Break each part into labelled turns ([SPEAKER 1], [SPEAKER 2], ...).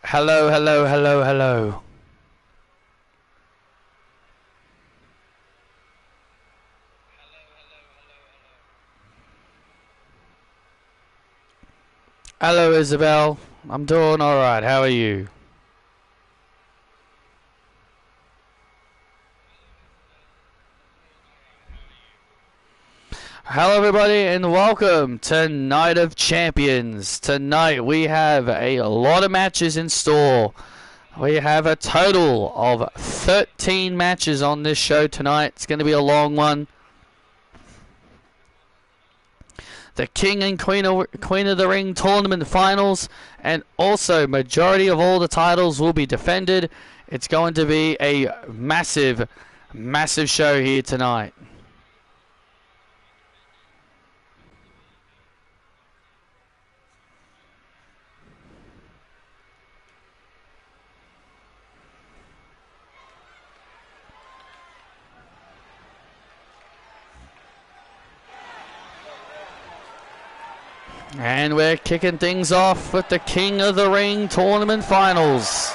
[SPEAKER 1] Hello, hello, hello, hello. Hello, Isabel. I'm doing alright. How are you? Hello, everybody, and welcome to Night of Champions. Tonight we have a lot of matches in store. We have a total of 13 matches on this show tonight. It's going to be a long one. The King and Queen of the Ring tournament finals, and also majority of all the titles will be defended. It's going to be a massive, massive show here tonight. And we're kicking things off with the King of the Ring tournament finals.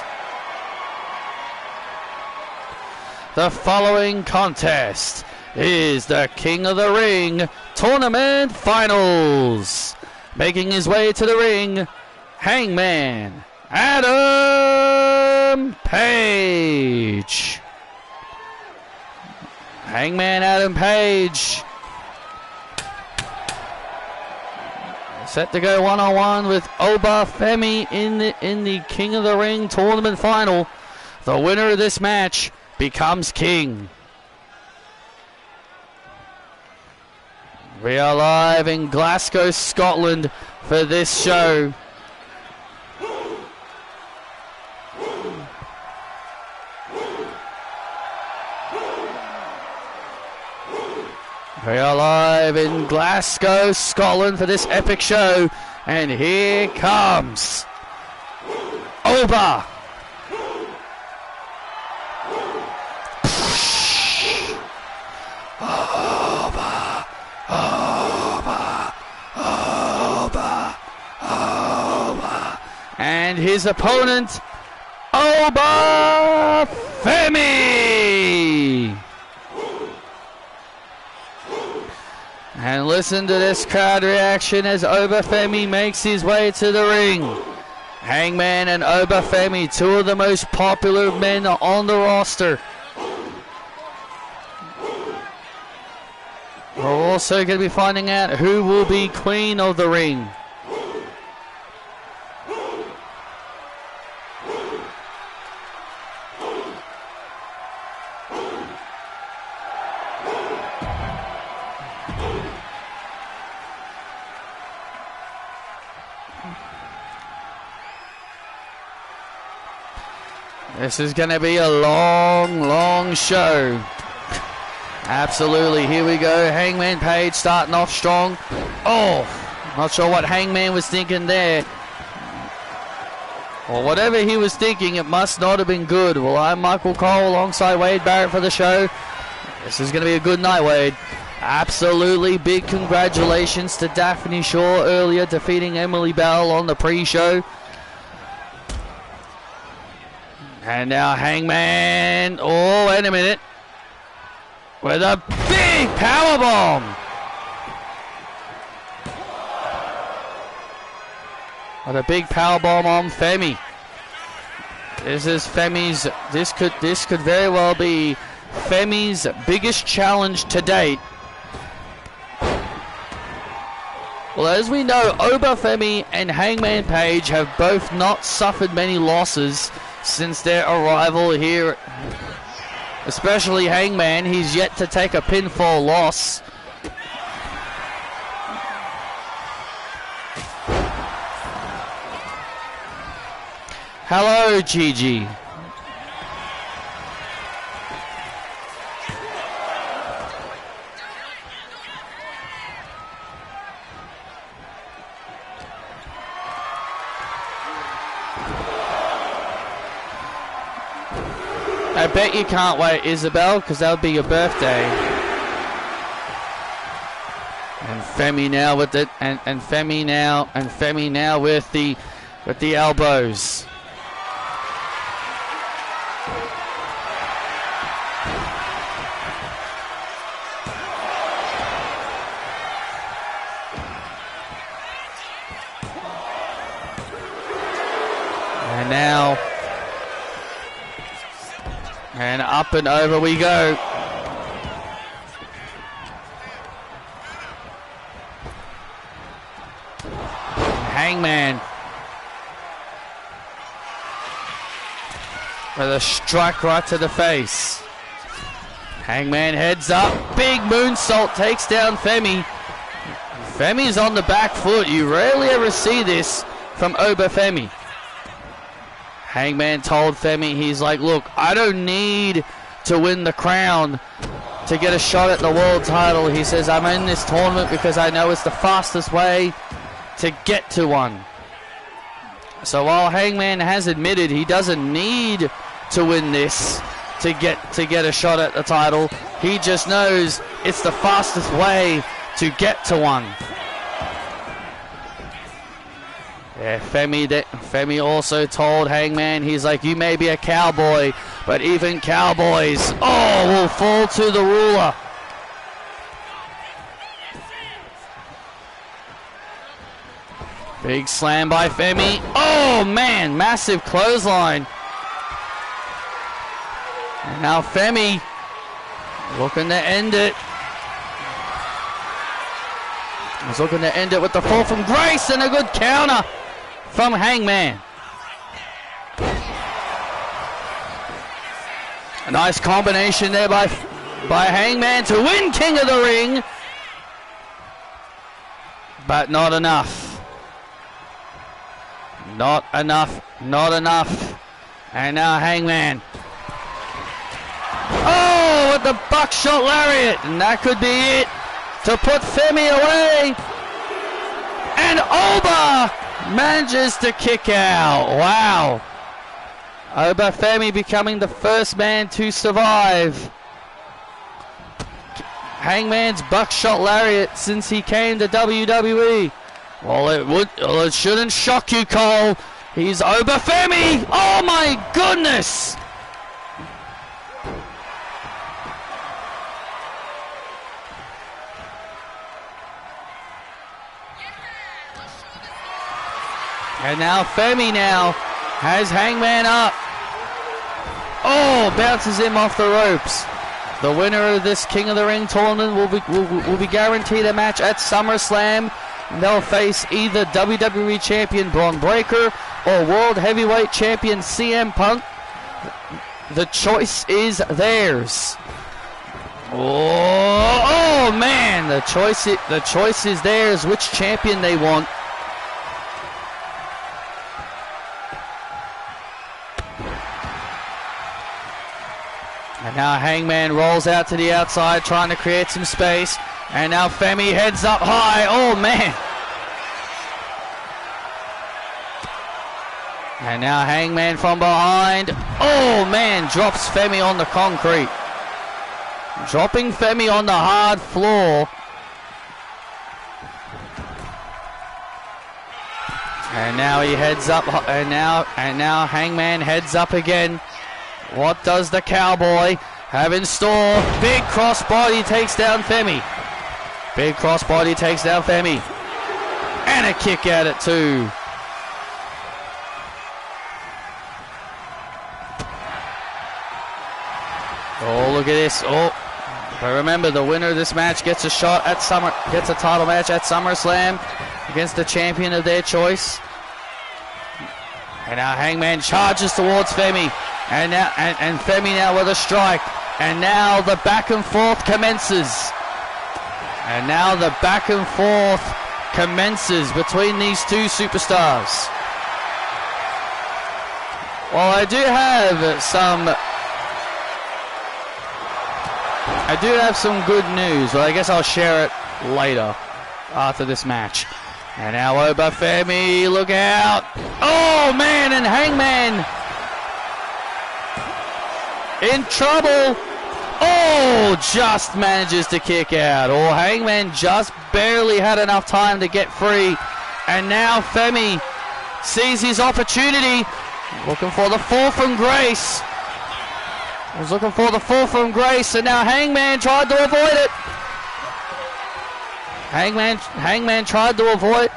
[SPEAKER 1] The following contest is the King of the Ring tournament finals. Making his way to the ring, Hangman Adam Page. Hangman Adam Page set to go one-on-one with Obafemi in the King of the Ring tournament final. The winner of this match becomes king. We are live in Glasgow, Scotland for this show. We are live in Glasgow, Scotland for this epic show. And here comes Oba. Oba, Oba, Oba, Oba. And his opponent, Obafemi. And listen to this crowd reaction as Obafemi makes his way to the ring. Hangman and Obafemi, two of the most popular men on the roster. We're also going to be finding out who will be Queen of the Ring. This is going to be a long, long show. Absolutely. Here we go. Hangman Page starting off strong. Oh, not sure what Hangman was thinking there. Or whatever he was thinking, it must not have been good. Well, I'm Michael Cole alongside Wade Barrett for the show. This is going to be a good night, Wade. Absolutely. Big congratulations to Daphne Shaw earlier defeating Emily Bell on the pre-show. And now Hangman, oh, wait a minute, with a big powerbomb. What a big powerbomb on Femi. This is Femi's, this could very well be Femi's biggest challenge to date. Well, as we know, Obafemi and Hangman Page have both not suffered many losses since their arrival here, especially Hangman. He's yet to take a pinfall loss. Hello, Gigi. I bet you can't wait, Isabel, because that would be your birthday. And Femi now with it, and Femi now with the elbows. And now, and up and over we go. Hangman with a strike right to the face. Hangman heads up, big moonsault, takes down Femi. Femi's on the back foot. You rarely ever see this from Obafemi. Hangman told Femi, he's like, look, I don't need to win the crown to get a shot at the world title. He says, I'm in this tournament because I know it's the fastest way to get to one. So while Hangman has admitted he doesn't need to win this to get a shot at the title, he just knows it's the fastest way to get to one. Yeah, Femi also told Hangman, he's like, you may be a cowboy, but even cowboys, will fall to the ruler. Big slam by Femi. Oh man, massive clothesline. And now Femi looking to end it. He's looking to end it with the fall from Grace and a good counter from Hangman. A nice combination there by Hangman to win King of the Ring. But not enough. Not enough. Not enough. And now Hangman. Oh, with the buckshot lariat. And that could be it to put Femi away. And Oba manages to kick out. Wow. Obafemi becoming the first man to survive Hangman's buckshot lariat since he came to WWE. Well, it shouldn't shock you, Cole. He's Obafemi. Oh my goodness. And now Femi has Hangman up. Oh, bounces him off the ropes. The winner of this King of the Ring tournament will be guaranteed a match at SummerSlam. They'll face either WWE Champion Braun Breaker or World Heavyweight Champion CM Punk. The choice is theirs. Oh man, the choice is theirs. Which champion they want. And now Hangman rolls out to the outside, trying to create some space. And now Femi heads up high. Oh, man. And now Hangman from behind. Oh, man. Drops Femi on the concrete. Dropping Femi on the hard floor. And now he heads up. And now Hangman heads up again. What does the cowboy have in store? Big crossbody takes down Femi. Big crossbody takes down Femi. And a kick out at 2. Oh, look at this. Oh, but remember, the winner of this match gets a title match at SummerSlam against the champion of their choice. And now Hangman charges towards Femi. And Femi now with a strike. And now the back and forth commences. And now the back and forth commences between these two superstars. Well, I do have some good news, but I guess I'll share it later after this match. And now Obafemi, look out. Oh man, and Hangman in trouble. Oh, just manages to kick out. Or Hangman just barely had enough time to get free. And now Femi sees his opportunity, looking for the fall from Grace. Was looking for the fall from Grace, and now Hangman tried to avoid it. Hangman tried to avoid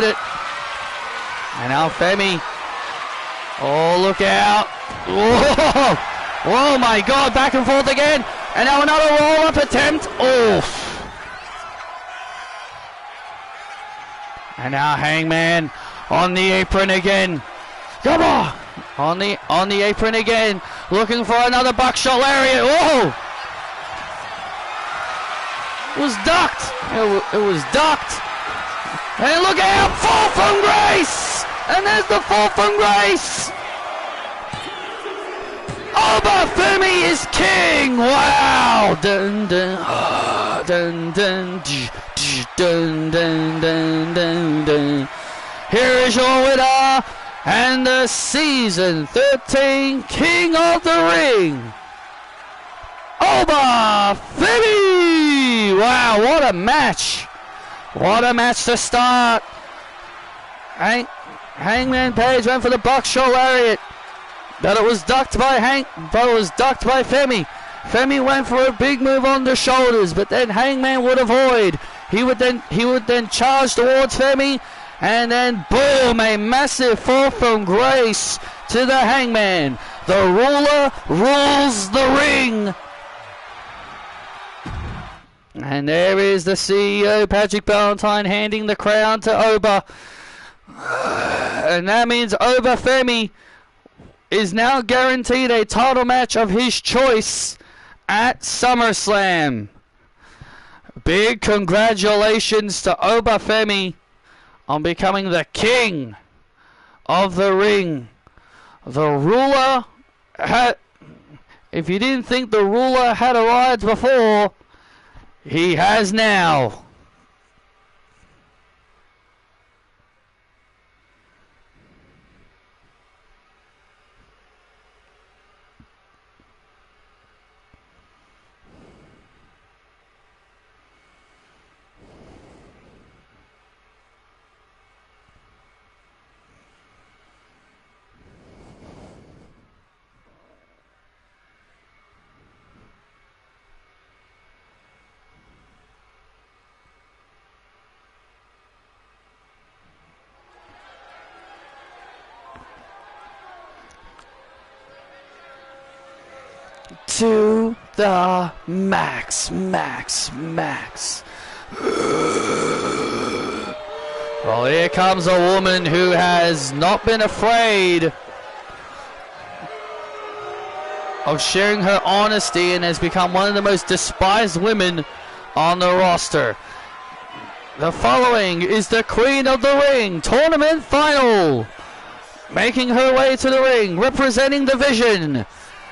[SPEAKER 1] it. And now Femi. Oh, look out. Whoa! Oh my God, back and forth again. And now another roll-up attempt. Oh. And now Hangman on the apron again. Come on. On the apron again. Looking for another buckshot lariat. Whoa! It was ducked. It was ducked. And look out! Fall from Grace! And there's the fall from Grace! Oba Femi is king! Wow! Dun dun dun dun dun dun dun dun dun. Here is your winner and the season 13 King of the Ring, Oba Femi! Wow, what a match! What a match to start! Hangman Page went for the buckshot lariat, but it was ducked by Femi. Femi went for a big move on the shoulders, but then Hangman would avoid. He would then charge towards Femi, and then boom, a massive fall from Grace to the Hangman. The ruler rules the ring. And there is the CEO, Patrick Ballantine, handing the crown to Oba. And that means Oba Femi is now guaranteed a title match of his choice at SummerSlam. Big congratulations to Oba Femi on becoming the king of the ring. The ruler had... If you didn't think the ruler had arrived before, he has now. To the max. Well, here comes a woman who has not been afraid of sharing her honesty and has become one of the most despised women on the roster. The following is the Queen of the Ring Tournament Final. Making her way to the ring, representing the Vision.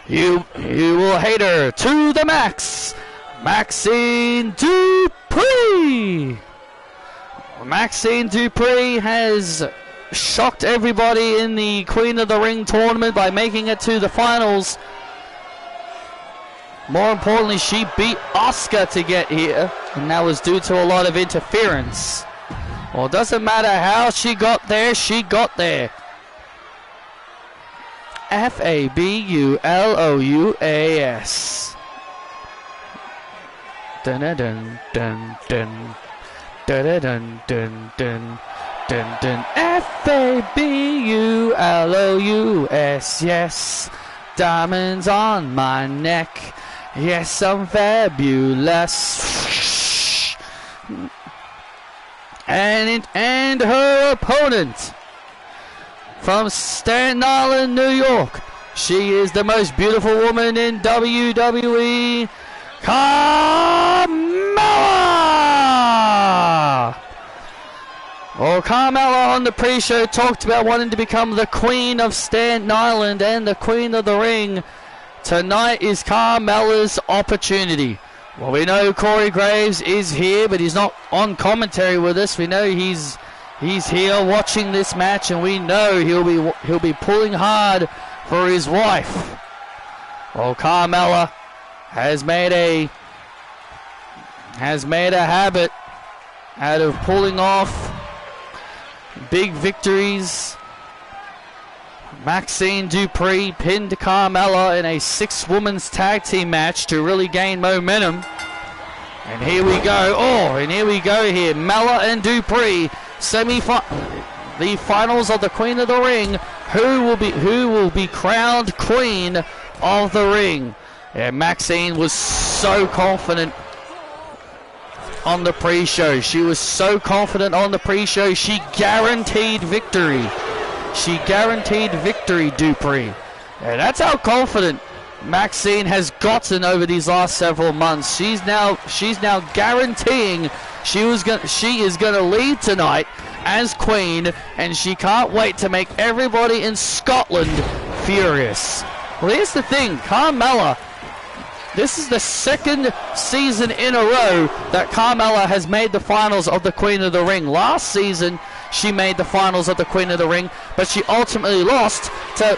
[SPEAKER 1] You will hate her to the max. Maxine Dupree. Maxine Dupree has shocked everybody in the Queen of the Ring tournament by making it to the finals. More importantly, she beat Asuka to get here, and that was due to a lot of interference. Well, it doesn't matter how she got there, she got there. Fabulous. Dun dun dun dun dun dun dun dun dun dun dun. Fabulous. Yes, diamonds on my neck. Yes, I'm fabulous. And her opponent, from Staten Island, New York, she is the most beautiful woman in WWE, Carmella! Well, Carmella on the pre-show talked about wanting to become the Queen of Staten Island and the Queen of the Ring. Tonight is Carmella's opportunity. Well, we know Corey Graves is here, but he's not on commentary with us. We know he's here watching this match, and we know he'll be pulling hard for his wife. Well, Carmella has made a habit out of pulling off big victories Maxine Dupree pinned Carmella in a 6-woman's tag team match to really gain momentum. And here we go. Oh, and here we go here. Mella and Dupree, the finals of the Queen of the Ring. Who will be crowned Queen of the Ring? Yeah, Maxine was so confident on the pre-show. She was so confident on the pre-show. She guaranteed victory. She guaranteed victory, Dupree. Yeah, that's how confident Maxine has gotten over these last several months. She's now guaranteeing she is going to lead tonight as Queen, and she can't wait to make everybody in Scotland furious. Well, here's the thing, Carmella. This is the 2nd season in a row that Carmella has made the finals of the Queen of the Ring. Last season, she made the finals of the Queen of the Ring, but she ultimately lost to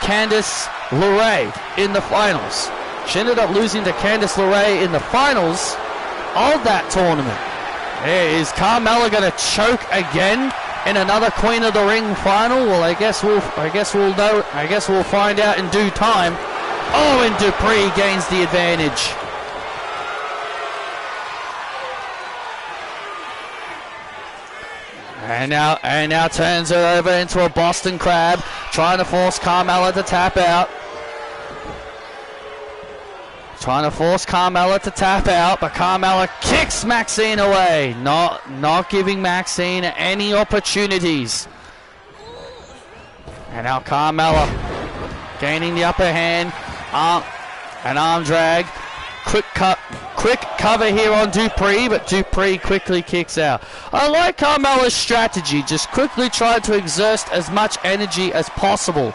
[SPEAKER 1] Candice LeRae in the finals. She ended up losing to Candice LeRae in the finals of that tournament. Is Carmella going to choke again in another Queen of the Ring final? Well, I guess we'll know. I guess we'll find out in due time. Oh, and Dupree gains the advantage. And now turns her over into a Boston Crab, trying to force Carmella to tap out. But Carmella kicks Maxine away, not giving Maxine any opportunities. And now Carmella gaining the upper hand. An arm drag. Quick cover here on Dupree, but Dupree quickly kicks out. I like Carmella's strategy, just quickly try to exert as much energy as possible.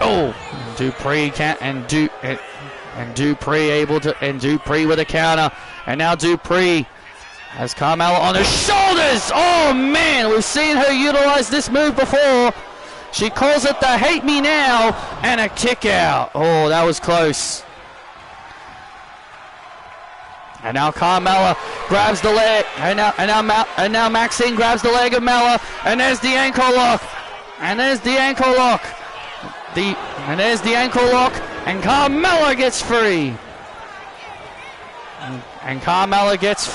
[SPEAKER 1] Oh, Dupree can't, and Dupree able to, and Dupree with a counter, and now Dupree has Carmella on her shoulders. Oh man, we've seen her utilize this move before. She calls it the hate me now, and a kick out. Oh, that was close. And now Carmella grabs the leg, and now Maxine grabs the leg of Mella, and there's the ankle lock, and there's the ankle lock, and Carmella gets free. And Carmella gets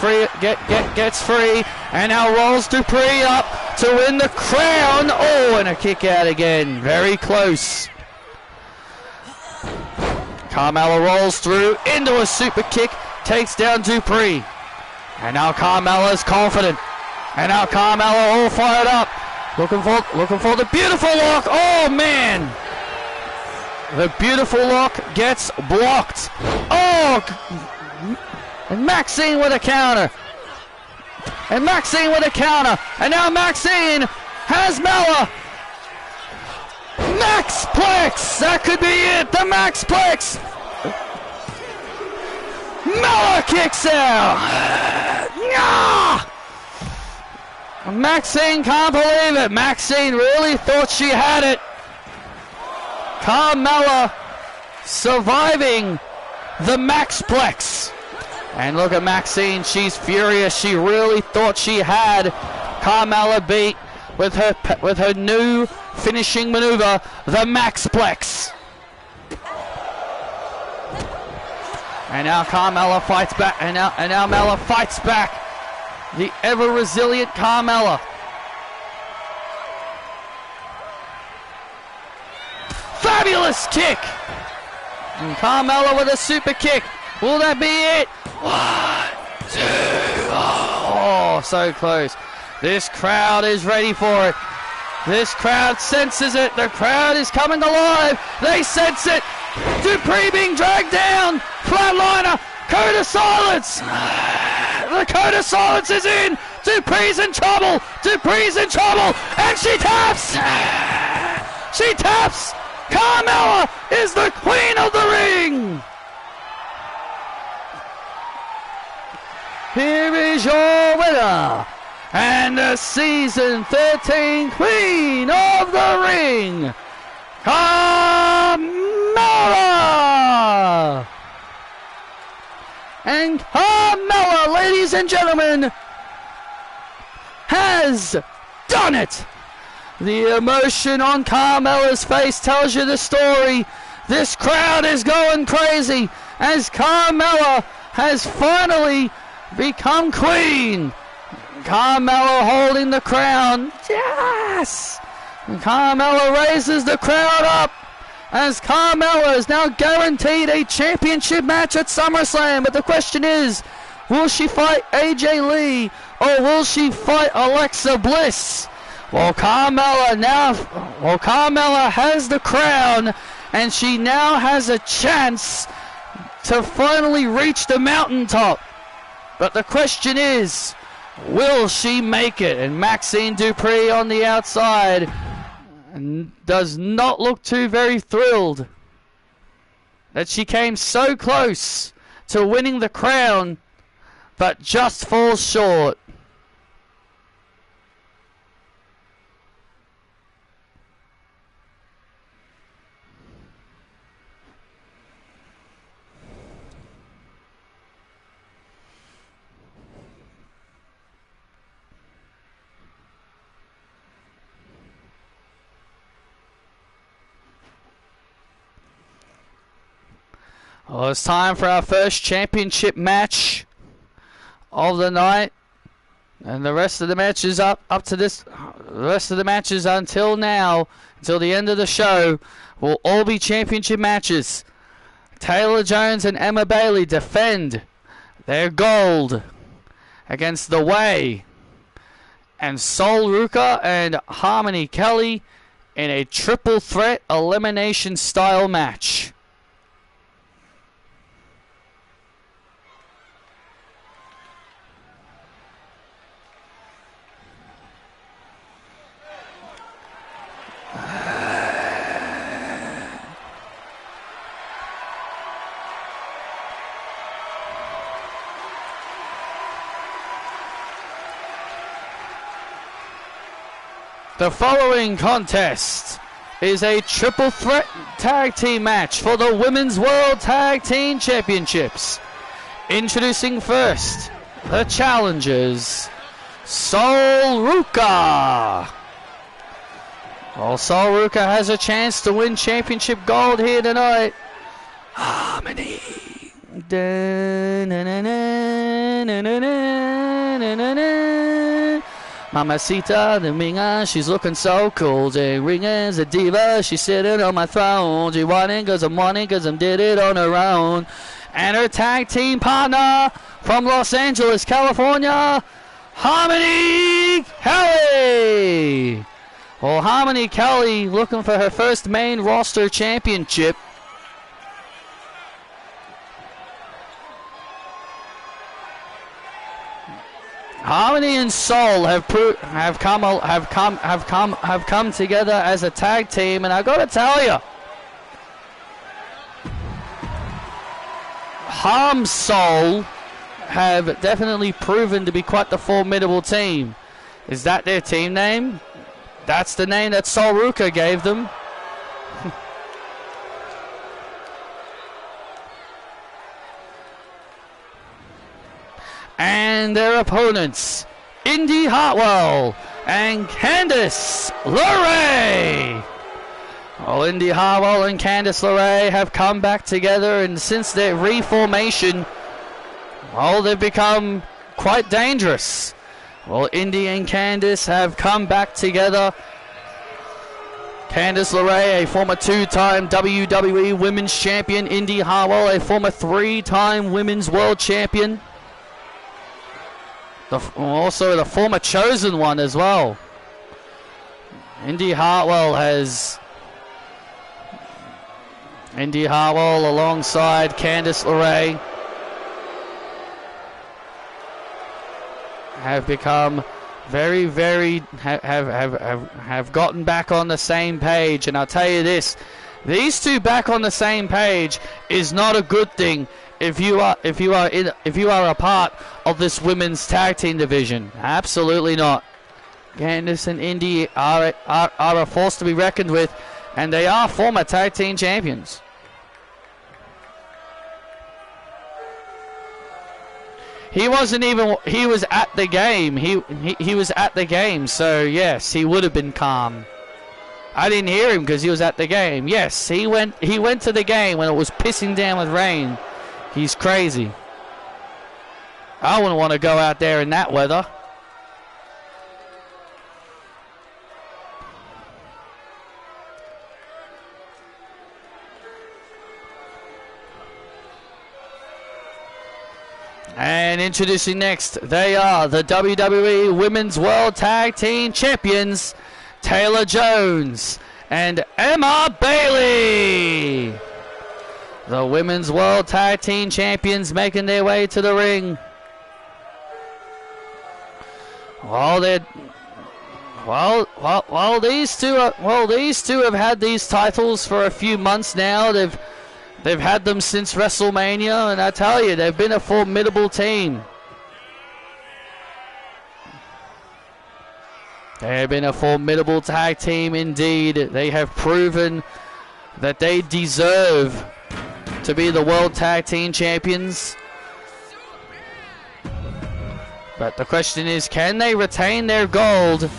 [SPEAKER 1] free, and now rolls Dupree up to win the crown. Oh, and a kick out again, very close. Carmella rolls through into a super kick, takes down Dupree. And now Carmella's confident. And now Carmella all fired up, looking for the beautiful lock. Oh man, the beautiful lock gets blocked. Oh. And Maxine with a counter. And now Maxine has Mella. Maxplex. That could be it. The Maxplex. Mella kicks out. Maxine can't believe it. Maxine really thought she had it. Carmella surviving the Maxplex. And look at Maxine, she's furious. She really thought she had Carmella beat with her new finishing maneuver, the Maxplex. And now Carmella fights back, and now Mella fights back. The ever resilient Carmella. Fabulous kick. And Carmella with a super kick. Will that be it? 1, 2, oh, so close. This crowd is ready for it. This crowd senses it. The crowd is coming alive. They sense it. Dupree being dragged down. Flatliner. Code of silence. The code of silence is in. Dupree's in trouble. And she taps. Carmella is the Queen of the Ring. Here is your winner, and the Season 13 Queen of the Ring, Carmella! And Carmella, ladies and gentlemen, has done it! The emotion on Carmella's face tells you the story. This crowd is going crazy as Carmella has finally become queen. Carmella holding the crown. Yes! Carmella raises the crowd up as Carmella is now guaranteed a championship match at SummerSlam. But the question is, will she fight AJ Lee or will she fight Alexa Bliss? Well, Carmella has the crown and she now has a chance to finally reach the mountaintop. But the question is, will she make it? And Maxine Dupree on the outside does not look too very thrilled that she came so close to winning the crown, but just falls short. Well, it's time for our first championship match of the night, and the rest of the matches up to this. The rest of the matches until now, until the end of the show, will all be championship matches. Taylor Jones and Emma Bailey defend their gold against The Way and Sol Ruka and Harmony Kelly in a triple threat elimination style match. The following contest is a triple threat tag team match for the Women's World Tag Team Championships. Introducing first, the challengers, Sol Ruka. Well, Sol Ruka has a chance to win championship gold here tonight. Harmony. Mamacita, the ringer, she's looking so cool. The ringer's a diva, she's sitting on my throne. She wanting cause I'm wanting cause I'm did it on her own. And her tag team partner from Los Angeles, California, Harmony Kelly. Well, Harmony Kelly looking for her first main roster championship. Harmony and Sol have come together as a tag team, and I gotta tell you, Harm Sol have definitely proven to be quite the formidable team. Is that their team name? That's the name that Sol Ruka gave them. And their opponents, Indy Hartwell and Candice LeRae. Well, Indy Hartwell and Candice LeRae have come back together, and since their reformation, well, they've become quite dangerous. Well, Indy and Candice have come back together. Candice LeRae, a former two-time WWE Women's Champion. Indy Hartwell, a former three-time Women's World Champion. Also the former Chosen One as well. Indy Hartwell alongside Candice LeRae have become have gotten back on the same page. And I'll tell you this, these two back on the same page is not a good thing if you are a part of this women's tag team division. Absolutely not. Candice and Indy are a force to be reckoned with, and they are former tag team champions. He wasn't even. He was at the game. He was at the game. So yes, he would have been calm. I didn't hear him because he was at the game. Yes, he went to the game when it was pissing down with rain. He's crazy. I wouldn't want to go out there in that weather. And introducing next, they are the WWE Women's World Tag Team Champions, Taylor Jones and Emma Bailey. The Women's World Tag Team Champions making their way to the ring. While these two have had these titles for a few months now. They've had them since WrestleMania, and I tell you, they've been a formidable team. They have been a formidable tag team indeed. They have proven that they deserve to be the World Tag Team Champions. But the question is, can they retain their gold?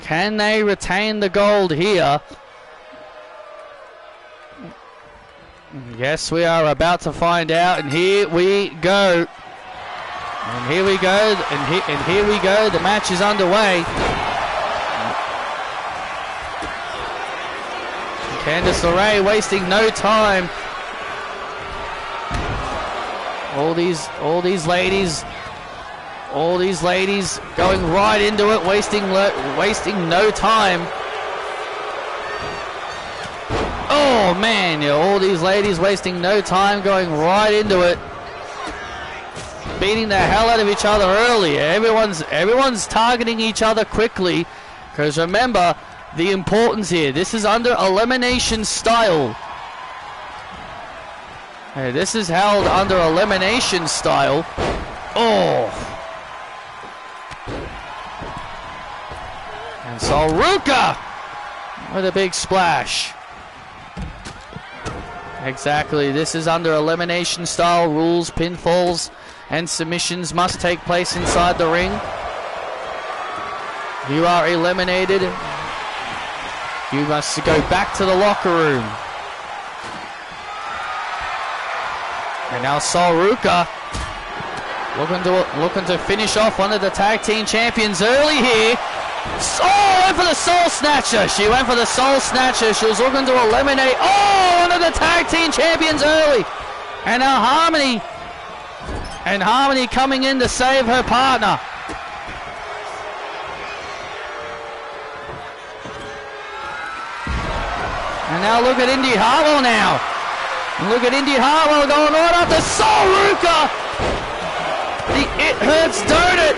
[SPEAKER 1] Can they retain the gold here? Yes, we are about to find out, and here we go. And here we go, and here we go. The match is underway. Candice LeRae wasting no time. All these ladies going right into it, wasting no time. Oh man, yeah, all these ladies wasting no time, going right into it, beating the hell out of each other early. Everyone's targeting each other quickly, because remember the importance here. This is under elimination style. Hey, this is held under elimination style. Oh. And Saruka with a big splash. Exactly, this is under elimination style rules. Pinfalls and submissions must take place inside the ring. You are eliminated. You must go back to the locker room. And now Saruka looking to finish off one of the tag team champions early here. Oh, went for the Soul Snatcher. She went for the Soul Snatcher. She was looking to eliminate, one of the tag team champions early. And now Harmony. And Harmony coming in to save her partner. And now look at Indy Hartwell now. And look at Indy Hartwell going right after Saruka. It hurts, don't it?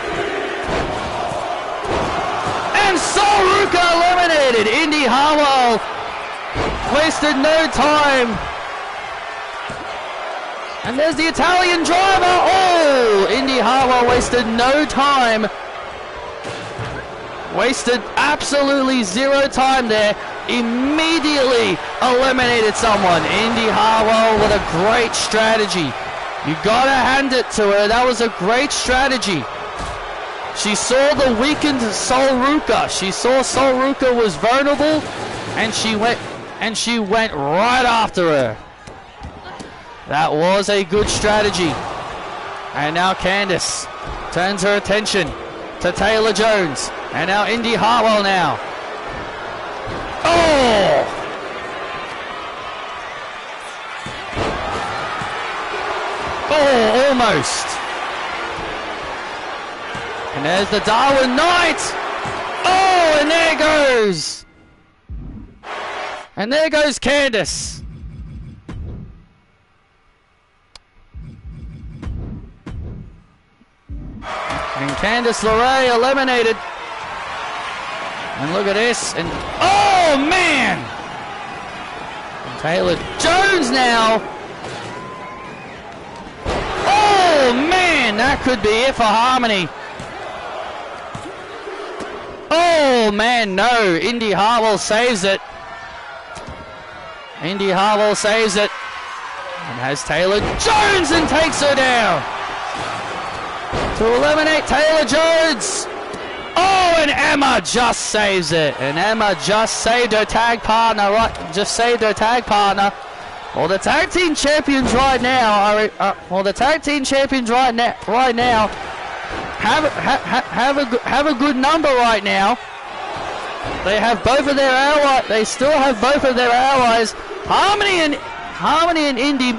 [SPEAKER 1] And Saruka eliminated. Indy Hartwell wasted no time. And there's the Italian driver. Oh, Indy Hartwell wasted no time. Wasted absolutely zero time there. Immediately eliminated someone. Indy Hartwell with a great strategy. You gotta hand it to her. That was a great strategy. She saw the weakened Saruka. She saw Saruka was vulnerable, and she went right after her. That was a good strategy. And now Candice turns her attention to Taylor Jones. And now Indy Hartwell now. Oh! Oh, almost. And there's the Darwin Knight. Oh, and there goes. And there goes Candice. And Candice LeRae eliminated. And look at this. And oh man! And Taylor Jones now. Oh man, that could be it for Harmony. Oh man, no. Indy Hartwell saves it. Indy Hartwell saves it. And has Taylor Jones and takes her down. To eliminate Taylor Jones. Oh, and Emma just saves it. And Emma just saved her tag partner. Well, the tag team champions right now are. Have a good number right now. They have both of their allies. They still have both of their allies. Harmony and Indy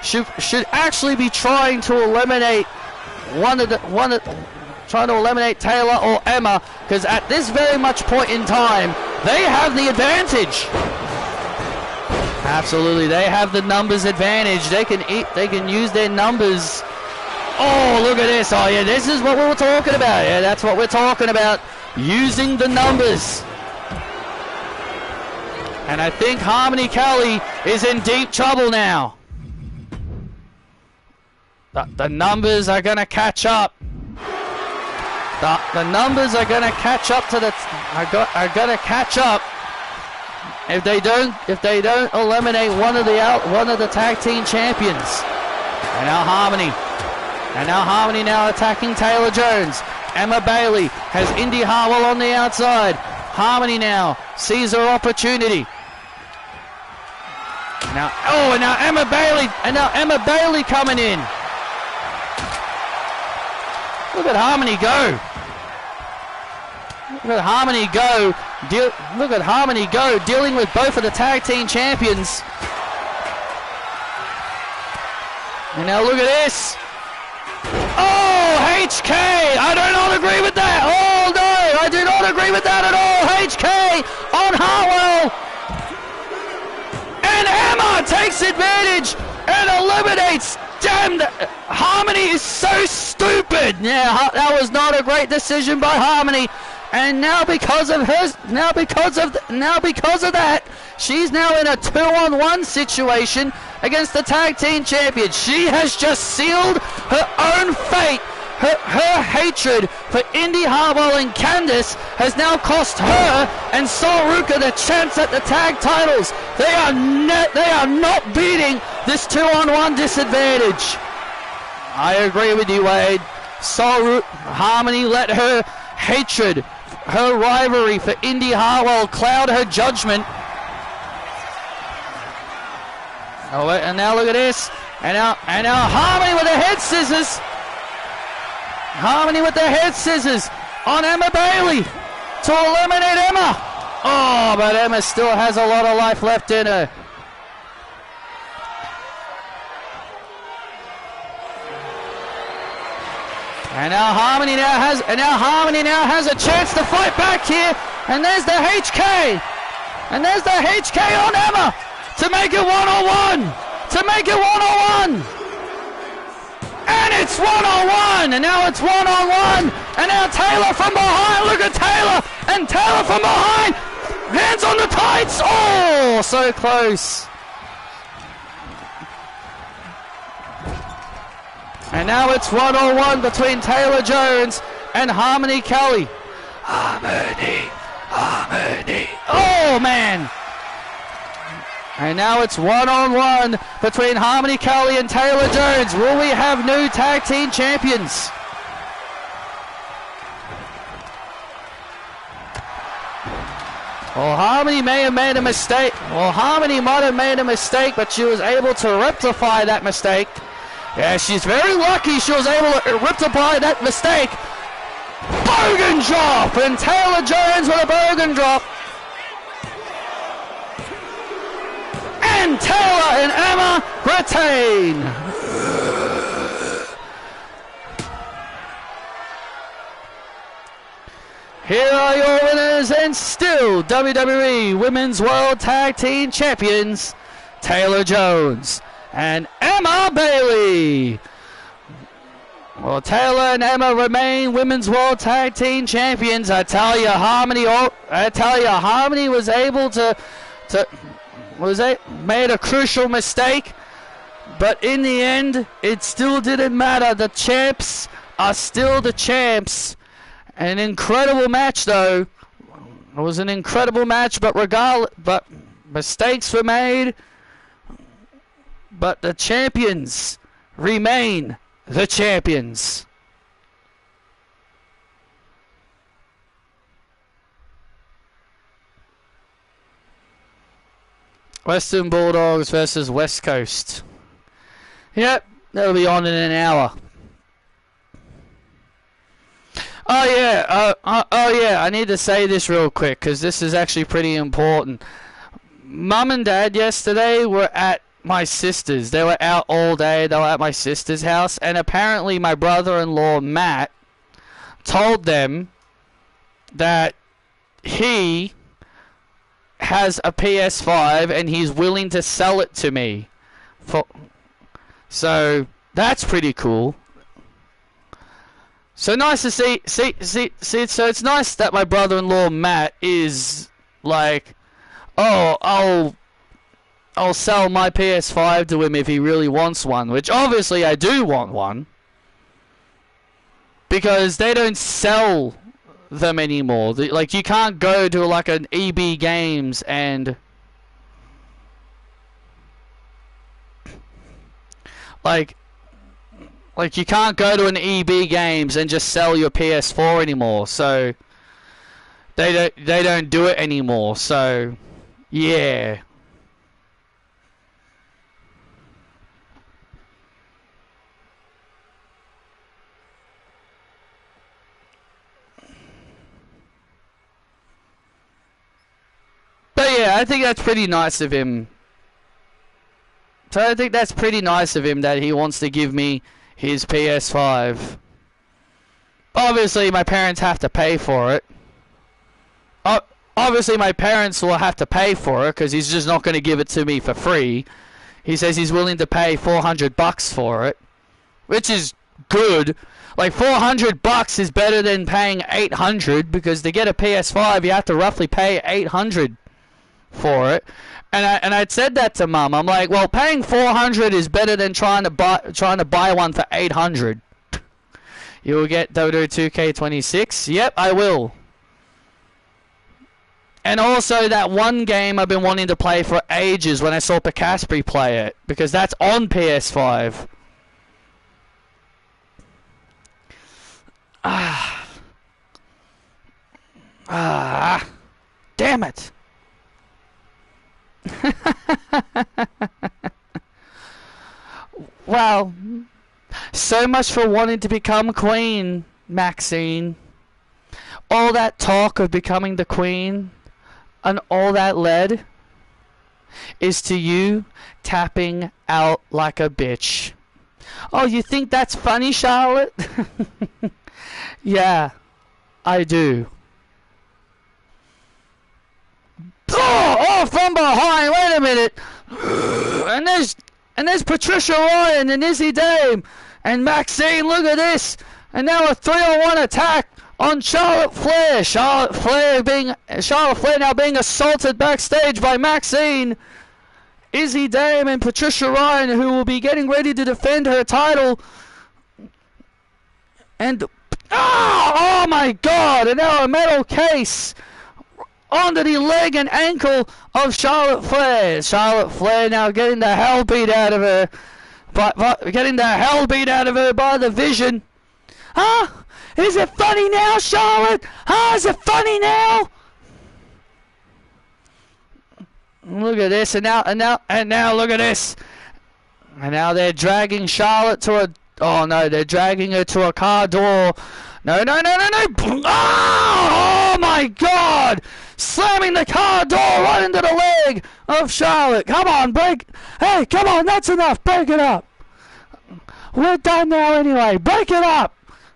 [SPEAKER 1] should actually be trying to eliminate trying to eliminate Taylor or Emma, because at this very much point in time, they have the advantage. Absolutely, they have the numbers advantage. They can use their numbers. Oh, look at this. Oh, yeah, this is what we were talking about. Yeah, that's what we're talking about. Using the numbers. And I think Harmony Kelly is in deep trouble now. The numbers are going to catch up. The numbers are going to catch up to are going to catch up. If they don't eliminate one of the tag team champions. And now Harmony now attacking Taylor Jones. Emma Bailey has Indy Hartwell on the outside. Harmony now sees her opportunity. Now Emma Bailey coming in. Look at Harmony go. Look at Harmony go dealing with both of the tag team champions. And now look at this. Oh, HK! I do not agree with that. Oh no, I do not agree with that at all. HK on Hartwell. And Emma takes advantage and eliminates. Damn, Harmony is so stupid. Yeah, that was not a great decision by Harmony. And now because of that, she's now in a 2-on-1 situation against the tag team champions. She has just sealed her own fate. Her hatred for Indy Hartwell and Candice has now cost her and Sol Ruka the chance at the tag titles. They are not beating this 2-on-1 disadvantage. I agree with you, Wade. Harmony let her hatred, her rivalry for Indy Hartwell cloud her judgment. Oh, and now look at this. And now Harmony with the head scissors. Harmony with the head scissors on Emma Bailey to eliminate Emma. Oh, but Emma still has a lot of life left in her. And now Harmony now has a chance to fight back here. And there's the HK. And there's the HK on Emma to make it 1-on-1. And it's 1-on-1. And now it's 1-on-1. And now Taylor from behind. Look at Taylor. And Taylor from behind. Hands on the tights. Oh, so close. And now it's 1-on-1 between Taylor Jones and Harmony Kelly. Harmony. Oh, man. And now it's 1-on-1 between Harmony Kelly and Taylor Jones. Will we have new tag team champions? Well, Harmony may have made a mistake. Harmony might have made a mistake, but she was able to rectify that mistake. Yeah, she's very lucky she was able to rectify that mistake. Bogan drop! And Taylor Jones with a Bogan drop. And Taylor and Emma retain. Here are your winners and still WWE Women's World Tag Team Champions, Taylor Jones and Emma Bailey. Well, Taylor and Emma remain Women's World Tag Team Champions. I tell you, Harmony was able made a crucial mistake, but in the end, it still didn't matter. The champs are still the champs. An incredible match, though. It was an incredible match, but Mistakes were made, but the champions remain the champions. Western Bulldogs versus West Coast. Yep, that'll be on in an hour. Oh yeah, I need to say this real quick because this is actually pretty important. Mum and Dad yesterday were at my sister's. They were out all day. They were at my sister's house, and apparently my brother-in-law Matt told them that he has a PS5 and he's willing to sell it to me. So that's pretty cool. So nice to see. So it's nice that my brother-in-law Matt is like, oh, I'll sell my PS5 to him if he really wants one, which obviously I do want one, because they don't sell them anymore. Like, you can't go to like an EB Games and like you can't go to an EB Games and just sell your PS4 anymore. So they don't do it anymore. So yeah. But yeah, I think that's pretty nice of him. So I think that's pretty nice of him that he wants to give me his PS5. Obviously, my parents have to pay for it. Obviously, my parents will have to pay for it because he's just not going to give it to me for free. He says he's willing to pay $400 for it, which is good. Like, $400 is better than paying $800, because to get a PS5, you have to roughly pay $800 for it. And I'd said that to Mum. I'm like, well, paying $400 is better than trying to buy one for $800. You will get WWE2K25. Yep, I will. And also that one game I've been wanting to play for ages when I saw Picaspery play it, because that's on PS5. Damn it. Well, so much for wanting to become queen, Maxine. All that talk of becoming the queen and all that led is to you tapping out like a bitch. Oh, you think that's funny, Charlotte? Yeah, I do. Oh, from behind. Wait a minute. And there's Patricia Ryan and Izzy Dame and Maxine. Look at this. And now a 3-on-1 attack on Charlotte Flair. Charlotte Flair now being assaulted backstage by Maxine, Izzy Dame, and Patricia Ryan, who will be getting ready to defend her title. And oh my God! And now a metal case onto the leg and ankle of Charlotte Flair. Charlotte Flair now getting the hell beat out of her, by the Vision. Huh? Is it funny now, Charlotte? Huh? Is it funny now? Look at this, and now look at this. And now they're dragging Charlotte to a. Oh no, they're dragging her to a car door. No. Oh my God! Slamming the car door right into the leg of Charlotte. Come on, break. Hey, come on, that's enough. Break it up. We're done now anyway. Break it up.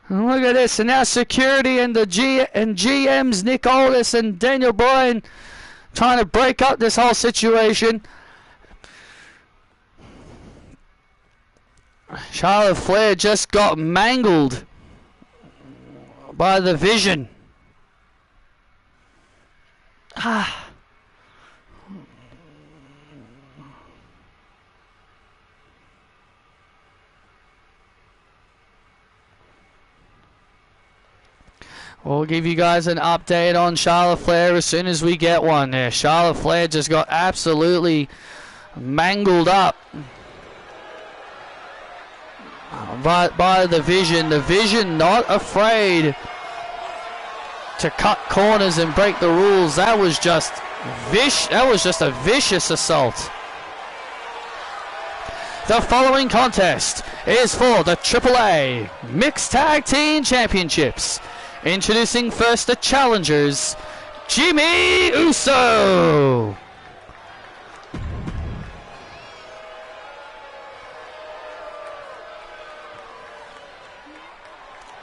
[SPEAKER 1] And look at this. And now security and the GMs, Nick Aldis and Daniel Bryan, trying to break up this whole situation. Charlotte Flair just got mangled by the Vision. We'll give you guys an update on Charlotte Flair as soon as we get one there. Charlotte Flair just got absolutely mangled up by the Vision. The Vision not afraid to cut corners and break the rules. That was just a vicious assault. The following contest is for the AAA Mixed Tag Team Championships. Introducing first the challengers, Jimmy Uso.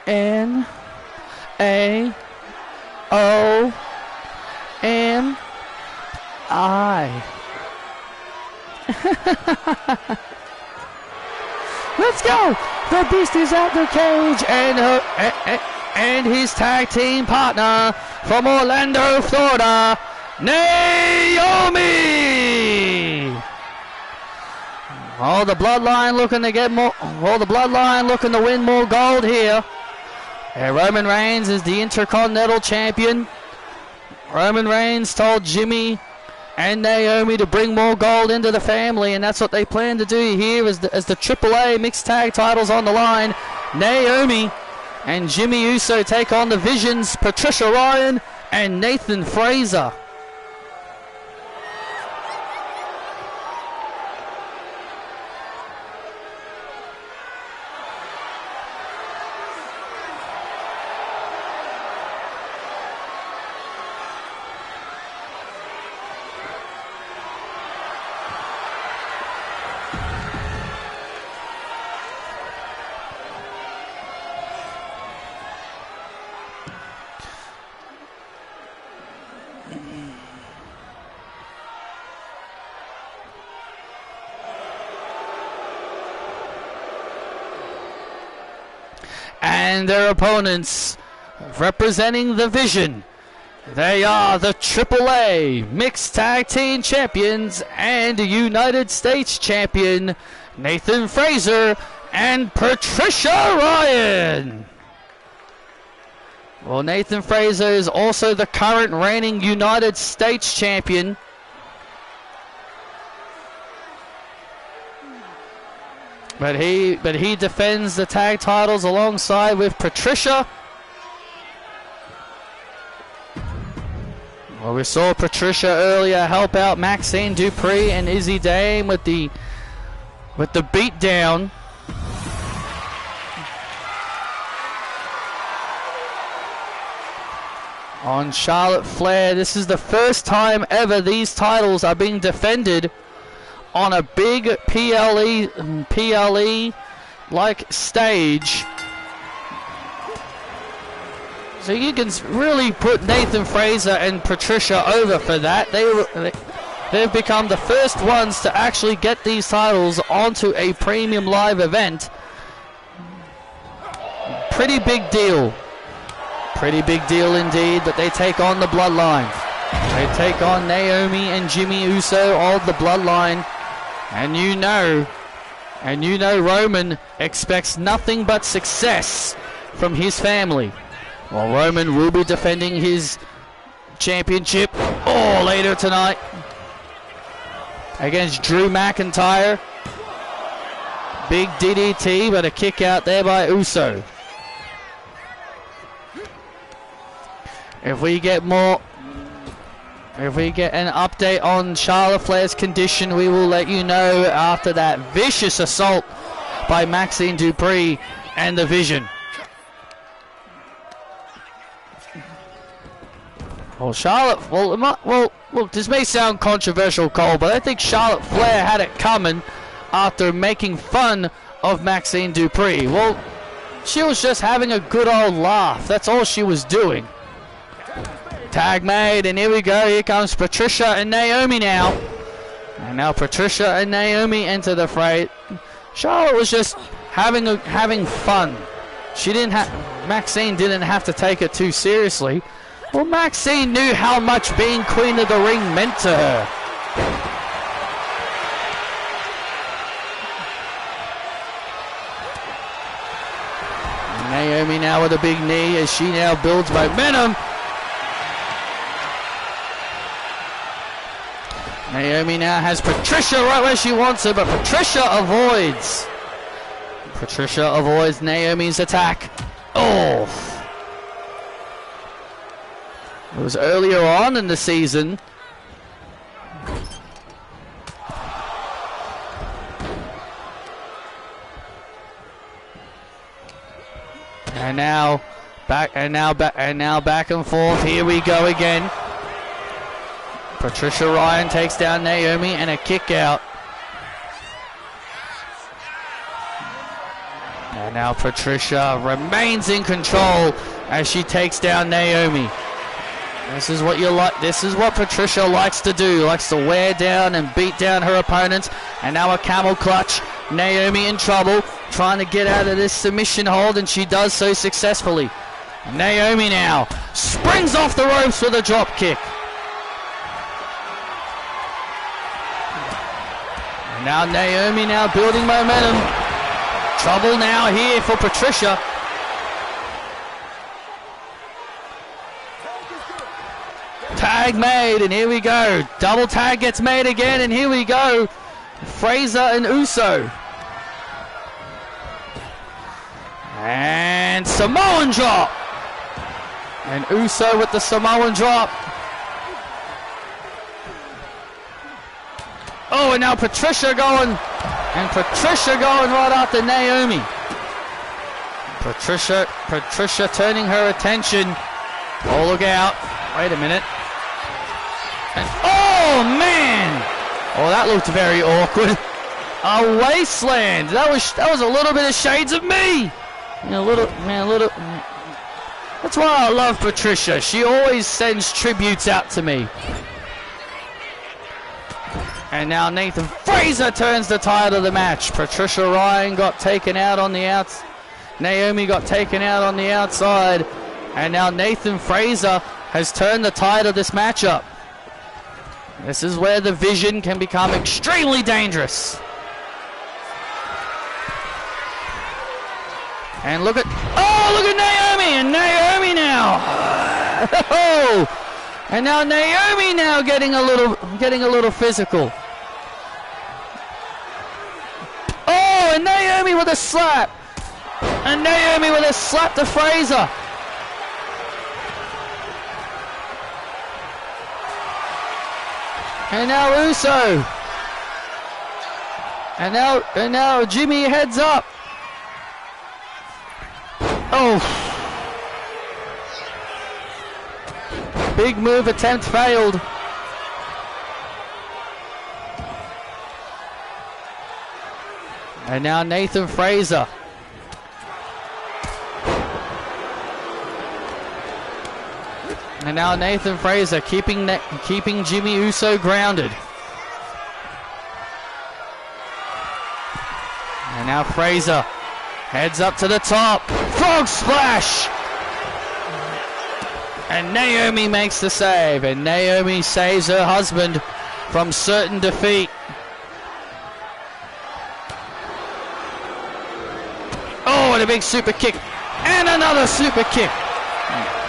[SPEAKER 1] N-A-O-M-I. Let's go! The Beast is out the cage, and his tag team partner from Orlando, Florida, Naomi. Oh, the Bloodline looking to get more. Oh, the Bloodline looking to win more gold here. Roman Reigns is the Intercontinental Champion. Roman Reigns told Jimmy and Naomi to bring more gold into the family, and that's what they plan to do here as the AAA Mixed Tag titles on the line. Naomi and Jimmy Uso take on the Visions, Patricia Ryan and Nathan Frazer. And their opponents, representing the Vision, they are the AAA Mixed Tag Team Champions and United States Champion, Nathan Frazer and Patricia Ryan. Well, Nathan Frazer is also the current reigning United States Champion. But he defends the tag titles alongside with Patricia. Well, we saw Patricia earlier help out Maxine Dupree and Izzy Dame with the beat down. On Charlotte Flair, this is the first time ever these titles are being defended on a big PLE like stage. So you can really put Nathan Frazer and Patricia over for that. They've become the first ones to actually get these titles onto a premium live event. Pretty big deal. Pretty big deal indeed, but they take on the Bloodline. They take on Naomi and Jimmy Uso of the Bloodline. And you know Roman expects nothing but success from his family. Well, Roman will be defending his championship later tonight against Drew McIntyre. Big DDT, but a kick out there by Uso. If we get an update on Charlotte Flair's condition, we will let you know after that vicious assault by Maxine Dupree and the Vision. Well, look, this may sound controversial, Cole, but I think Charlotte Flair had it coming after making fun of Maxine Dupree. Well, she was just having a good old laugh. That's all she was doing. Tag made, and here we go. Here comes Patricia and Naomi now. And now Patricia and Naomi enter the fray. Charlotte was just having fun. Maxine didn't have to take it too seriously. Well, Maxine knew how much being Queen of the Ring meant to her. Naomi now with a big knee as she now builds momentum. Naomi now has Patricia right where she wants her, but Patricia avoids. Patricia avoids Naomi's attack. Oh! It was earlier on in the season. And now back and forth. Here we go again. Patricia Ryan takes down Naomi and a kick out. And now Patricia remains in control as she takes down Naomi. This is what you like. This is what Patricia likes to do. Likes to wear down and beat down her opponents. And now a camel clutch. Naomi in trouble, trying to get out of this submission hold, and she does so successfully. Naomi now springs off the ropes with a drop kick. And now Naomi now building momentum. Trouble now here for Patricia. Tag made, and here we go. Double tag gets made again, and here we go. Fraser and Uso. And Samoan drop. And Uso with the Samoan drop. Oh, and now Patricia going. And Patricia going right after Naomi. Patricia turning her attention. Oh, look out. Wait a minute. And, oh, man. Oh, that looked very awkward. A wasteland. That was a little bit of shades of me. That's why I love Patricia. She always sends tributes out to me. And now Nathan Fraser turns the tide of the match. Patricia Ryan got taken out on the outs. Naomi got taken out on the outside. And now Nathan Fraser has turned the tide of this matchup. This is where the Vision can become extremely dangerous. And look at Naomi, and Naomi now. Oh, and now Naomi now getting a little physical. Oh, and Naomi with a slap. And Naomi with a slap to Fraser. And now Uso. And now Jimmy heads up. Oh. Big move attempt failed. And now Nathan Fraser. And now Nathan Fraser keeping Jimmy Uso grounded. And now Fraser heads up to the top. Frog splash! And Naomi makes the save. And Naomi saves her husband from certain defeat. Oh, and a big super kick. And another super kick.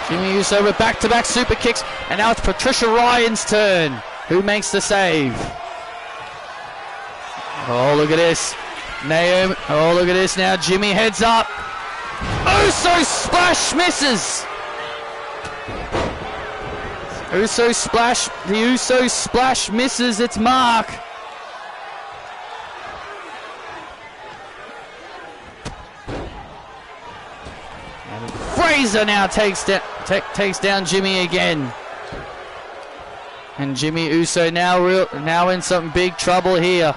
[SPEAKER 1] Jimmy Uso with back-to-back super kicks. And now it's Patricia Ryan's turn. Who makes the save? Oh, look at this. Naomi. Oh, look at this now. Jimmy heads up. Uso splash misses. Uso splash. The Uso splash misses its mark. And Fraser now takes down Jimmy again. And Jimmy Uso now in some big trouble here.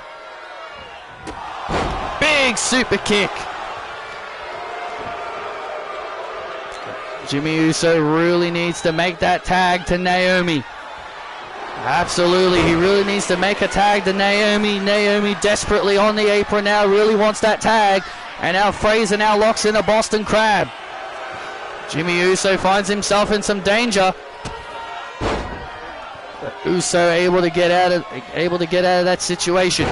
[SPEAKER 1] Big super kick. Jimmy Uso really needs to make that tag to Naomi. Absolutely, he really needs to make a tag to Naomi. Naomi desperately on the apron now, really wants that tag. And now Fraser now locks in a Boston Crab. Jimmy Uso finds himself in some danger. But Uso able to get out of that situation.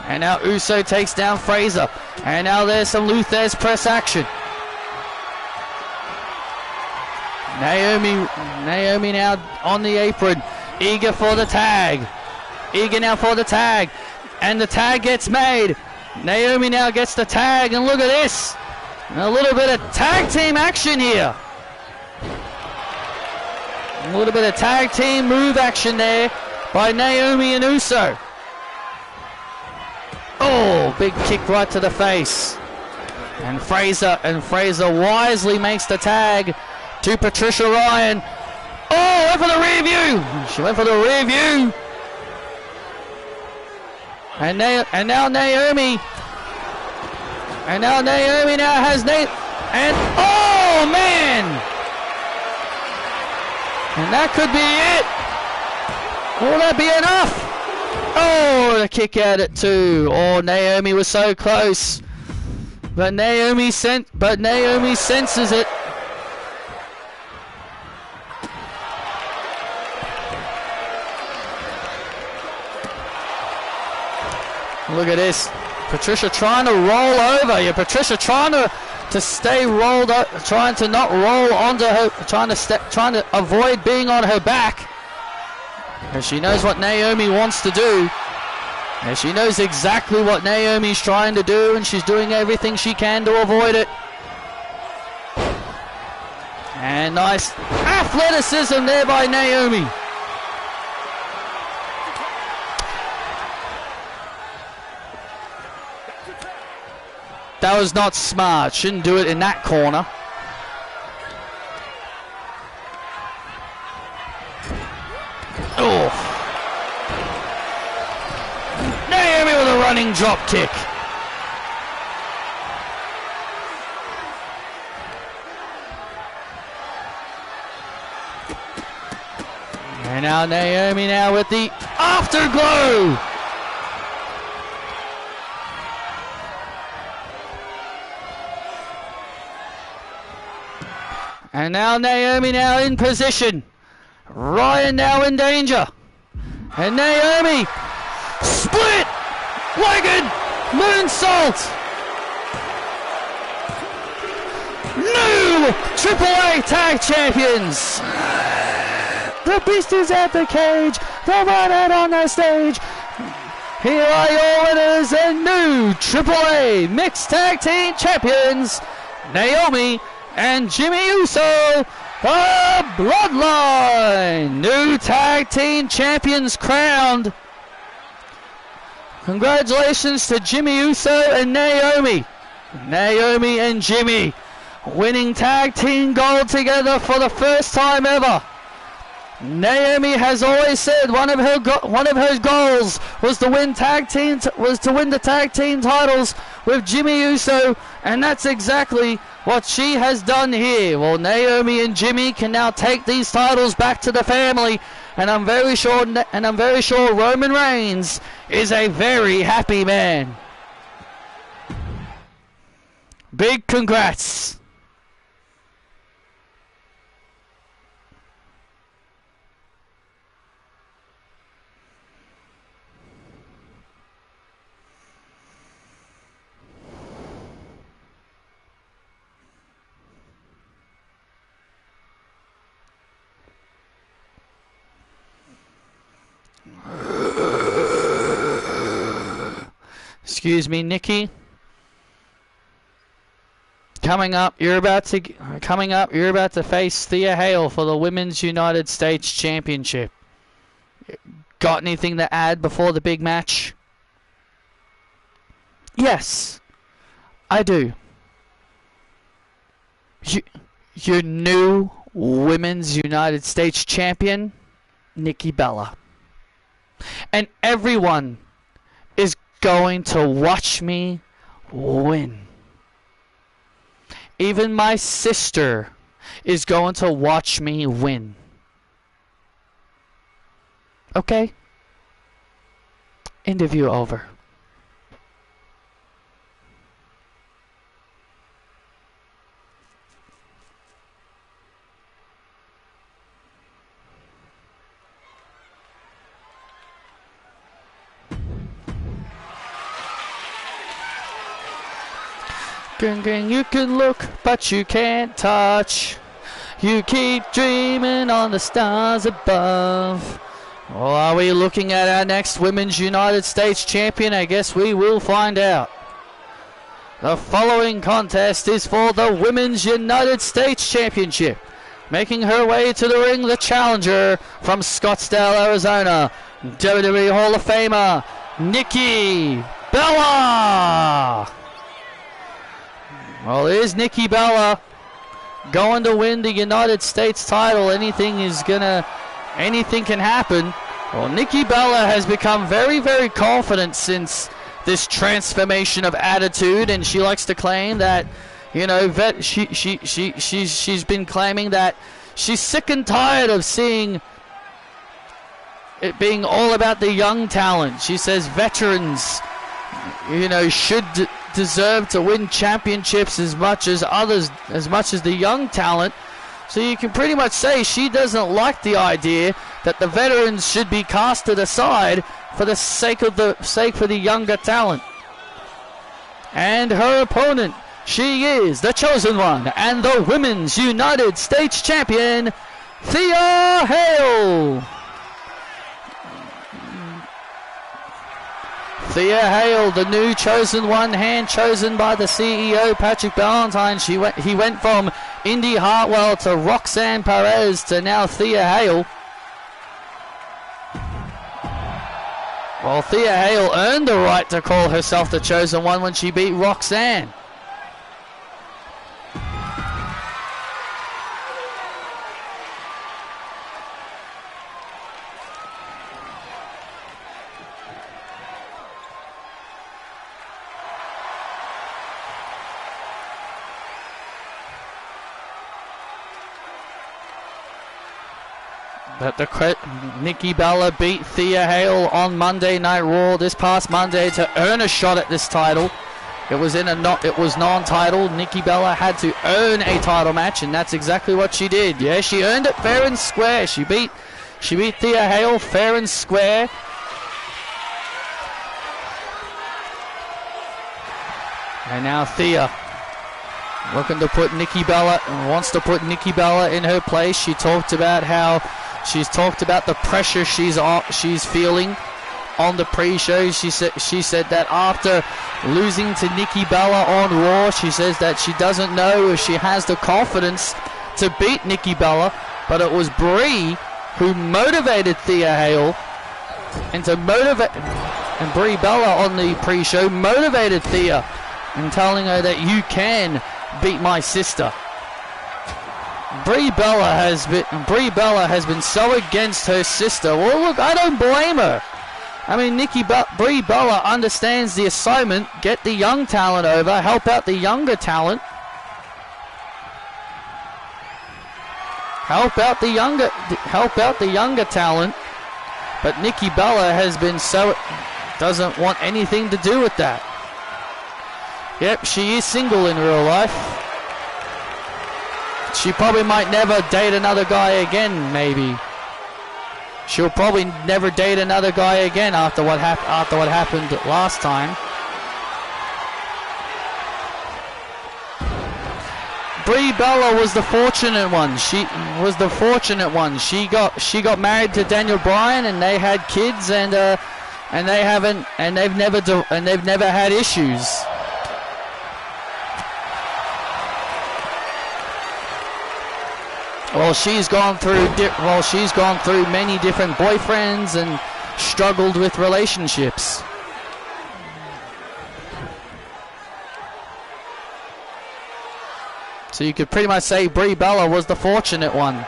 [SPEAKER 1] And now Uso takes down Fraser. And now there's some Luthez press action. Naomi now on the apron, eager for the tag. Eager now for the tag. And the tag gets made. Naomi now gets the tag, and look at this. A little bit of tag team action here. A little bit of tag team move action there by Naomi and Uso. Oh, big kick right to the face. And Fraser wisely makes the tag to Patricia Ryan. Oh, went for the rear view. She went for the rear view. And now Naomi. And now Naomi now has Nate. And oh man! And that could be it. Will that be enough? Oh, the kick out at 2. Oh, Naomi was so close. But Naomi senses it. Look at this. Patricia trying to roll over you. Patricia trying to stay rolled up, trying to not roll onto her, trying to avoid being on her back. And she knows what Naomi wants to do. And she knows exactly what Naomi's trying to do, and she's doing everything she can to avoid it. And nice athleticism there by Naomi. That was not smart. Shouldn't do it in that corner. Oh. Naomi with a running drop kick. And now Naomi now with the afterglow. And now Naomi now in position. Ryan now in danger. And Naomi split legged moonsault. New AAA Tag Champions. The Beast is at the cage. The Runner on the stage. Here are your winners and new AAA Mixed Tag Team Champions, Naomi and Jimmy Uso, the Bloodline. New Tag Team Champions crowned. Congratulations to Jimmy Uso and Naomi. Naomi and Jimmy winning Tag Team Gold together for the first time ever. Naomi has always said one of her goals was to win the tag team titles with Jimmy Uso, and that's exactly what she has done here. Well, Naomi and Jimmy can now take these titles back to the family, and I'm very sure Roman Reigns is a very happy man. Big congrats. Excuse me, Nikki. Coming up, you're about to face Thea Hale for the Women's United States Championship. Got anything to add before the big match? Yes, I do. Your new Women's United States Champion, Nikki Bella. And everyone is going to watch me win. Even my sister is going to watch me win. Okay? Interview over. You can look, but you can't touch. You keep dreaming on the stars above. Or are we looking at our next Women's United States champion? I guess we will find out. The following contest is for the Women's United States Championship. Making her way to the ring, the challenger from Scottsdale, Arizona, WWE Hall of Famer, Nikki Bella. Well, here's Nikki Bella going to win the United States title. Anything can happen. Well, Nikki Bella has become very, very confident since this transformation of attitude, and she likes to claim that, you know, she's been claiming that she's sick and tired of seeing it being all about the young talent. She says veterans, you know, should deserve to win championships as much as the young talent. So you can pretty much say she doesn't like the idea that the veterans should be casted aside for the sake for the younger talent. And her opponent, she is the chosen one and the Women's United States Champion, Thea Hale. Thea Hale, the new chosen one, hand chosen by the CEO, Patrick Ballantine. He went from Indy Hartwell to Roxanne Perez to now Thea Hale. Well, Thea Hale earned the right to call herself the chosen one when she beat Roxanne. But Nikki Bella beat Thea Hale on Monday Night Raw this past Monday to earn a shot at this title. It was non-title. Nikki Bella had to earn a title match, and that's exactly what she did. Yeah, she earned it fair and square. She beat Thea Hale fair and square. And now Thea looking to put Nikki Bella, wants to put Nikki Bella in her place. She's talked about the pressure she's feeling on the pre-show. She said that after losing to Nikki Bella on Raw, she says that she doesn't know if she has the confidence to beat Nikki Bella, but it was Brie who motivated Thea Hale, and Brie Bella on the pre-show motivated Thea and telling her that you can beat my sister. Brie Bella has been so against her sister. Well, look, I don't blame her. I mean, Brie Bella understands the assignment. Get the young talent over. Help out the younger talent. Help out the younger talent. But Nikki Bella doesn't want anything to do with that. Yep, she is single in real life. She probably might never date another guy again, maybe. She'll probably never date another guy again after what happened last time. Brie Bella was the fortunate one. She got married to Daniel Bryan, and they had kids, and they've never had issues. Well, she's gone through many different boyfriends and struggled with relationships. So you could pretty much say Brie Bella was the fortunate one.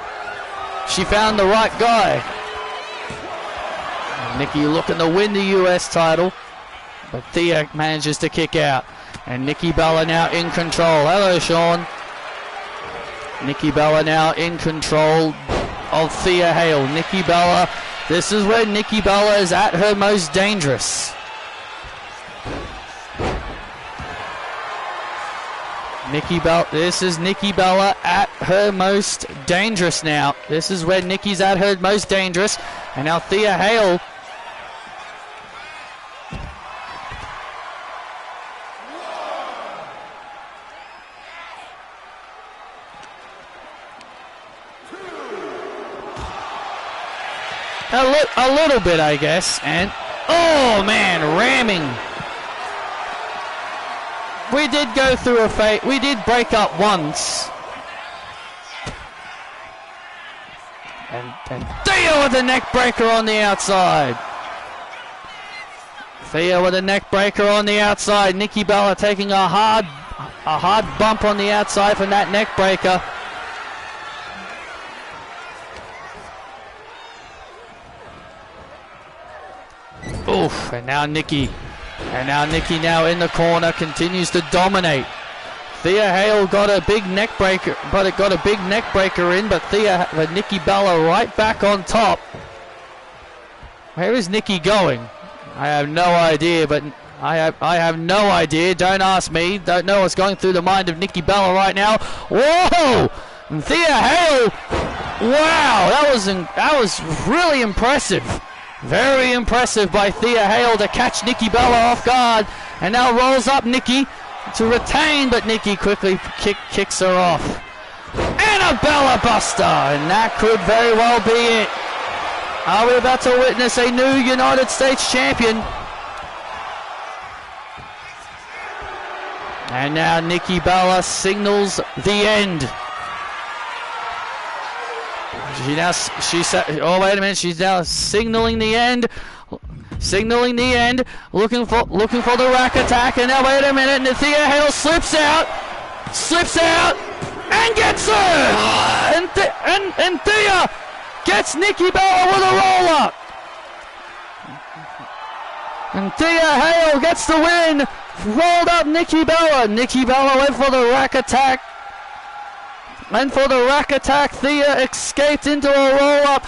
[SPEAKER 1] She found the right guy. Nikki looking to win the US title, but Thea manages to kick out. And Nikki Bella now in control. Hello, Sean. Nikki Bella now in control of Thea Hale. Nikki Bella, this is where Nikki Bella is at her most dangerous. This is Nikki Bella at her most dangerous now. This is where Nikki's at her most dangerous. And now Thea Hale. A little bit, I guess. And, oh man, ramming. We did go through a fate. We did break up once. And Thea with a neck breaker on the outside. Thea with a neck breaker on the outside. Nikki Bella taking a hard bump on the outside from that neck breaker. Oof, and now Nikki now in the corner continues to dominate. Thea Hale got a big neck breaker, but it got a big neck breaker in, but Nikki Bella right back on top. Where is Nikki going? I have no idea, but I have no idea. Don't ask me. Don't know what's going through the mind of Nikki Bella right now. Whoa! And Thea Hale. Wow, that was really impressive. Very impressive by Thea Hale to catch Nikki Bella off guard, and now rolls up Nikki to retain, but Nikki quickly kicks her off. And a Bella Buster, and that could very well be it. Are we about to witness a new United States champion? And now Nikki Bella signals the end. Oh wait a minute, she's now signaling the end. Signaling the end, looking for the rack attack, and now wait a minute, and Thea Hale slips out, and gets her, and Thea gets Nikki Bella with a roll up, and Thea Hale gets the win, rolled up Nikki Bella. Nikki Bella went for the rack attack, Thea escaped into a roll up.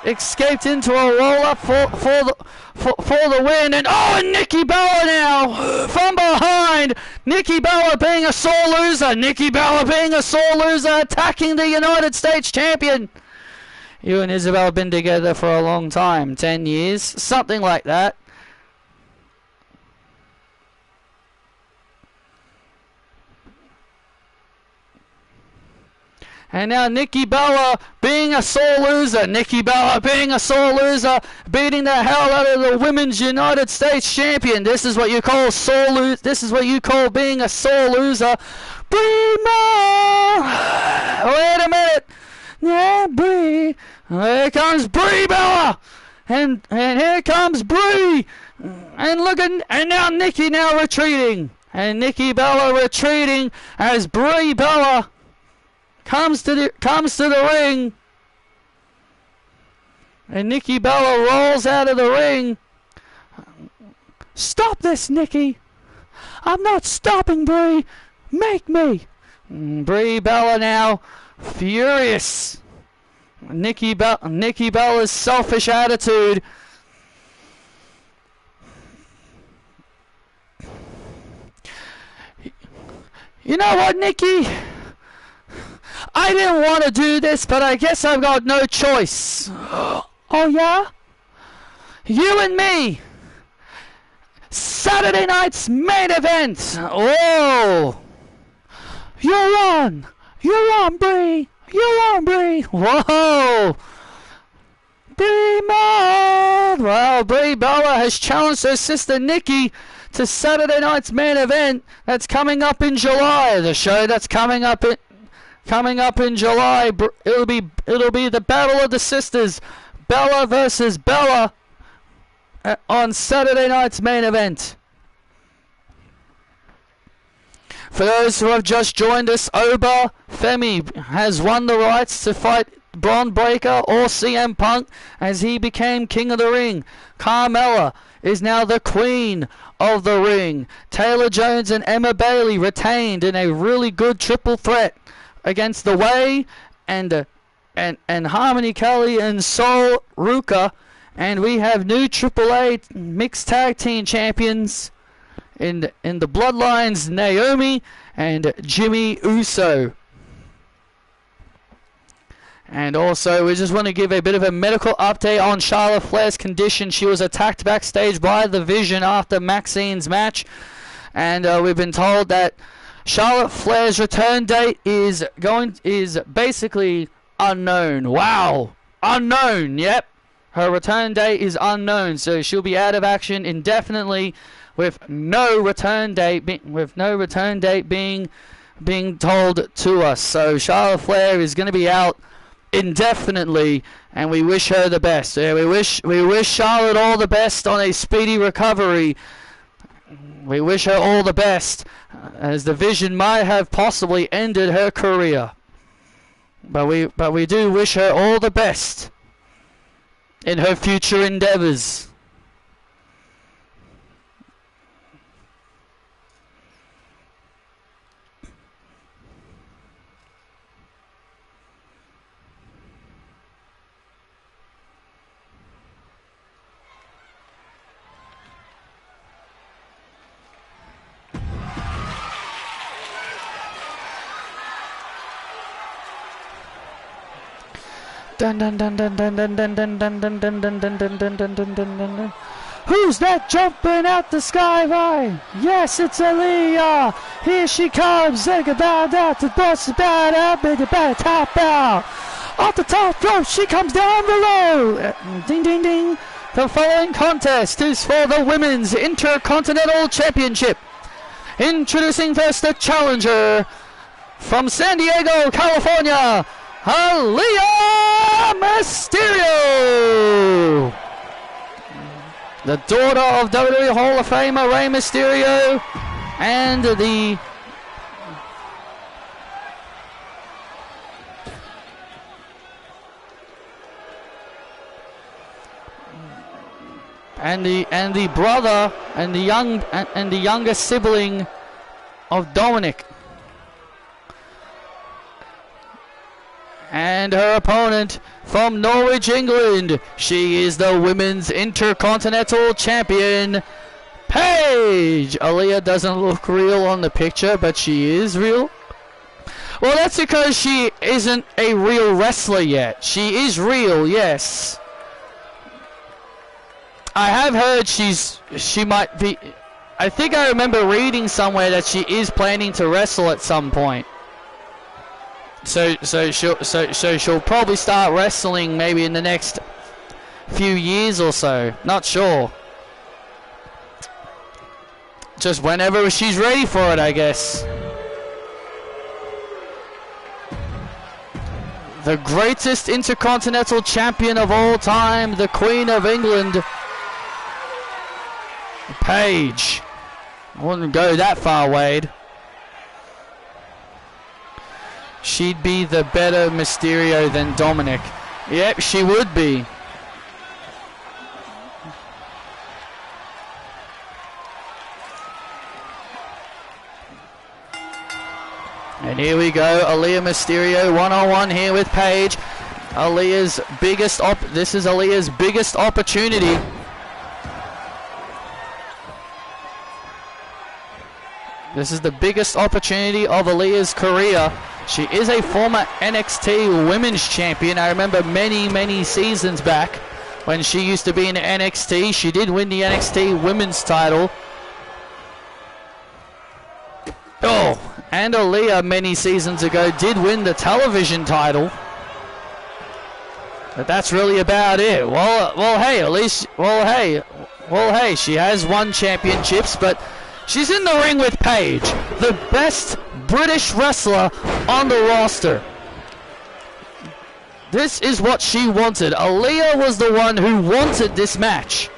[SPEAKER 1] Escaped into a roll-up for the win, and Nikki Bella now from behind. Nikki Bella being a sore loser. Attacking the United States champion. You and Isabel have been together for a long time, 10 years, something like that. And now Nikki Bella being a sore loser. Beating the hell out of the Women's United States Champion. This is what you call being a sore loser. Brie Bella. Wait a minute. Yeah, Brie. Here comes Brie Bella. And here comes Brie. And now Nikki now retreating. And Nikki Bella retreating as Brie Bella comes to the ring, and Nikki Bella rolls out of the ring. Stop this, Nikki! I'm not stopping, Brie. Make me. Brie Bella now furious. Nikki Bella's selfish attitude. You know what, Nikki? I didn't want to do this, but I guess I've got no choice. Oh, yeah? You and me. Saturday night's main event. Oh. You're on, Brie. Whoa. Brie Bella. Well, Brie Bella has challenged her sister Nikki to Saturday night's main event that's coming up in July. The show that's coming up in July, it'll be the Battle of the Sisters, Bella versus Bella, on Saturday night's main event. For those who have just joined us, Oba Femi has won the rights to fight Bron Breakker or CM Punk as he became King of the Ring. Carmella is now the Queen of the Ring. Taylor Jones and Emma Bailey retained in a really good triple threat against The Way and Harmony Kelly and Sol Ruka, and we have new AAA mixed tag team champions in the Bloodlines, Naomi and Jimmy Uso. And also, we just want to give a bit of a medical update on Charlotte Flair's condition. She was attacked backstage by the Vision after Maxine's match, and we've been told that Charlotte Flair's return date is basically unknown. Wow, unknown. Yep, Her return date is unknown, so she'll be out of action indefinitely, with no return date being told to us. So Charlotte Flair is going to be out indefinitely, and we wish her the best. Yeah, we wish Charlotte all the best on a speedy recovery. We wish her all the best, as the Vision might have possibly ended her career. But we do wish her all the best in her future endeavors. Dun dun dun dun dun dun dun dun dun dun dun dun dun dun dun dun dun dun dun. Who's that jumping out the skyline? Yes, it's Aaliyah. Here she comes. Take a bow out to bust bad out, make a bad top out. Off the top rope, she comes down below. Ding ding ding. The following contest is for the Women's Intercontinental Championship. Introducing first the challenger from San Diego, California, Aaliyah Mysterio, the daughter of WWE Hall of Famer Rey Mysterio, and the brother and the younger sibling of Dominic. And her opponent from Norwich, England, she is the Women's Intercontinental Champion, Paige. Aaliyah doesn't look real on the picture, but she is real. Well, that's because she isn't a real wrestler yet. She is real, yes. I have heard she might be. I think I remember reading somewhere that she is planning to wrestle at some point. So she'll probably start wrestling maybe in the next few years or so. Not sure. Just whenever she's ready for it, I guess. The greatest Intercontinental Champion of all time, the Queen of England, Paige. I wouldn't go that far, Wade. She'd be the better Mysterio than Dominic. Yep, she would be. And here we go, Aaliyah Mysterio one-on-one here with Paige. This is Aaliyah's biggest opportunity. This is the biggest opportunity of Aaliyah's career. She is a former NXT Women's Champion. I remember many seasons back when she used to be in NXT. She did win the NXT Women's title. Oh, and Aaliyah many seasons ago did win the television title. But that's really about it. Well, hey, at least, hey, she has won championships, but she's in the ring with Paige, the best British wrestler on the roster. This is what she wanted. Aaliyah was the one who wanted this match.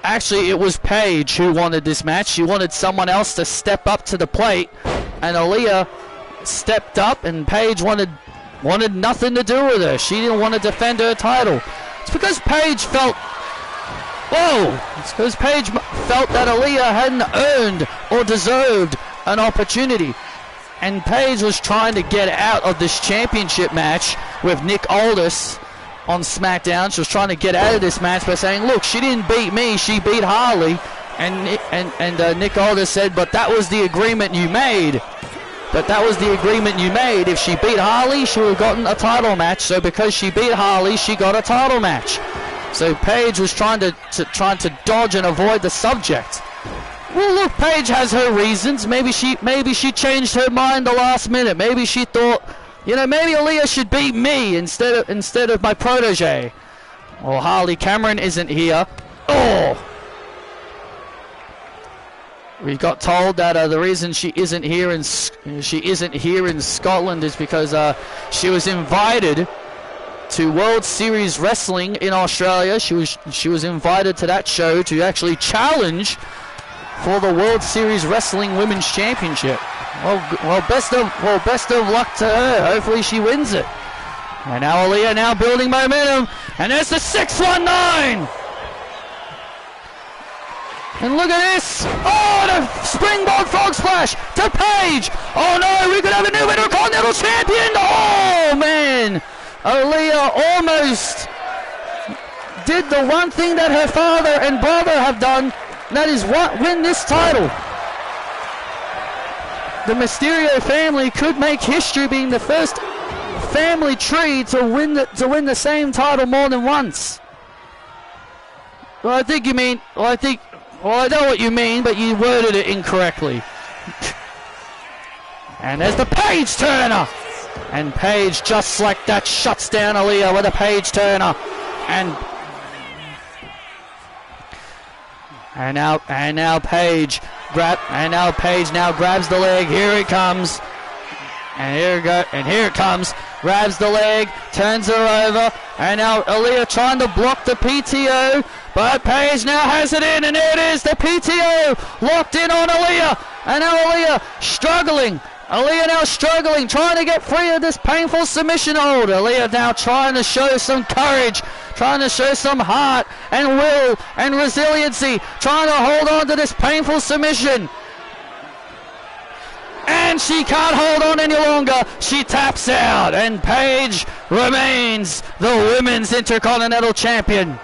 [SPEAKER 1] Actually, it was Paige who wanted this match. She wanted someone else to step up to the plate, and Aaliyah stepped up, and Paige wanted nothing to do with her. She didn't want to defend her title. It's because Paige felt that Aaliyah hadn't earned or deserved an opportunity. And Paige was trying to get out of this championship match with Nick Aldis on SmackDown. She was trying to get out of this match by saying, look, she didn't beat me, she beat Harley. And Nick Aldis said, but that was the agreement you made. If she beat Harley, she would have gotten a title match. So because she beat Harley, she got a title match. So Paige was trying to dodge and avoid the subject. Well, look, Paige has her reasons. Maybe she changed her mind the last minute. Maybe she thought, maybe Aaliyah should beat me instead of my protege. Well, Harley Cameron isn't here. Oh! We got told that the reason she isn't here in Scotland is because she was invited to World Series Wrestling in Australia. She was invited to that show to actually challenge for the World Series Wrestling Women's Championship. Well, best of luck to her. Hopefully she wins it. And now Aaliyah now building momentum, and there's the 619. And look at this! Oh, the springboard frog splash to Paige! Oh no, we could have a new Intercontinental Champion! Oh man! Aaliyah almost did the one thing that her father and brother have done, that is win this title. The Mysterio family could make history being the first family tree to win the same title more than once. Well, I think you mean, well, I know what you mean, but you worded it incorrectly. And there's the Page Turner. And Paige, just like that, shuts down Aaliyah with a Page Turner. And now Paige grabs the leg. Here it comes. And here it comes. Grabs the leg, turns her over, and now Aaliyah trying to block the PTO, but Paige now has it in, and there it is, the PTO locked in on Aaliyah, and now Aaliyah now struggling, trying to get free of this painful submission hold. Aaliyah now trying to show some courage, trying to show some heart and will and resiliency, trying to hold on to this painful submission. And she can't hold on any longer. She taps out, and Paige remains the Women's Intercontinental Champion.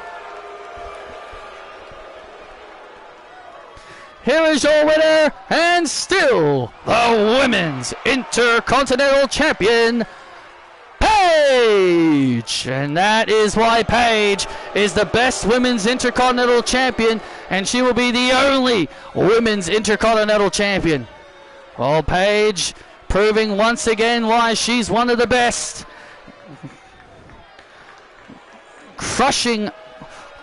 [SPEAKER 1] Here is your winner, and still the Women's Intercontinental Champion, Paige. And that is why Paige is the best Women's Intercontinental Champion, and she will be the only Women's Intercontinental Champion. Well, Paige proving once again why she's one of the best. Crushing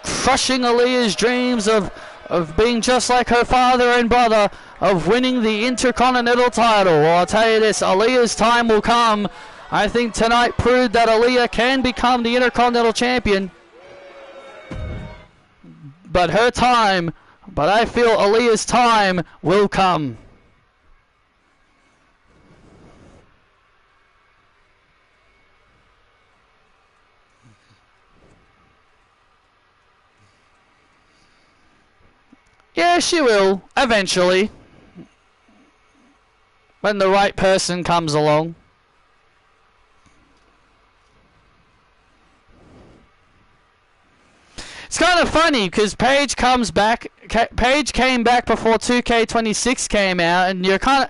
[SPEAKER 1] Aaliyah's dreams of being just like her father and brother, of winning the Intercontinental title. Well, I'll tell you this, Aaliyah's time will come. I think tonight proved that Aaliyah can become the Intercontinental Champion. But I feel Aaliyah's time will come. Yeah, she will, eventually. When the right person comes along. It's kind of funny, because Paige came back before 2K26 came out, and you're kind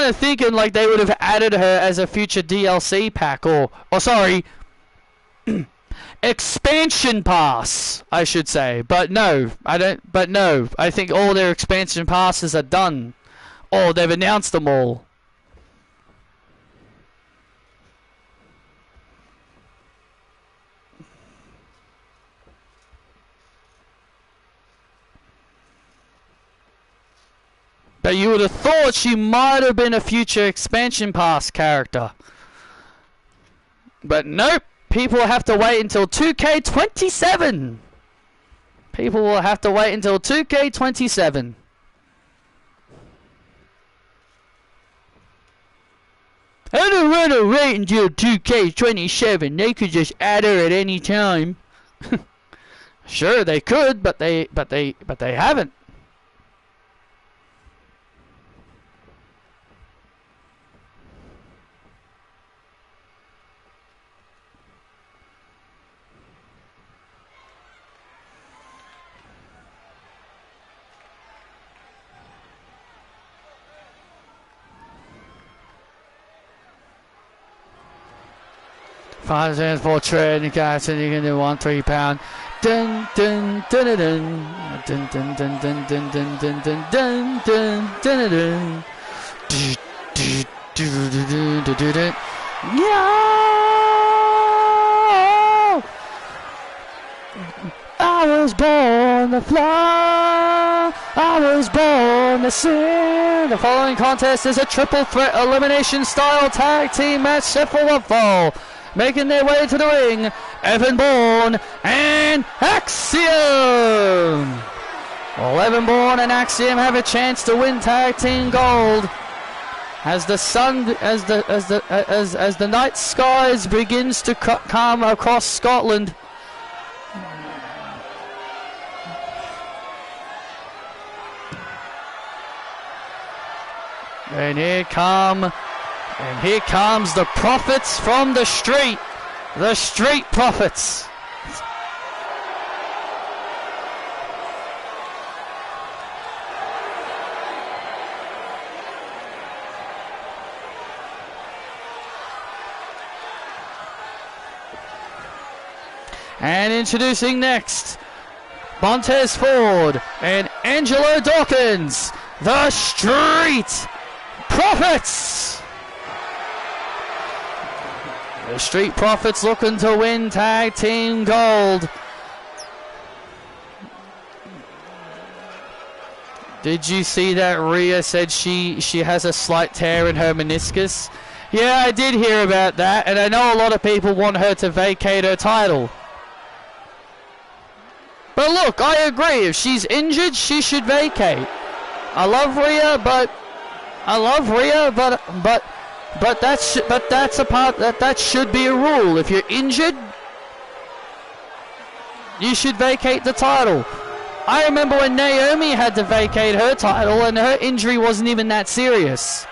[SPEAKER 1] of thinking like they would have added her as a future DLC pack, or sorry, expansion pass, I should say. But no, I think all their expansion passes are done, or they've announced them all. But you would have thought she might have been a future expansion pass character. But nope. People have to wait until 2K27. People will have to wait until 2K27. I don't want to wait until 2K27. They could just add her at any time. Sure, they could, but they haven't. Five cents for trade, and guys, and you can do 1 3 pound. Dun dun dun dun dun dun dun dun dun dun dun dun dun dun dun dun. Yeah! was born to fly. I was born to sing. The following contest is a triple threat elimination style tag team match set for one fall. Making their way to the ring, Evan Bourne and Axiom. Well, Evan Bourne and Axiom have a chance to win tag team gold as the sun, as the night skies begins to come across Scotland. And here comes the prophets from the street prophets. And introducing next, Montez Ford and Angelo Dawkins, the Street Profits. The Street Profits looking to win tag team gold. Did you see that Rhea said she has a slight tear in her meniscus? Yeah, I did hear about that, and I know a lot of people want her to vacate her title. But look, I agree. If she's injured, she should vacate. I love Rhea, but that should be a rule. If you're injured, you should vacate the title. I remember when Naomi had to vacate her title, and her injury wasn't even that serious.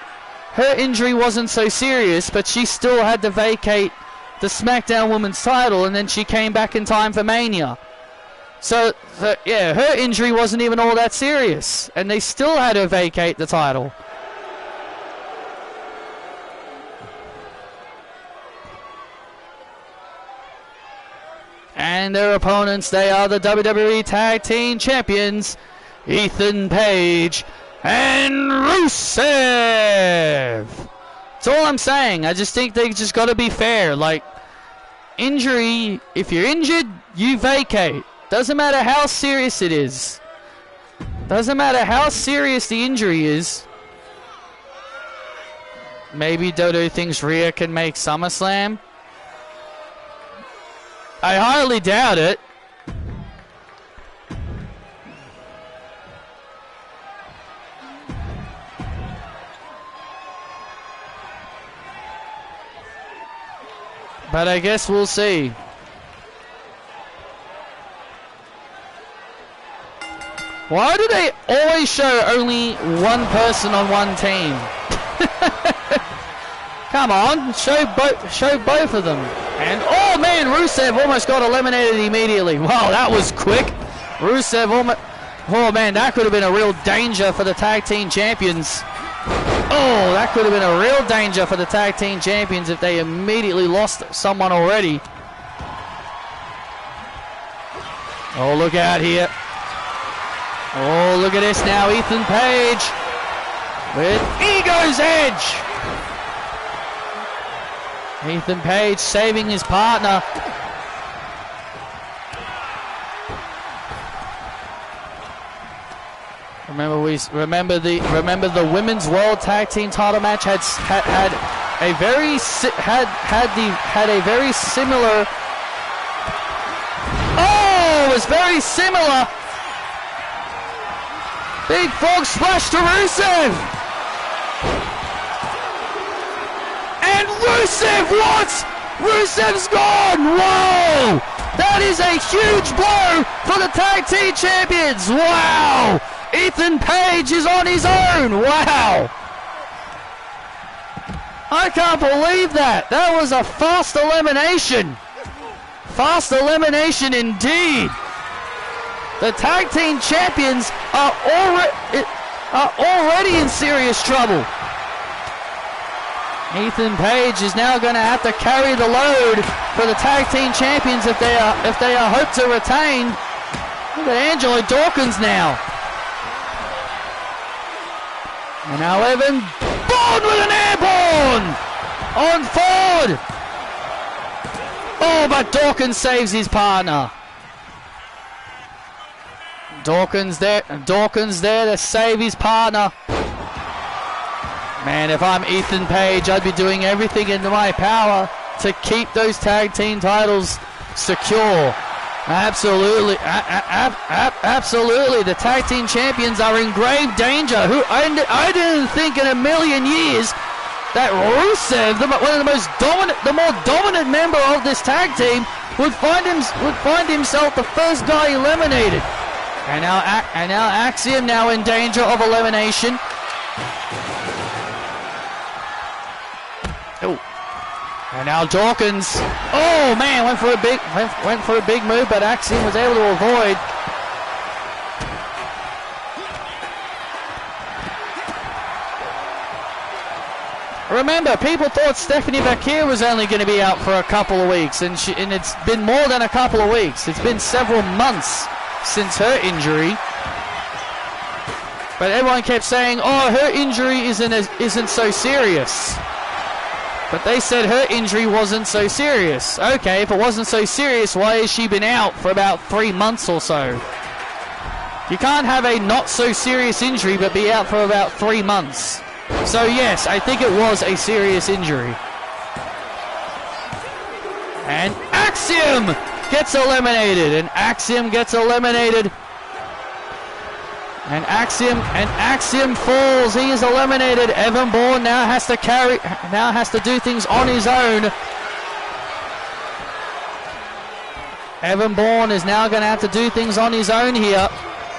[SPEAKER 1] Her injury wasn't so serious, but she still had to vacate the SmackDown Women's title, and then she came back in time for Mania. So yeah, her injury wasn't even all that serious, and they still had her vacate the title. And their opponents, they are the WWE Tag Team Champions, Ethan Page and Rusev. That's all I'm saying. I just think they just got to be fair. Like, injury, if you're injured, you vacate. Doesn't matter how serious it is. Doesn't matter how serious the injury is. Maybe Dodo thinks Rhea can make SummerSlam. I highly doubt it. But I guess we'll see. Why do they always show only one person on one team? Come on, show both of them. And oh man, Rusev almost got eliminated immediately. Wow, that was quick. Rusev almost. Oh man, that could have been a real danger for the tag team champions. Oh, that could have been a real danger for the tag team champions if they immediately lost someone already. Oh, look out here. Oh, look at this now. Ethan Page with Ego's Edge. Ethan Page saving his partner. Remember the women's world tag team title match had a very similar. Oh, it was very similar. Big frog splash to Rusev. And Rusev, what? Rusev's gone. Whoa! That is a huge blow for the tag team champions. Wow! Ethan Page is on his own. Wow! I can't believe that. That was a fast elimination. Fast elimination indeed. The tag team champions are already in serious trouble. Ethan Page is now going to have to carry the load for the tag team champions if they are hoped to retain. Look at Angelo Dawkins now. And now Evan Bourne with an airborne on Ford. Oh, but Dawkins saves his partner. Dawkins there to save his partner. Man, if I'm Ethan Page, I'd be doing everything in my power to keep those tag team titles secure. Absolutely, absolutely. The tag team champions are in grave danger. I didn't think in a million years that Rusev, one of the more dominant member of this tag team, would find himself the first guy eliminated. And now Axiom now in danger of elimination. Oh. And now Dawkins, oh man, went for a big move, but Axiom was able to avoid. Remember, people thought Stephanie Vaquer was only going to be out for a couple of weeks, and it's been more than a couple of weeks. It's been several months since her injury. But everyone kept saying, oh, her injury isn't so serious. But they said her injury wasn't so serious. Okay, if it wasn't so serious, why has she been out for about 3 months or so? You can't have a not so serious injury but be out for about 3 months. So yes, I think it was a serious injury. And Axiom gets eliminated. And Axiom falls. He is eliminated. Evan Bourne now has to do things on his own. Evan Bourne is now going to have to do things on his own here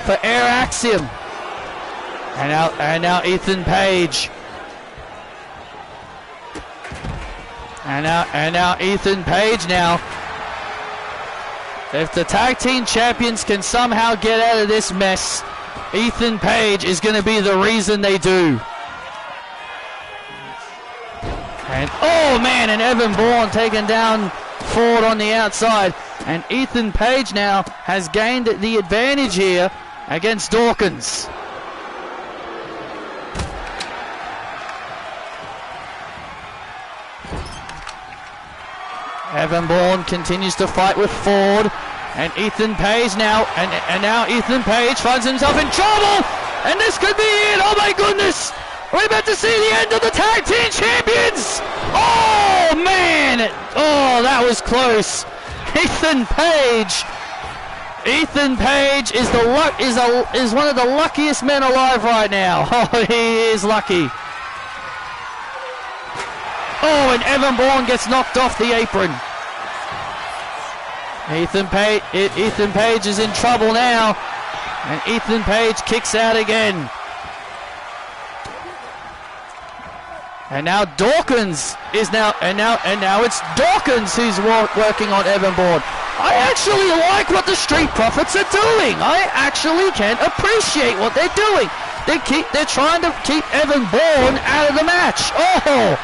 [SPEAKER 1] for Air Axiom. And now Ethan Page. And now Ethan Page now. If the tag team champions can somehow get out of this mess, Ethan Page is going to be the reason they do. And oh man, and Evan Bourne taken down Ford on the outside. And Ethan Page now has gained the advantage here against Dawkins. Evan Bourne continues to fight with Ford, and Ethan Page now, and now Ethan Page finds himself in trouble, and this could be it. Oh my goodness, we're about to see the end of the tag team champions. Oh man, oh that was close. Ethan Page is one of the luckiest men alive right now. Oh, he is lucky. Oh, and Evan Bourne gets knocked off the apron. Ethan Page is in trouble now, and Ethan Page kicks out again. And now Dawkins is now it's Dawkins who's working on Evan Bourne. I actually like what the Street Profits are doing. I actually can appreciate what they're doing. They're trying to keep Evan Bourne out of the match. Oh.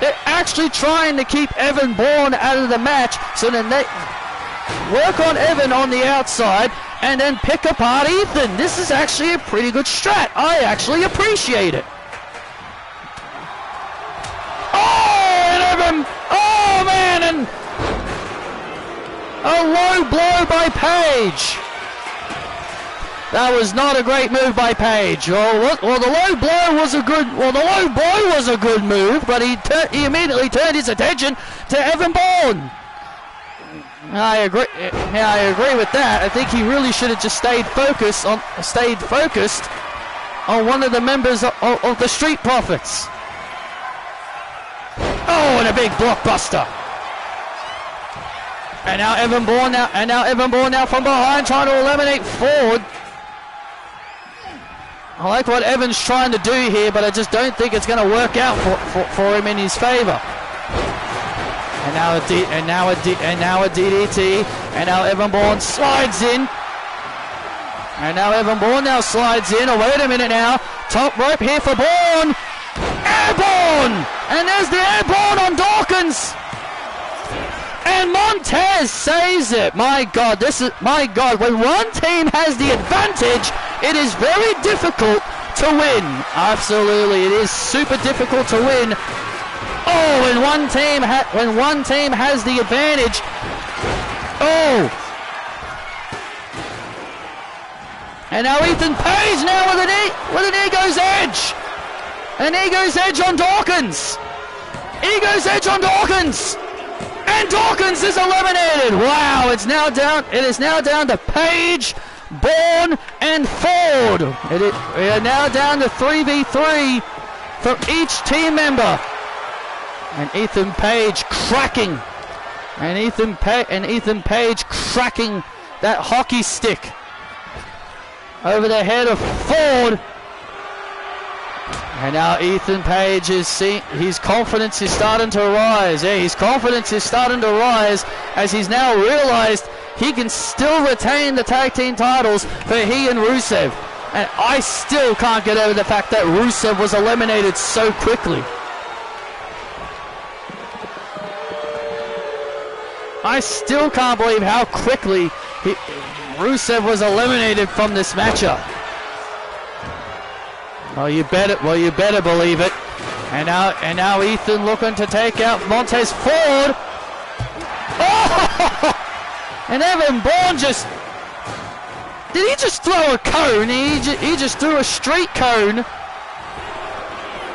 [SPEAKER 1] They're actually trying to keep Evan Bourne out of the match, so then they work on Evan on the outside and then pick apart Ethan. This is actually a pretty good strat. I actually appreciate it. Oh, and Evan, oh man, and a low blow by Page. That was not a great move by Page. The low blow was a good move, but he immediately turned his attention to Evan Bourne. I agree with that. I think he really should have just stayed focused on one of the members of the Street Profits. Oh, and a big blockbuster. And now Evan Bourne now from behind trying to eliminate Ford. I like what Evan's trying to do here, but I just don't think it's going to work out for him in his favor. And now a DDT, and now Evan Bourne slides in. And now Evan Bourne now slides in. Oh, wait a minute now. Top rope here for Bourne. Airborne! And there's the airborne on Dawkins. And Montez saves it. My God, when one team has the advantage, it is very difficult to win. Absolutely, it is super difficult to win. Oh, when one team has the advantage. Oh. And now Ethan Page now with an Ego's Edge. An Ego's Edge on Dawkins. Ego's Edge on Dawkins. And Dawkins is eliminated. Wow, it is now down to Page, Bourne, and Ford. We are now down to 3v3 from each team member. And Ethan Page cracking. And Ethan Page cracking that hockey stick over the head of Ford. And now Ethan Page is seeing his confidence is starting to rise. Yeah, his confidence is starting to rise as he's now realized he can still retain the tag team titles for he and Rusev. And I still can't get over the fact that Rusev was eliminated so quickly. I still can't believe how quickly Rusev was eliminated from this matchup. Well, you better believe it. And now Ethan looking to take out Montez Ford. Oh! And Evan Bourne did he just throw a cone? He just threw a street cone.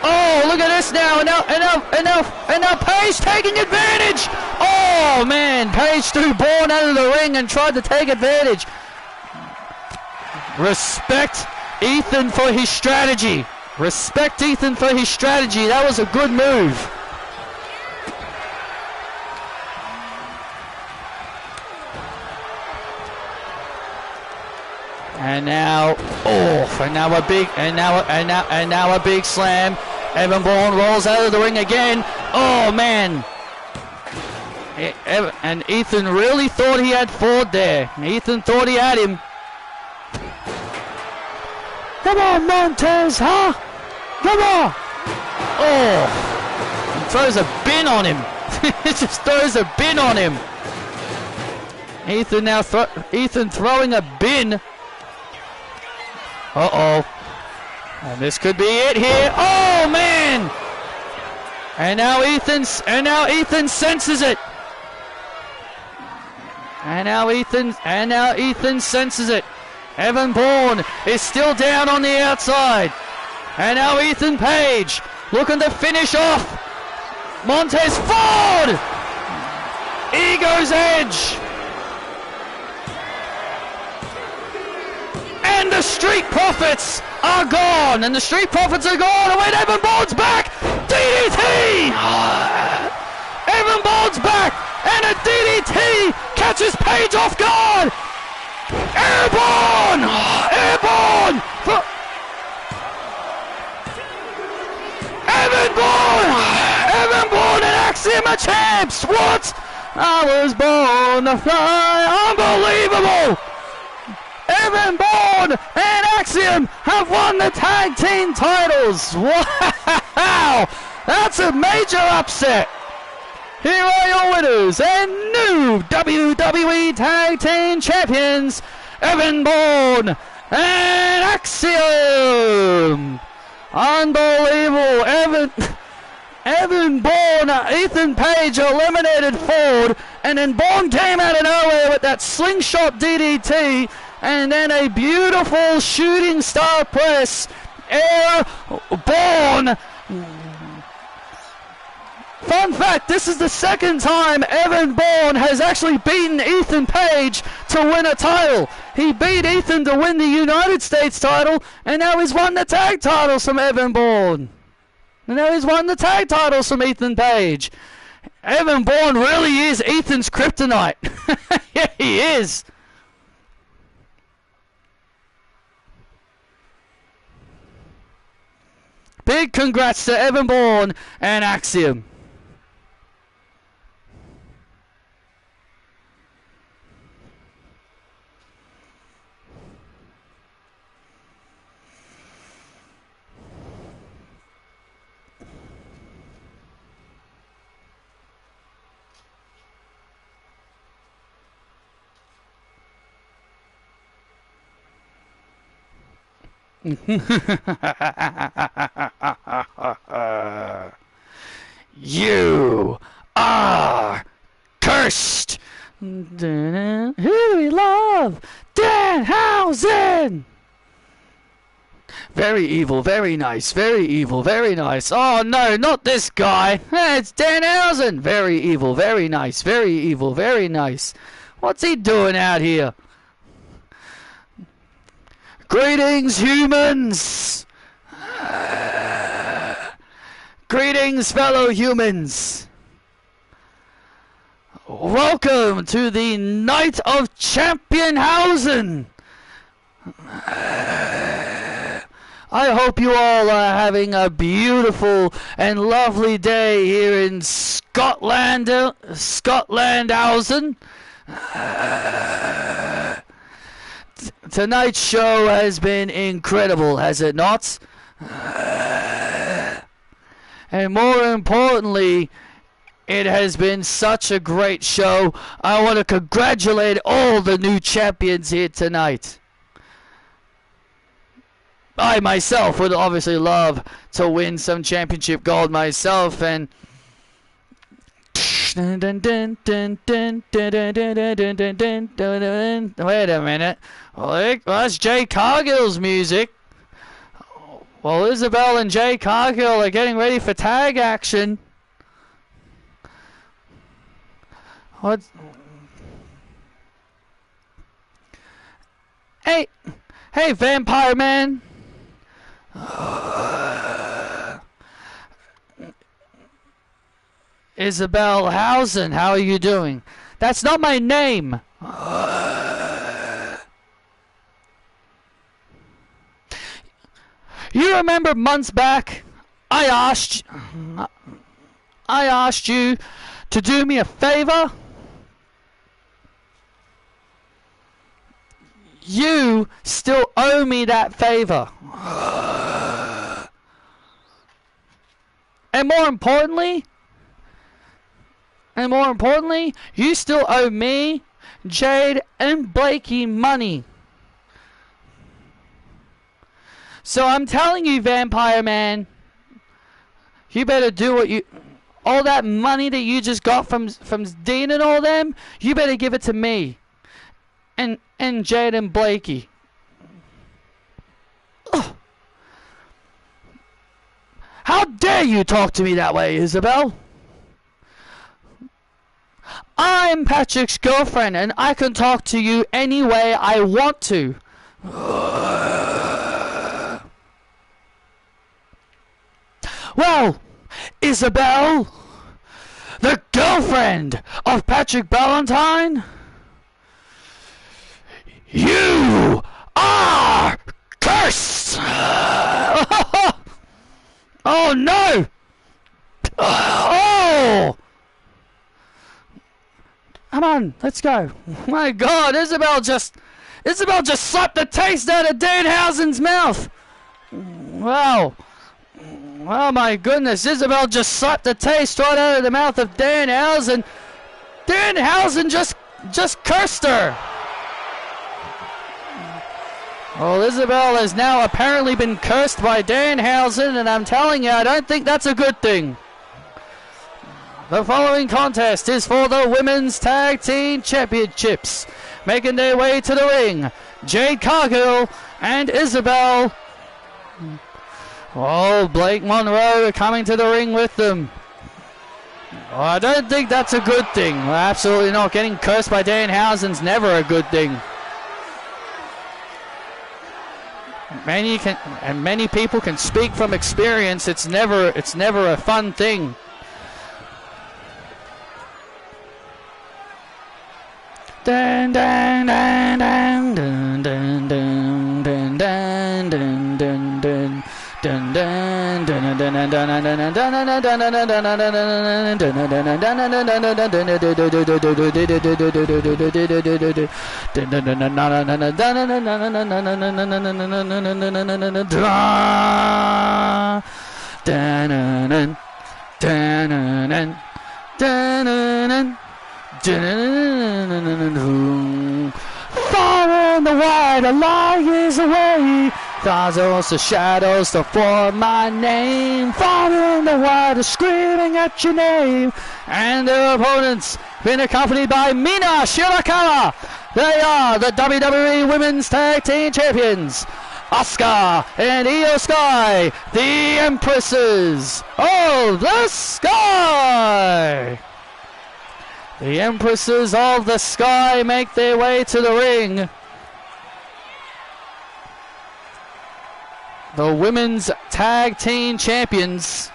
[SPEAKER 1] Oh, look at this now. And now Page taking advantage. Oh man, Page threw Bourne out of the ring and tried to take advantage. Respect Ethan for his strategy. Respect Ethan for his strategy. That was a good move. And now, a big slam. Evan Bourne rolls out of the ring again. Oh man. And Ethan really thought he had Ford there. Ethan thought he had him. Come on, Montez, huh? Come on! Oh! He throws a bin on him. He just throws a bin on him. Ethan throwing a bin. Uh-oh. And this could be it here. Oh, man! And now Ethan senses it. And now Ethan senses it. Evan Bourne is still down on the outside. And now Ethan Page looking to finish off Montez Ford. Ego's Edge. And the Street Profits are gone. And the Street Profits are gone. And when Evan Bourne's back, DDT. Evan Bourne's back. And a DDT catches Page off guard. Airborne! Airborne! Evan Bourne and Axiom are champs! What? I was born to fly! Unbelievable! Evan Bourne and Axiom have won the tag team titles! Wow! That's a major upset! Here are your winners and new WWE Tag Team Champions, Evan Bourne and Axiom. Unbelievable. Evan Bourne, Ethan Page eliminated Ford, and then Bourne came out of nowhere with that slingshot DDT, and then a beautiful shooting star press. Bourne. Fun fact, this is the second time Evan Bourne has actually beaten Ethan Page to win a title. He beat Ethan to win the United States title, and now he's won the tag titles from Evan Bourne. And now he's won the tag titles from Ethan Page. Evan Bourne really is Ethan's kryptonite. Yeah, he is. Big congrats to Evan Bourne and Axiom. You are cursed. Who do we love? Danhausen. Very evil, very nice, very evil, very nice. Oh no, not this guy. It's Danhausen. Very evil, very nice, very evil, very nice. What's he doing out here? Greetings, humans. Greetings, fellow humans. Welcome to the Night of Championhausen. I hope you all are having a beautiful and lovely day here in Scotlandhausen. Tonight's show has been incredible, has it not? And more importantly, it has been such a great show. I want to congratulate all the new champions here tonight. I myself would obviously love to win some championship gold myself, and wait a minute. Well, that's Jay Cargill's music. Well, Isabel and Jay Cargill are getting ready for tag action. What? Hey, Vampire Man. Isabel Hausen, how are you doing? That's not my name. You remember months back, I asked you to do me a favor? You still owe me that favor. And more importantly, you still owe me, Jade, and Blakey money. So I'm telling you, Vampire Man, you better do what you... All that money that you just got from Dean and all them, you better give it to me. And Jade and Blakey. Ugh. How dare you talk to me that way, Isabel? I'm Patrick's girlfriend, and I can talk to you any way I want to. Well, Isabel, the girlfriend of Patrick Ballantine, you are cursed! Oh no! Oh! Come on, let's go. My God, Isabel just slapped the taste out of Danhausen's mouth. Wow. Oh my goodness, Isabel just slapped the taste right out of the mouth of Danhausen. Danhausen just cursed her. Well, Isabel has now apparently been cursed by Danhausen, and I'm telling you, I don't think that's a good thing. The following contest is for the Women's Tag Team Championships. Making their way to the ring, Jade Cargill and Isabel. Oh, Blake Monroe coming to the ring with them. Oh, I don't think that's a good thing. Well, absolutely not. Getting cursed by Danhausen's never a good thing. Many people can speak from experience. It's never a fun thing. Dun dun dun dun dun dun dun dun dun dun dun dun. Dun dun dun dun dun dun dun far and wide, a lie is away. Thousands of shadows to form my name. Far and wide, screaming at your name. And their opponents been accompanied by Mina Shirakawa. They are the WWE Women's Tag Team Champions. Asuka and Io Sky, the Empresses of the Sky. The Empresses of the Sky make their way to the ring. The Women's Tag Team Champions.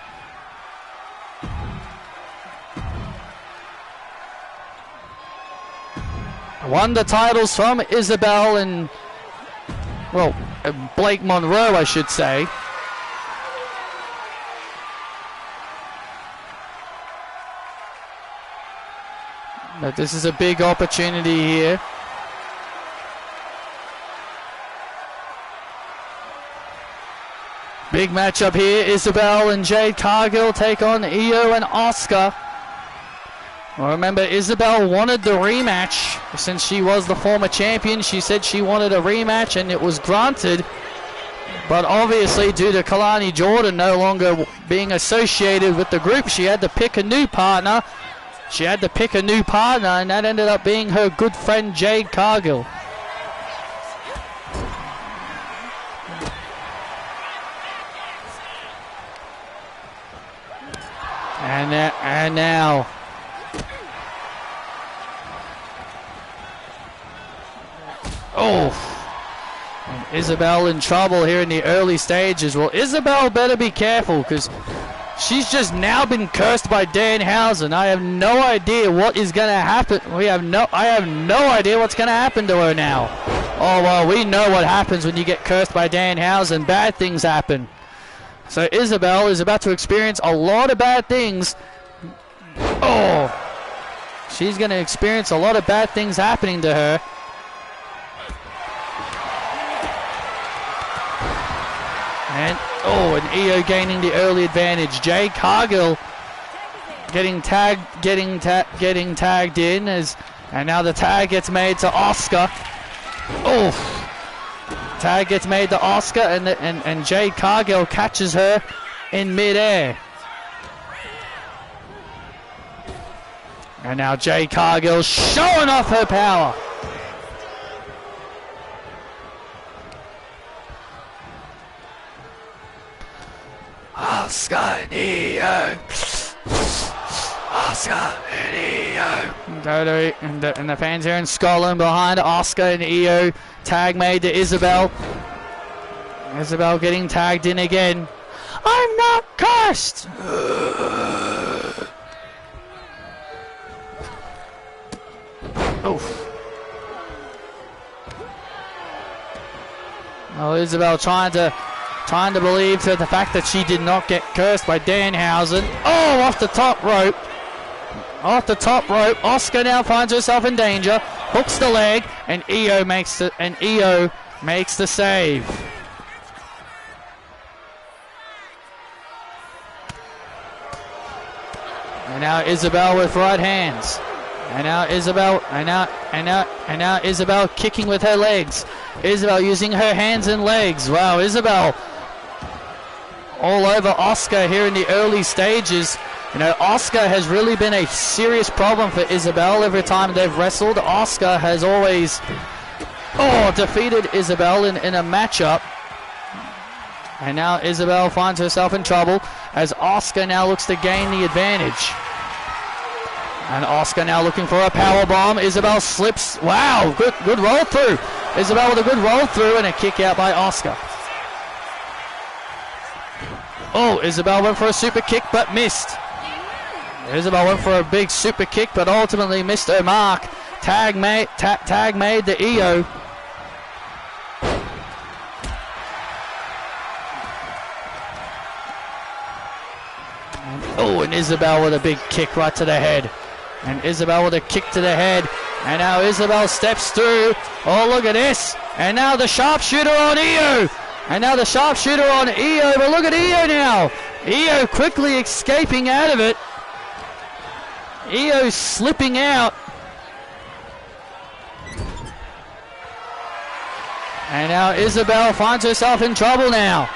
[SPEAKER 1] Won the titles from Isabel and, well, Blake Monroe, I should say. But this is a big opportunity here. Big matchup here. Isabel and Jade Cargill take on Io and Asuka. Well, remember, Isabel wanted the rematch. Since she was the former champion, she said she wanted a rematch, and it was granted. But obviously, due to Kalani Jordan no longer being associated with the group, she had to pick a new partner. And that ended up being her good friend Jade Cargill. And now and Isabel in trouble here in the early stages. Well, Isabel better be careful, because she's just now been cursed by Danhausen. I have no idea what is going to happen. I have no idea what's going to happen to her now. Oh, well, we know what happens when you get cursed by Danhausen. Bad things happen. So Isabel is about to experience a lot of bad things. Oh, she's going to experience a lot of bad things happening to her. And Io gaining the early advantage. Jade Cargill getting tagged in and now the tag gets made to Asuka. Tag gets made to Asuka, and Jade Cargill catches her in midair. And now Jade Cargill showing off her power. Asuka and Io. Asuka and Io. And the fans here in Scotland behind Asuka and Io. Tag made to Isabel. Isabel getting tagged in again. I'm not cursed! Oh, Isabel trying to believe to the fact that she did not get cursed by Danhausen. Oh, off the top rope. Asuka now finds herself in danger. Hooks the leg, and Io makes the save. And now Isabel with right hands. And now Isabel kicking with her legs. Isabel using her hands and legs. Wow, Isabel all over Asuka here in the early stages. You know, Asuka has really been a serious problem for Isabel every time they've wrestled. Asuka has always defeated Isabel in a matchup. And now Isabel finds herself in trouble as Asuka now looks to gain the advantage. And Asuka now looking for a power bomb. Isabel slips. Wow, good roll through. Isabel with a good roll through and a kick out by Asuka. Oh, Isabel went for a super kick but missed. Isabel went for a big super kick but ultimately missed her mark. Tag made to Io. And Isabel with a big kick right to the head. And Isabel with a kick to the head. And now Isabel steps through. Oh, look at this. And now the sharpshooter on Io. But look at Io now. Io quickly escaping out of it. Io slipping out. And now Isabel finds herself in trouble now.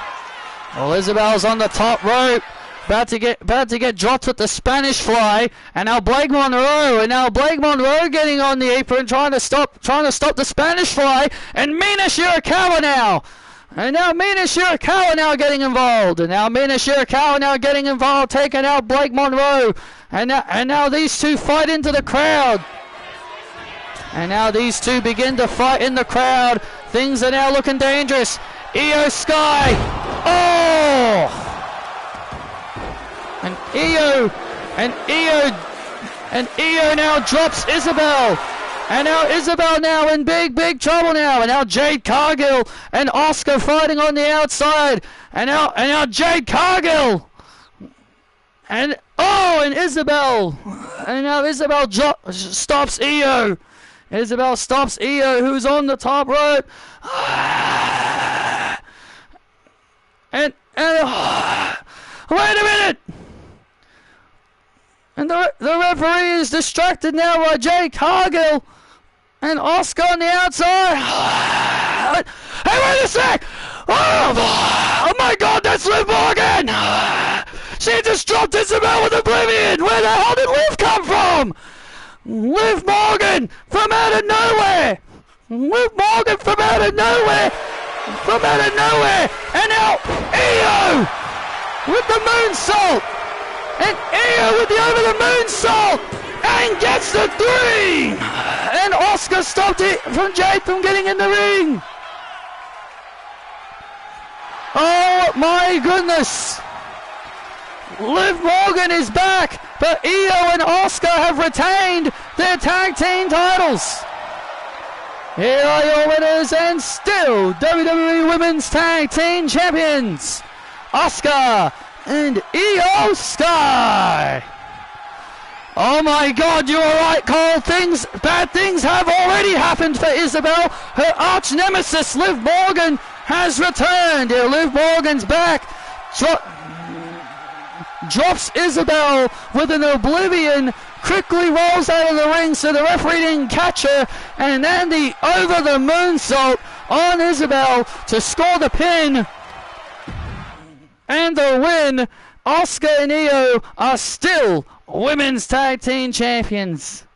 [SPEAKER 1] Well, Isabel's on the top rope. About to get dropped with the Spanish fly, and now Blake Monroe getting on the apron, trying to stop the Spanish fly, and Mina Shirakawa now. And now Mina Shirakawa now getting involved. And now Mina Shirakawa now getting involved, taking out Blake Monroe. And now these two fight into the crowd. And now these two begin to fight in the crowd. Things are now looking dangerous. Io Sky. Oh! And Io now drops Isabel. And now Isabel now in big trouble now. And now Jade Cargill and Asuka fighting on the outside. And now Jade Cargill. And Isabel. And now Isabel stops Io. Isabel stops Io, who's on the top rope. And wait a minute. And the referee is distracted now by Jade Cargill and Asuka on the outside. Hey, wait a sec! Oh my God, that's Liv Morgan! She just dropped Isabel with Oblivion! Where the hell did Liv come from? Liv Morgan from out of nowhere! Liv Morgan from out of nowhere! From out of nowhere! And now Io with the moonsault! And Io with the over the moonsault! And gets the 3! And Asuka stopped it from Jade from getting in the ring! Oh my goodness! Liv Morgan is back, but Io and Asuka have retained their tag team titles. Here are your winners and still WWE Women's Tag Team Champions, Asuka and Io Sky. Oh my God, you are right, Cole. Bad things have already happened for Isabel. Her arch nemesis, Liv Morgan, has returned. Here, Liv Morgan's back. Drops Isabel with an Oblivion, quickly rolls out of the ring so the referee didn't catch her, and then the over the moonsault on Isabel to score the pin and the win. Asuka and Io are still Women's Tag Team Champions.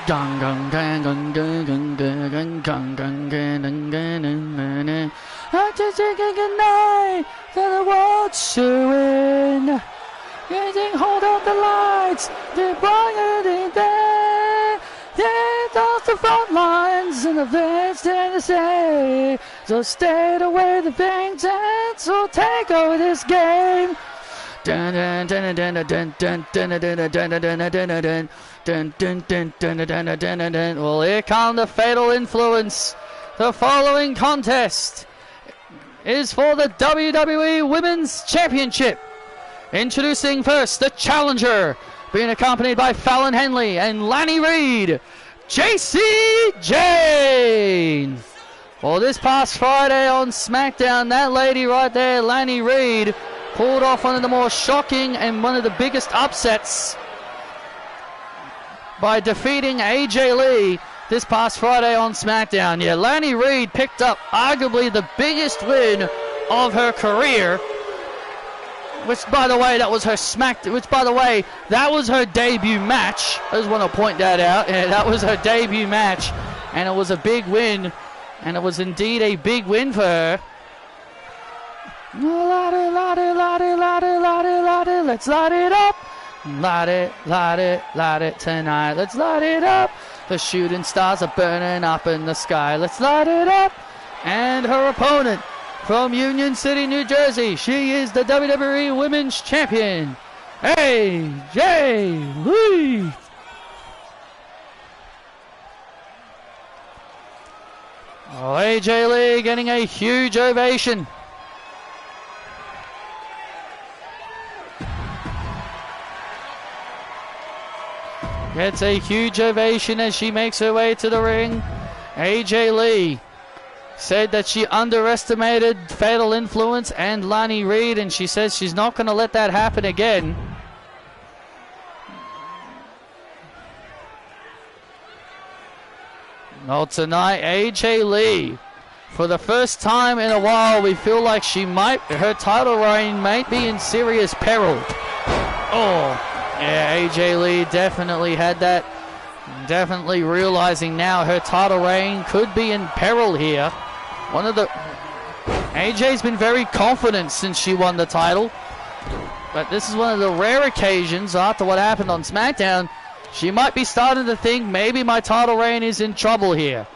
[SPEAKER 1] Gung gung gung gung gung gung gung gung gung gung gung. I just take a good night for the world to win. Getting hold of the lights, they're brighter than they're off the front lines and the fans tend to say, so stay away the vengeance will take over this game. Dun dun dun dun dun dun dun dun dun dun dun dun dun. Dun, dun, dun, dun, dun, dun, dun, dun, dun. Well, here come the Fatal Influence. The following contest is for the WWE Women's Championship. Introducing first the challenger, being accompanied by Fallon Henley and Lanny Reed, JC Jane. Well, this past Friday on SmackDown, that lady right there, Lanny Reed, pulled off one of the more shocking and one of the biggest upsets by defeating AJ Lee this past Friday on SmackDown. Yeah, Lanny Reed picked up arguably the biggest win of her career, which by the way, that was her debut match. I just want to point that out. Yeah, that was her debut match, and it was a big win, and it was indeed a big win for her. Let's light it up. Light it tonight. Let's light it up. The shooting stars are burning up in the sky. Let's light it up. And her opponent from Union City, New Jersey. She is the WWE Women's Champion, AJ Lee. Oh, AJ Lee getting a huge ovation. Gets a huge ovation as she makes her way to the ring. AJ Lee said that she underestimated Fatal Influence and Lonnie Reed, and she says she's not going to let that happen again. Well, tonight, AJ Lee, for the first time in a while, we feel like her title reign might be in serious peril. Oh, yeah, AJ Lee definitely had that. Definitely realizing now her title reign could be in peril here. AJ's been very confident since she won the title, but this is one of the rare occasions after what happened on SmackDown. She might be starting to think maybe my title reign is in trouble here.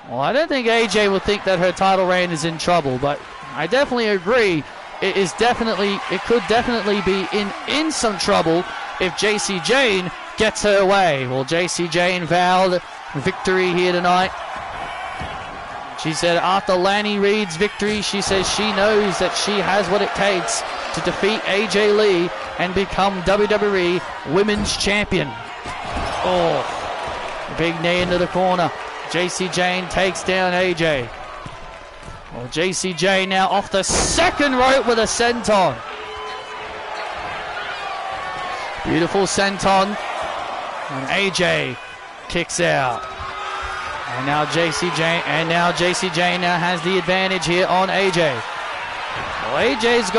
[SPEAKER 1] Well, I don't think AJ will think that her title reign is in trouble, but I definitely agree it could definitely be in some trouble if JC Jane gets her way. Well, JC Jane vowed victory here tonight. She said after Lanny Reed's victory, she says she knows that she has what it takes to defeat AJ Lee and become WWE Women's Champion. Oh, big knee into the corner. JC Jane takes down AJ. Well, JC Jane now off the second rope with a senton. Beautiful senton. And AJ kicks out. And now JC Jane now has the advantage here on AJ. Well, AJ's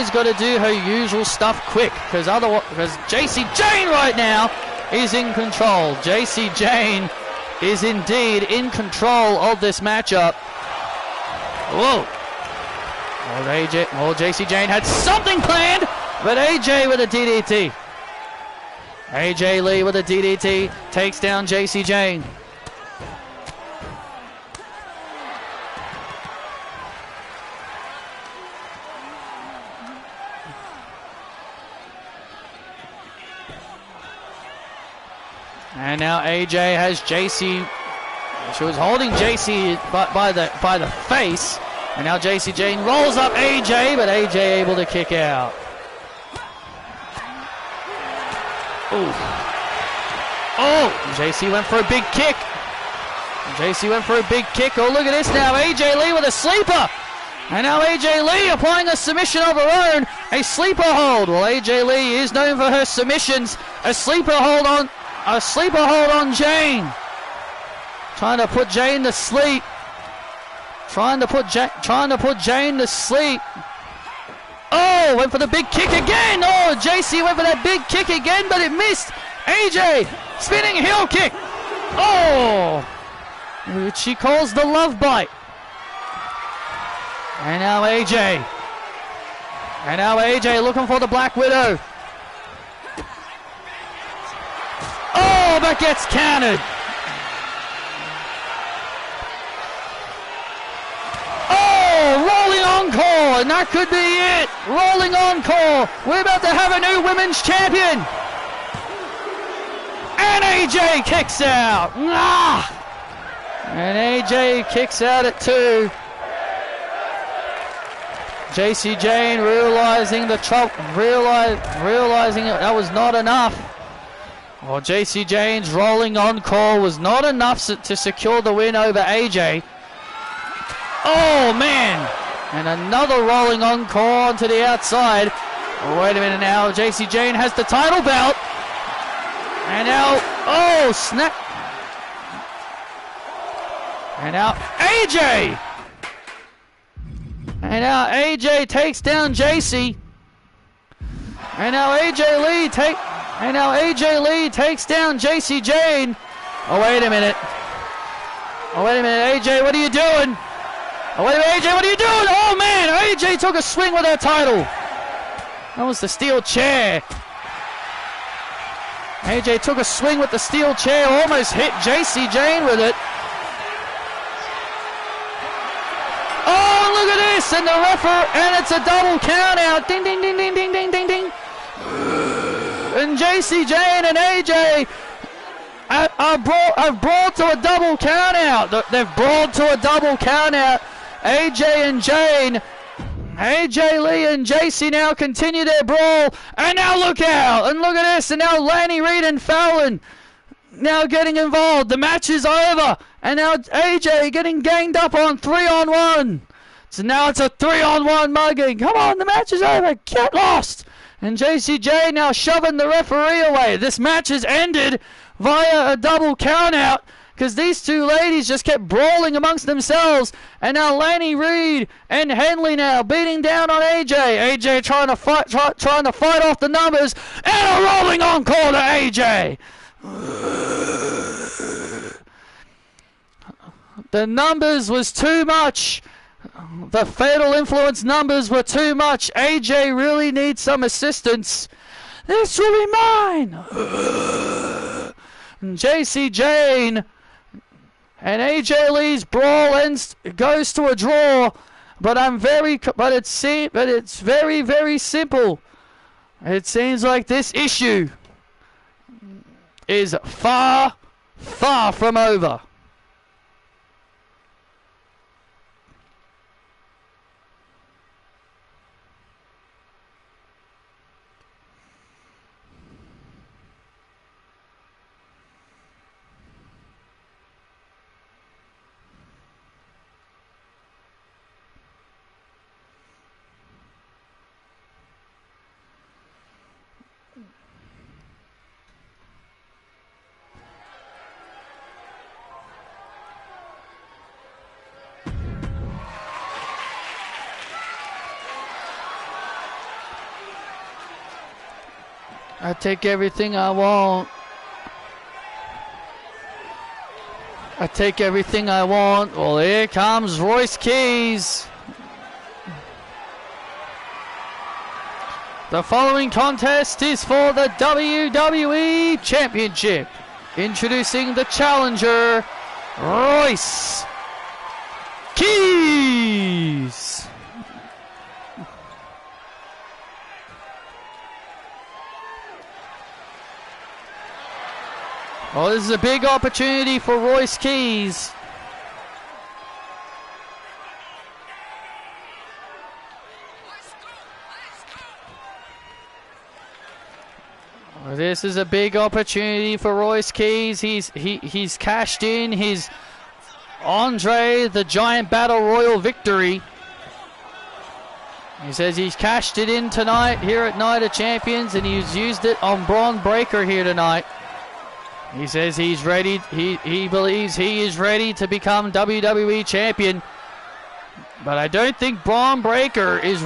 [SPEAKER 1] got to do her usual stuff quick, because JC Jane right now is in control. JC Jane is indeed in control of this matchup. Whoa. JC Jane had something planned, but AJ with a DDT. AJ Lee with a DDT takes down JC Jane. And now AJ has JC. She was holding JC by the face, and now JC Jane rolls up AJ, but AJ able to kick out. Oh, JC went for a big kick. Oh, look at this now. AJ Lee with a sleeper. And now AJ Lee applying a submission of her own. A sleeper hold. Well, AJ Lee is known for her submissions. A sleeper hold on Jane. Trying to put Jane to sleep. Trying to put Jane to sleep. Oh, went for the big kick again. Oh, JC went for that big kick again, but it missed. AJ, spinning heel kick. Oh, which she calls the love bite. And now AJ looking for the Black Widow. Oh, but gets countered. Encore, and that could be it. Rolling encore. We're about to have a new women's champion. And AJ kicks out. And AJ kicks out at 2. JC Jane realizing the trouble, realizing that was not enough. Well, JC Jane's rolling encore was not enough to secure the win over AJ. Oh man. And another rolling encore onto the outside. Oh, wait a minute now. JC Jane has the title belt. And now, oh, snap. And now AJ. And now AJ takes down JC. And now AJ Lee takes down JC Jane. Oh, wait a minute. AJ, what are you doing? Oh, wait a minute, AJ, what are you doing? Oh, man, AJ took a swing with her title. That was the steel chair. AJ took a swing with the steel chair, almost hit JC Jane with it. Oh, look at this, and the referee, and it's a double count out. Ding, ding, ding, ding, ding, ding, ding, ding. And JC Jane and AJ have brought to a double count out. They've brought to a double count out. AJ and Jane, AJ Lee and JC now continue their brawl. And now look out, and look at this, and now Lanny Reed and Fallon now getting involved. The match is over, and now AJ getting ganged up on 3-on-1. So now it's a 3-on-1 mugging. Come on, the match is over. Get lost. And JCJ now shoving the referee away. This match has ended via a double countout because these two ladies just kept brawling amongst themselves. And now Lanny Reed and Henley now beating down on AJ. AJ trying to fight off the numbers, and a rolling encore to AJ. The numbers was too much. The fatal influence numbers were too much. AJ really needs some assistance. This will be mine. JC Jane and AJ Lee's brawl goes to a draw, but it's very, very simple. It seems like this issue is far, far from over. I take everything I want. I take everything I want. Well, here comes Royce Keys. The following contest is for the WWE Championship. Introducing the challenger, Royce Keys. Well, this is a big opportunity for Royce Keys. Well, this is a big opportunity for Royce Keys. He's cashed in his Andre the Giant Battle Royal victory. He says he's cashed it in tonight here at Night of Champions, and he's used it on Braun Breaker here tonight. He says he's ready. He believes he is ready to become WWE champion. But I don't think Braun Breaker is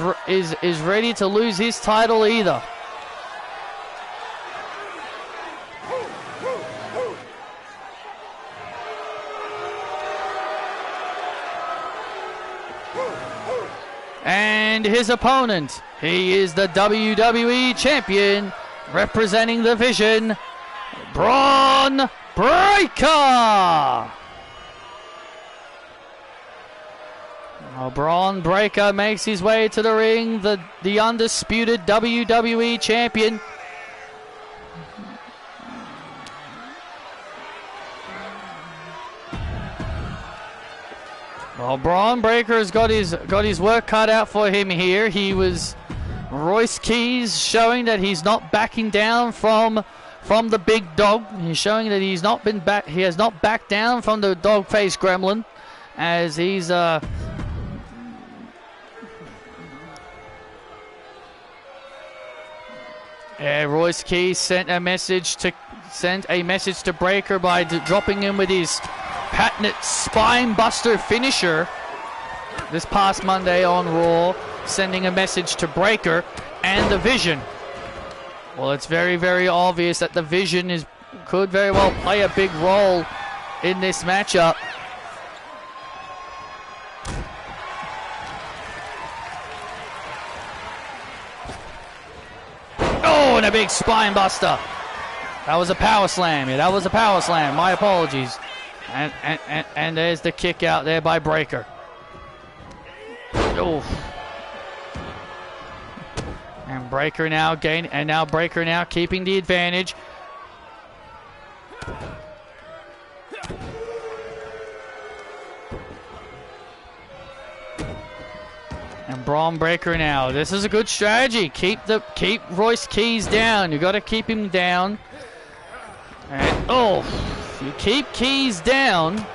[SPEAKER 1] ready to lose his title either. And his opponent, he is the WWE champion, representing the Vision, Braun Breaker. Braun Breaker makes his way to the ring, the undisputed WWE champion. Well, Braun Breaker's got his work cut out for him here. He was Royce Keys showing that he's not backing down from the big dog. He's showing that he has not backed down from the dog-faced gremlin, as he's Royce Keys sent a message to Breaker by dropping him with his patented spine buster finisher this past Monday on Raw, sending a message to Breaker and the Vision. Well, it's very, very obvious that the Vision could very well play a big role in this matchup. a big spine buster. That was a power slam. Yeah, that was a power slam. My apologies. And there's the kick out there by Breaker. Oof. And Breaker now Breaker now keeping the advantage. And Braun Breaker now. This is a good strategy. Keep Royce Keys down. You got to keep him down. And you keep Keys down.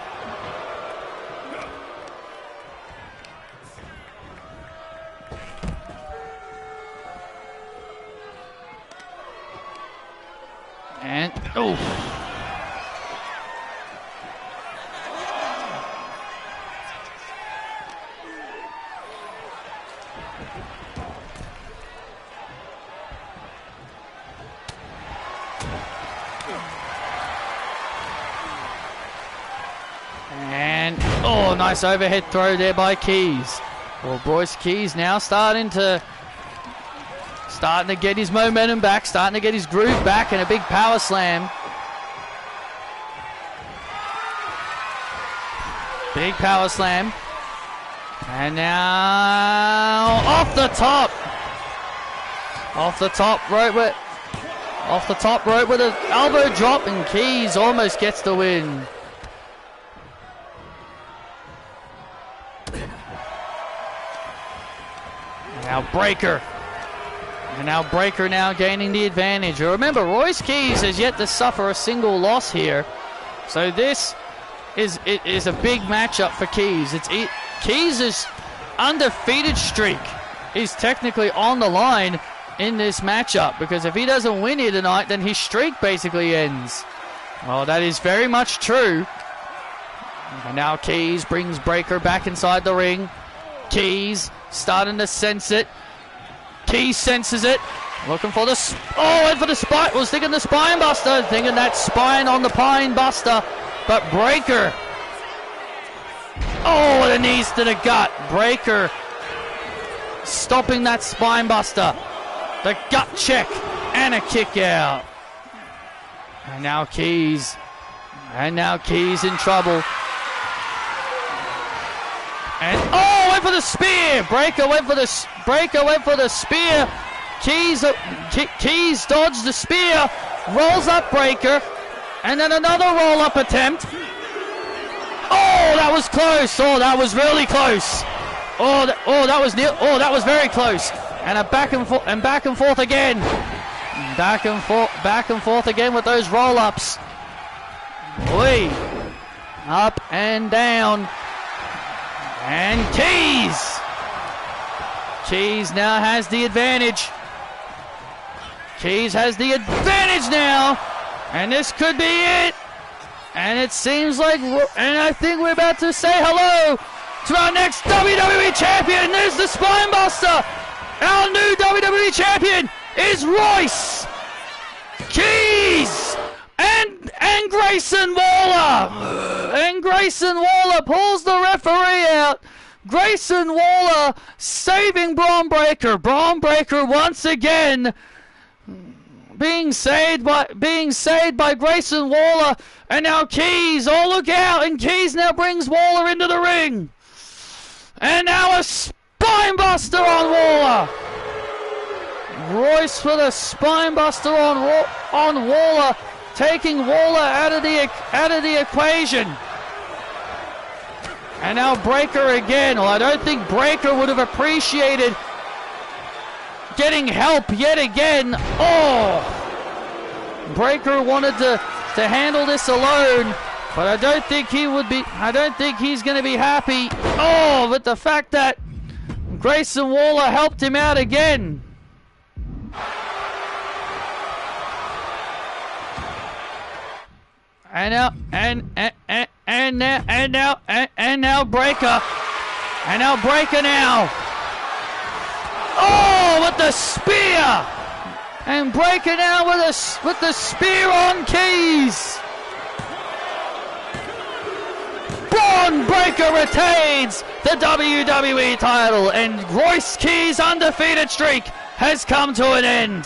[SPEAKER 1] And nice overhead throw there by Keys. Well, Royce Keys now starting to get his momentum back, starting to get his groove back, and a big power slam. Big power slam. And now off the top rope with an elbow drop, and Keys almost gets the win. Now Breaker now gaining the advantage. Remember, Royce Keys has yet to suffer a single loss here, so this is a big matchup for Keys. Keys' undefeated streak is technically on the line in this matchup, because if he doesn't win here tonight, then his streak basically ends. Well, that is very much true. And now Keys brings Breaker back inside the ring. Keys starting to sense it. Keys senses it. Looking for the... went for the spine. Was thinking the spine buster. Thinking that spine on the pine buster. But Breaker... with the knees to the gut. Breaker stopping that spine buster. The gut check. And a kick out. And now Keys in trouble. And went for the spear. Breaker went for the spear. Keys dodged the spear. Rolls up Breaker, and then another roll up attempt. That was close. That was really close. That was near. That was very close. And a back and forth again. Back and forth again with those roll ups. Up and down. And Keys now has the advantage. Keys has the advantage now. And this could be it. And it seems like, and I think we're about to say hello to our next WWE champion. There's the spine buster. Our new WWE champion is Royce Keys. And Grayson Waller. And Grayson Waller pulls the referee out. Grayson Waller saving Braun Breaker. Braun Breaker once again being saved by Grayson Waller. And now Keys, look out. And Keys now brings Waller into the ring. And now a spine buster on Waller. Royce for the spine buster on Waller, taking Waller out of the equation. And now Breaker again. Well, I don't think Breaker would have appreciated getting help yet again. Breaker wanted to handle this alone, but I don't think he's going to be happy. With the fact that Grayson Waller helped him out again. And now Breaker. And now Breaker now. With the spear. And Breaker now with the spear on Keys. Braun Breaker retains the WWE title, and Royce Keys' undefeated streak has come to an end.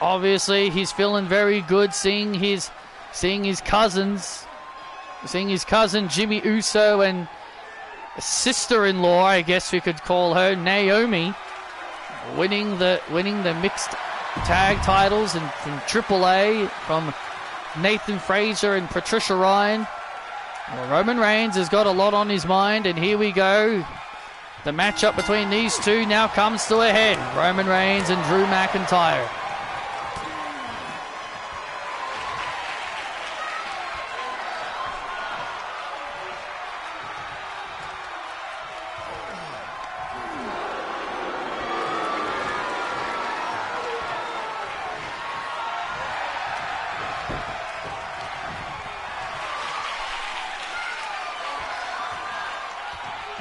[SPEAKER 1] Obviously, he's feeling very good seeing his cousin Jimmy Uso and sister-in-law, I guess we could call her, Naomi, winning the mixed tag titles and from AAA from Nathan Fraser and Patricia Ryan. Well, Roman Reigns has got a lot on his mind, and here we go. The matchup between these two now comes to a head. Roman Reigns and Drew McIntyre.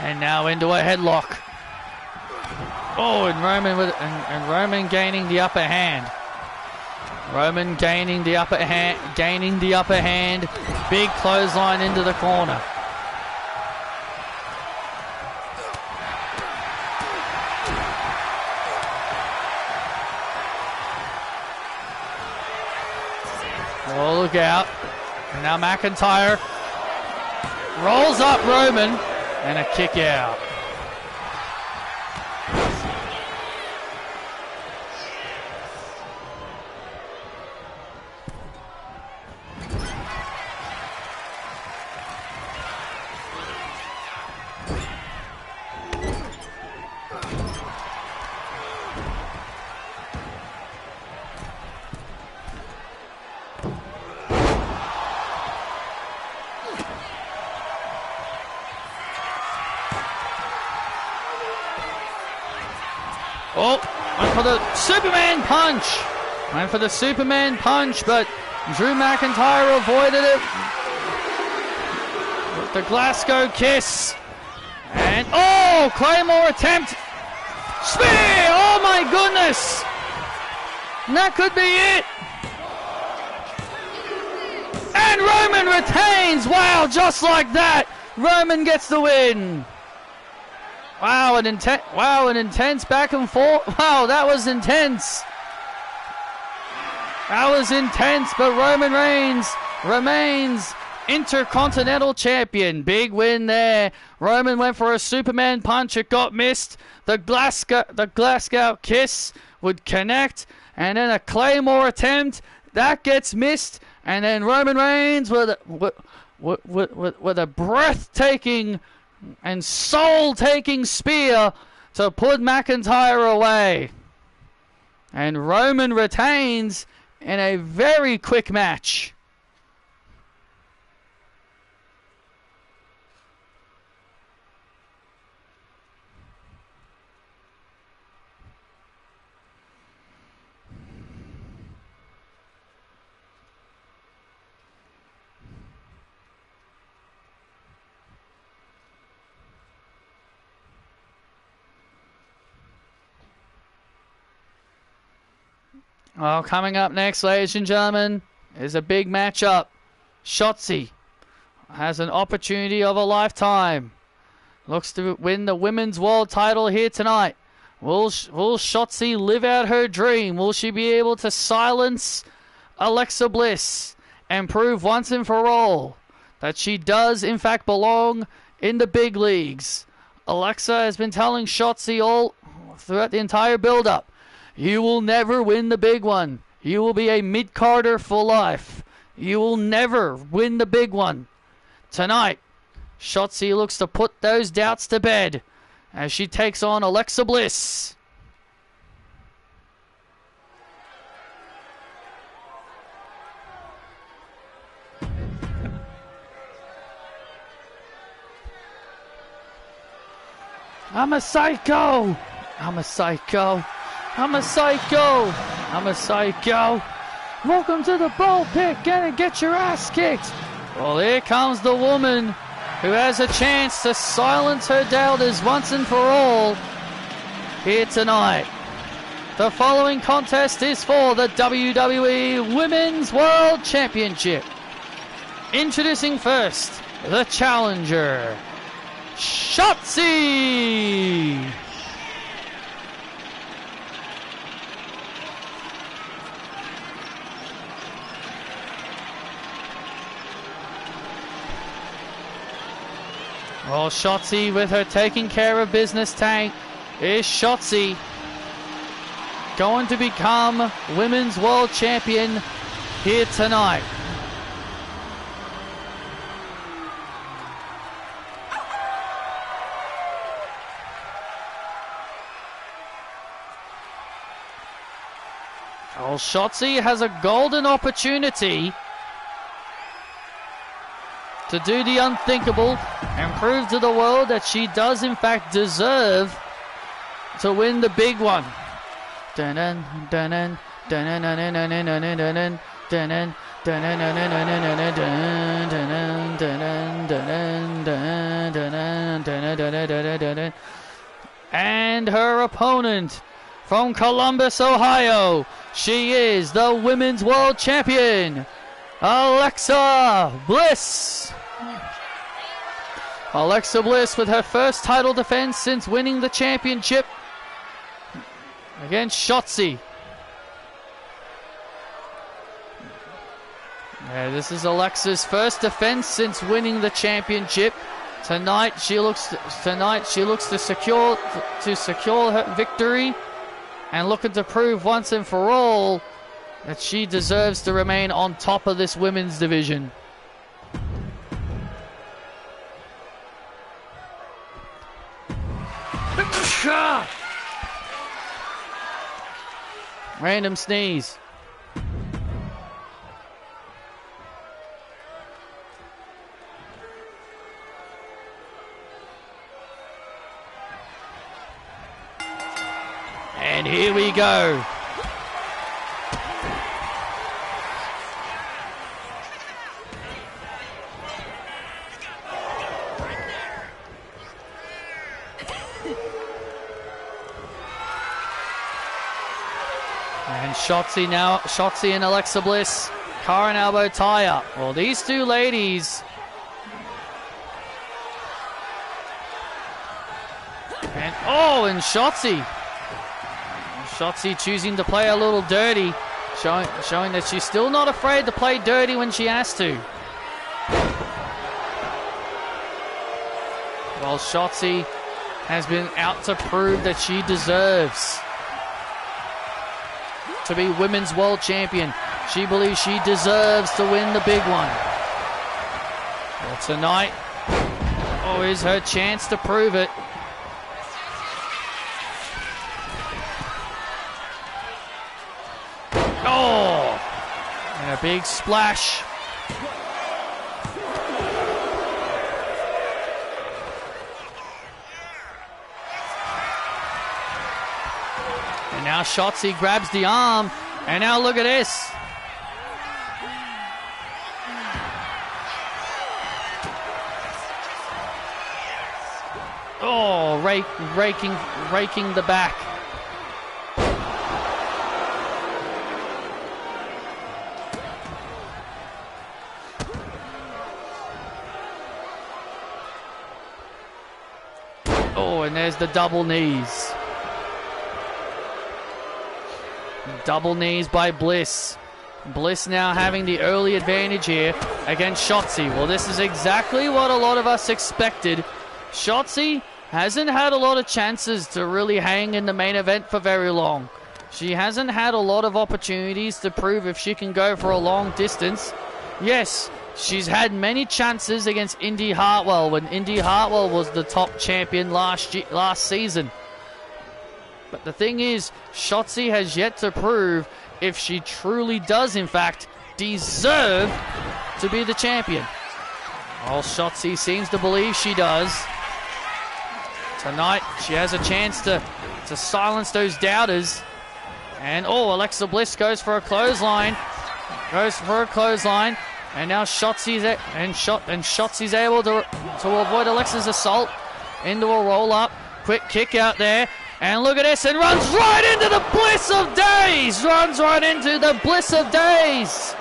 [SPEAKER 1] And now into a headlock. Oh, and Roman gaining the upper hand. Roman gaining the upper hand. Big clothesline into the corner. Oh, look out. And now McIntyre rolls up Roman. And a kick out. Oh, went for the Superman punch. Went for the Superman punch, but Drew McIntyre avoided it with the Glasgow kiss. And, oh, Claymore attempt. Spear! Oh, my goodness. And that could be it. And Roman retains. Wow, just like that. Roman gets the win. Wow, an intense back and forth. Wow, that was intense. That was intense, but Roman Reigns remains Intercontinental Champion. Big win there. Roman went for a Superman punch. It got missed. The Glasgow kiss would connect, and then a Claymore attempt. That gets missed, and then Roman Reigns with a breathtaking and soul-taking spear to put McIntyre away. And Roman retains in a very quick match. Well, coming up next, ladies and gentlemen, is a big matchup. Shotzi has an opportunity of a lifetime. Looks to win the women's world title here tonight. Will Shotzi live out her dream? Will she be able to silence Alexa Bliss and prove once and for all that she does in fact belong in the big leagues? Alexa has been telling Shotzi all throughout the entire build-up, you will never win the big one. You will be a mid-carder for life. You will never win the big one. Tonight, Shotzi looks to put those doubts to bed as she takes on Alexa Bliss. I'm a psycho. I'm a psycho. I'm a psycho. I'm a psycho. Welcome to the ball pit. Gonna get your ass kicked. Well, here comes the woman who has a chance to silence her doubters once and for all here tonight. The following contest is for the WWE Women's World Championship. Introducing first, the challenger, Shotzi. Well, Shotzi with her taking care of business tank. Is Shotzi going to become Women's World Champion here tonight? Well, Shotzi has a golden opportunity to do the unthinkable and prove to the world that she does in fact deserve to win the big one. And her opponent from Columbus, Ohio, she is the Women's World Champion, Alexa Bliss. Alexa Bliss with her first title defense since winning the championship against Shotzi. Yeah, this is Alexa's first defense since winning the championship. Tonight she looks to secure her victory and looking to prove once and for all that she deserves to remain on top of this women's division. Random sneeze. And here we go. And Shotzi and Alexa Bliss, car and elbow tie up. Well, these two ladies. And Shotzi choosing to play a little dirty, showing that she's still not afraid to play dirty when she has to. Well, Shotzi has been out to prove that she deserves to be Women's World Champion. She believes she deserves to win the big one. Well, tonight, is her chance to prove it. And a big splash. And now Shotzi grabs the arm. And now look at this. Oh, raking the back. Oh, and there's the double knees. Double knees by Bliss. Bliss now having the early advantage here against Shotzi. Well, this is exactly what a lot of us expected. Shotzi hasn't had a lot of chances to really hang in the main event for very long. She hasn't had a lot of opportunities to prove if she can go for a long distance. Yes, she's had many chances against Indy Hartwell when Indy Hartwell was the top champion last season. But the thing is, Shotzi has yet to prove if she truly does, in fact, deserve to be the champion. Well, Shotzi seems to believe she does. Tonight, she has a chance to silence those doubters. And, Alexa Bliss goes for a clothesline. And now Shotzi's able to avoid Alexa's assault into a roll-up. Quick kick out there. And look at this, and runs right into the Bliss of Days!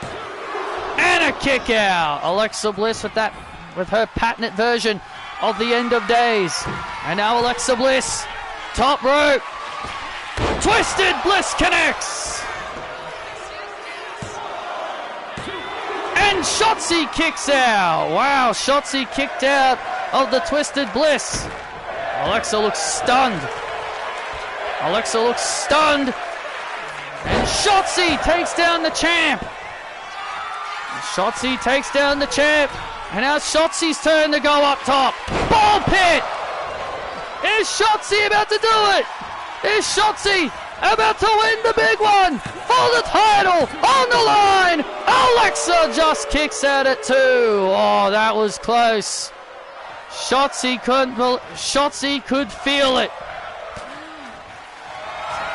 [SPEAKER 1] And a kick out. Alexa Bliss with her patented version of the End of Days. And now Alexa Bliss, top rope. Twisted Bliss connects. And Shotzi kicks out. Wow, Shotzi kicked out of the Twisted Bliss. Alexa looks stunned. Alexa looks stunned. And Shotzi takes down the champ. Shotzi takes down the champ. And now it's Shotzi's turn to go up top. Ball pit. Is Shotzi about to do it? Is Shotzi about to win the big one for the title on the line? Alexa just kicks out at 2. Oh, that was close. Shotzi could feel it.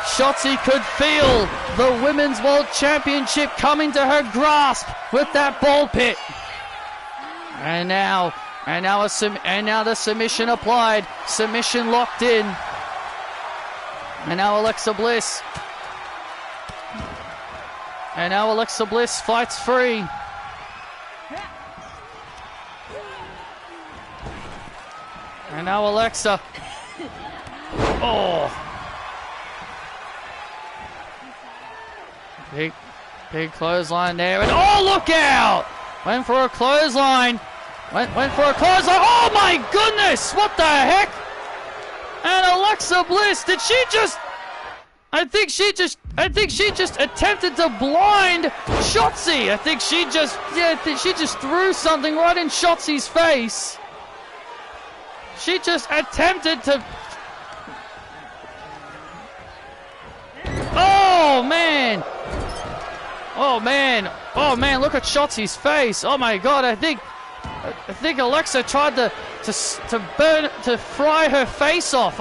[SPEAKER 1] Shotzi could feel the Women's World Championship coming to her grasp with that ball pit. And now the submission applied, submission locked in. And now Alexa Bliss fights free. And now Alexa. Oh. Big clothesline there. And oh, look out! Went for a clothesline. Went for a clothesline. Oh my goodness! What the heck? And Alexa Bliss, did she just... I think she just attempted to blind Shotzi. I think she just threw something right in Shotzi's face. She just attempted to... Oh man! Oh man! Oh man! Look at Shotzi's face! Oh my God! I think Alexa tried to fry her face off.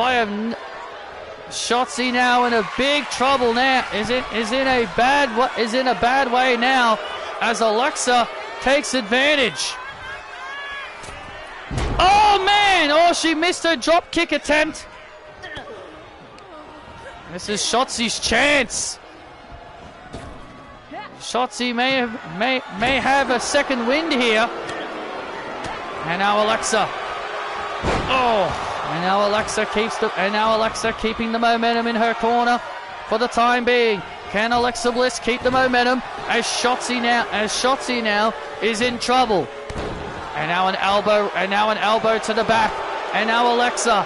[SPEAKER 1] Shotzi now in a big trouble now. Is in a bad way now as Alexa takes advantage. Oh man! Oh, she missed her drop kick attempt. This is Shotzi's chance. Shotzi may have a second wind here. And now Alexa. Oh, and now Alexa keeping the momentum in her corner for the time being. Can Alexa Bliss keep the momentum as Shotzi now is in trouble? And now an elbow to the back. And now Alexa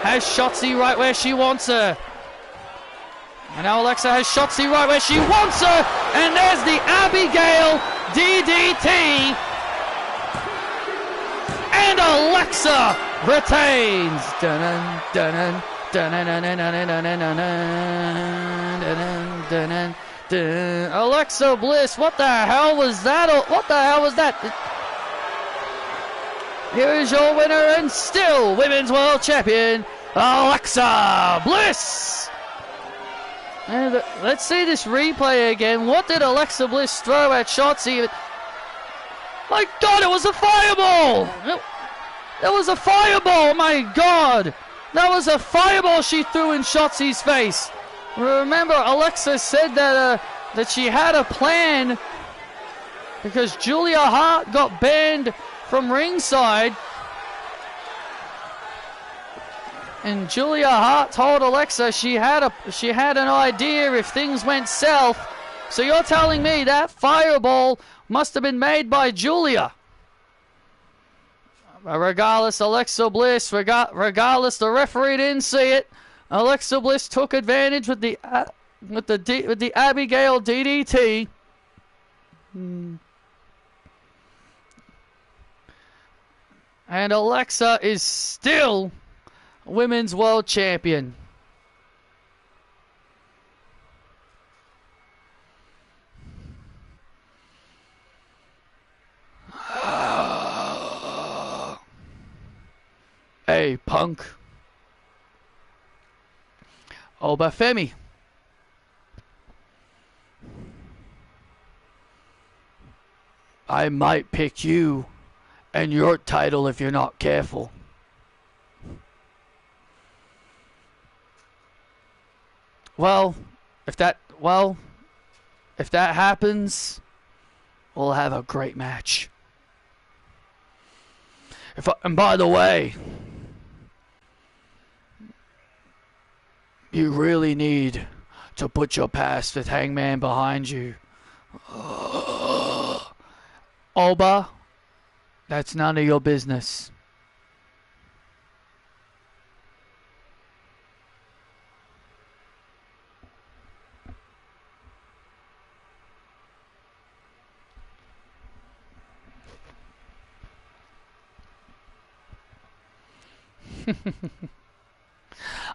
[SPEAKER 1] has Shotzi right where she wants her. And now Alexa has Shotzi right where she wants her. And there's the Abigail DDT. And Alexa retains. Alexa Bliss, what the hell was that? What the hell was that? Here is your winner and still Women's World Champion, Alexa Bliss. And let's see this replay again. What did Alexa Bliss throw at Shotzi? My God, it was a fireball! That was a fireball, my God! That was a fireball she threw in Shotzi's face. Remember, Alexa said that she had a plan because Julia Hart got banned from ringside. And Julia Hart told Alexa she had an idea if things went south. So you're telling me that fireball must have been made by Julia. Regardless, Alexa Bliss, regardless, the referee didn't see it. Alexa Bliss took advantage with the Abigail DDT. And Alexa is still Women's World Champion. Hey, punk. Obafemi. I might pick you and your title if you're not careful. Well, if that happens, we'll have a great match. And by the way, you really need to put your past with Hangman behind you. Oba, that's none of your business.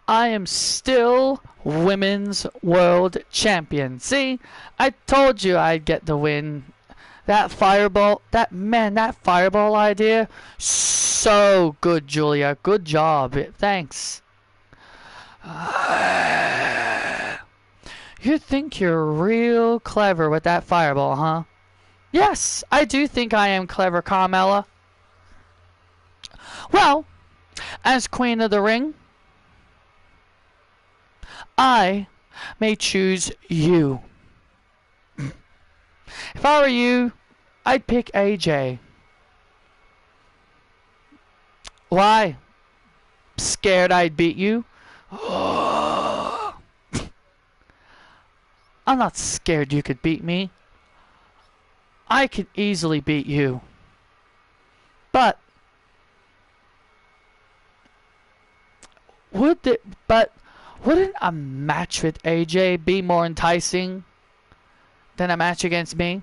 [SPEAKER 1] I am still Women's World Champion. See, I told you I'd get the win. That fireball, that fireball idea, so good, Julia. Good job. Thanks. You think you're real clever with that fireball, huh? Yes, I do think I am clever, Carmella. Well, as Queen of the Ring, I may choose you. If I were you, I'd pick AJ. Why? Scared I'd beat you? I'm not scared you could beat me. I could easily beat you. But wouldn't a match with AJ be more enticing than a match against me?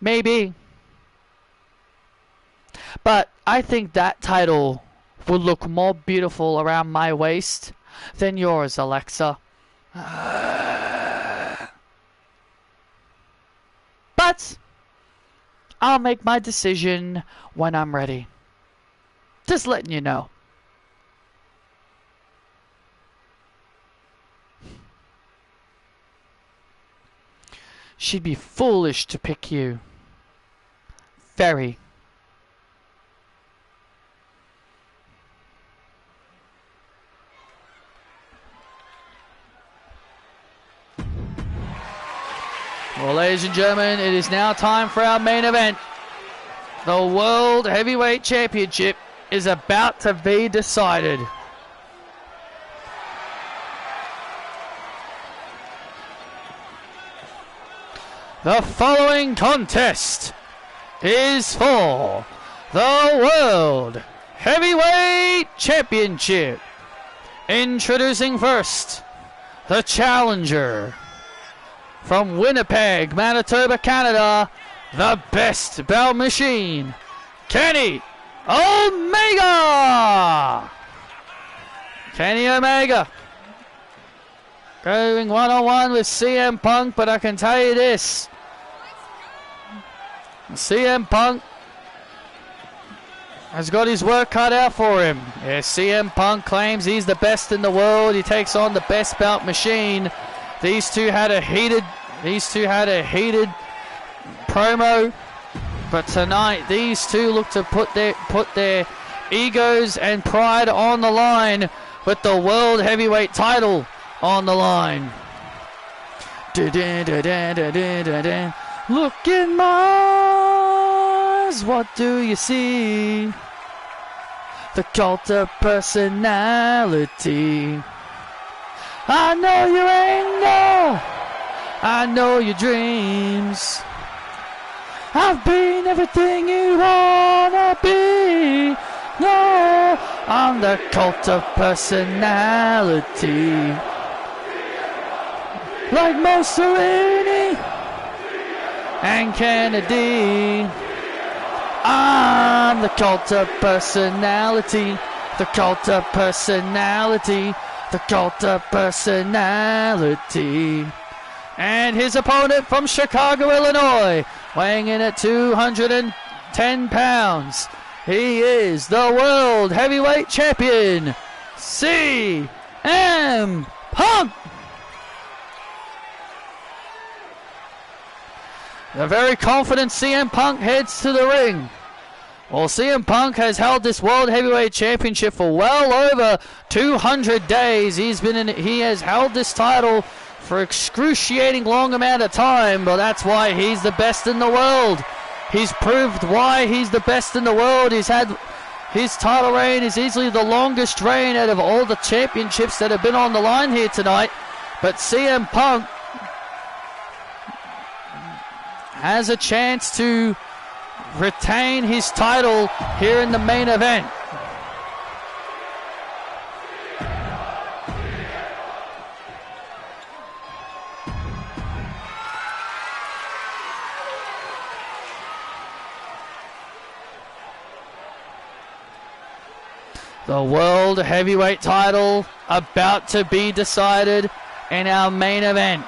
[SPEAKER 1] Maybe. But I think that title would look more beautiful around my waist than yours, Alexa. But I'll make my decision when I'm ready. Just letting you know. She'd be foolish to pick you. Very. Well, ladies and gentlemen, it is now time for our main event. The World Heavyweight Championship is about to be decided. The following contest is for the World Heavyweight Championship. Introducing first, the challenger. From Winnipeg, Manitoba, Canada, the best belt machine, Kenny Omega! Kenny Omega going one-on-one with CM Punk, but I can tell you this. CM Punk has got his work cut out for him. Yes, CM Punk claims he's the best in the world. He takes on the best belt machine. These two had a heated promo, but tonight these two look to put their egos and pride on the line with the World Heavyweight title on the line. Look in my eyes, what do you see? The cult of personality. I know your anger, I know your dreams. I've been everything you wanna be. No, I'm the cult of personality. Like Mussolini and Kennedy, I'm the cult of personality. The cult of personality. The cult of personality. And his opponent from Chicago, Illinois, weighing in at 210 pounds. He is the World Heavyweight Champion, CM Punk. The very confident CM Punk heads to the ring. Well, CM Punk has held this World Heavyweight Championship for well over 200 days. He has held this title for excruciating long amount of time, but that's why he's the best in the world. He's proved why he's the best in the world. He's had his title reign is easily the longest reign out of all the championships that have been on the line here tonight. But CM Punk has a chance to retain his title here in the main event. The World Heavyweight title about to be decided in our main event.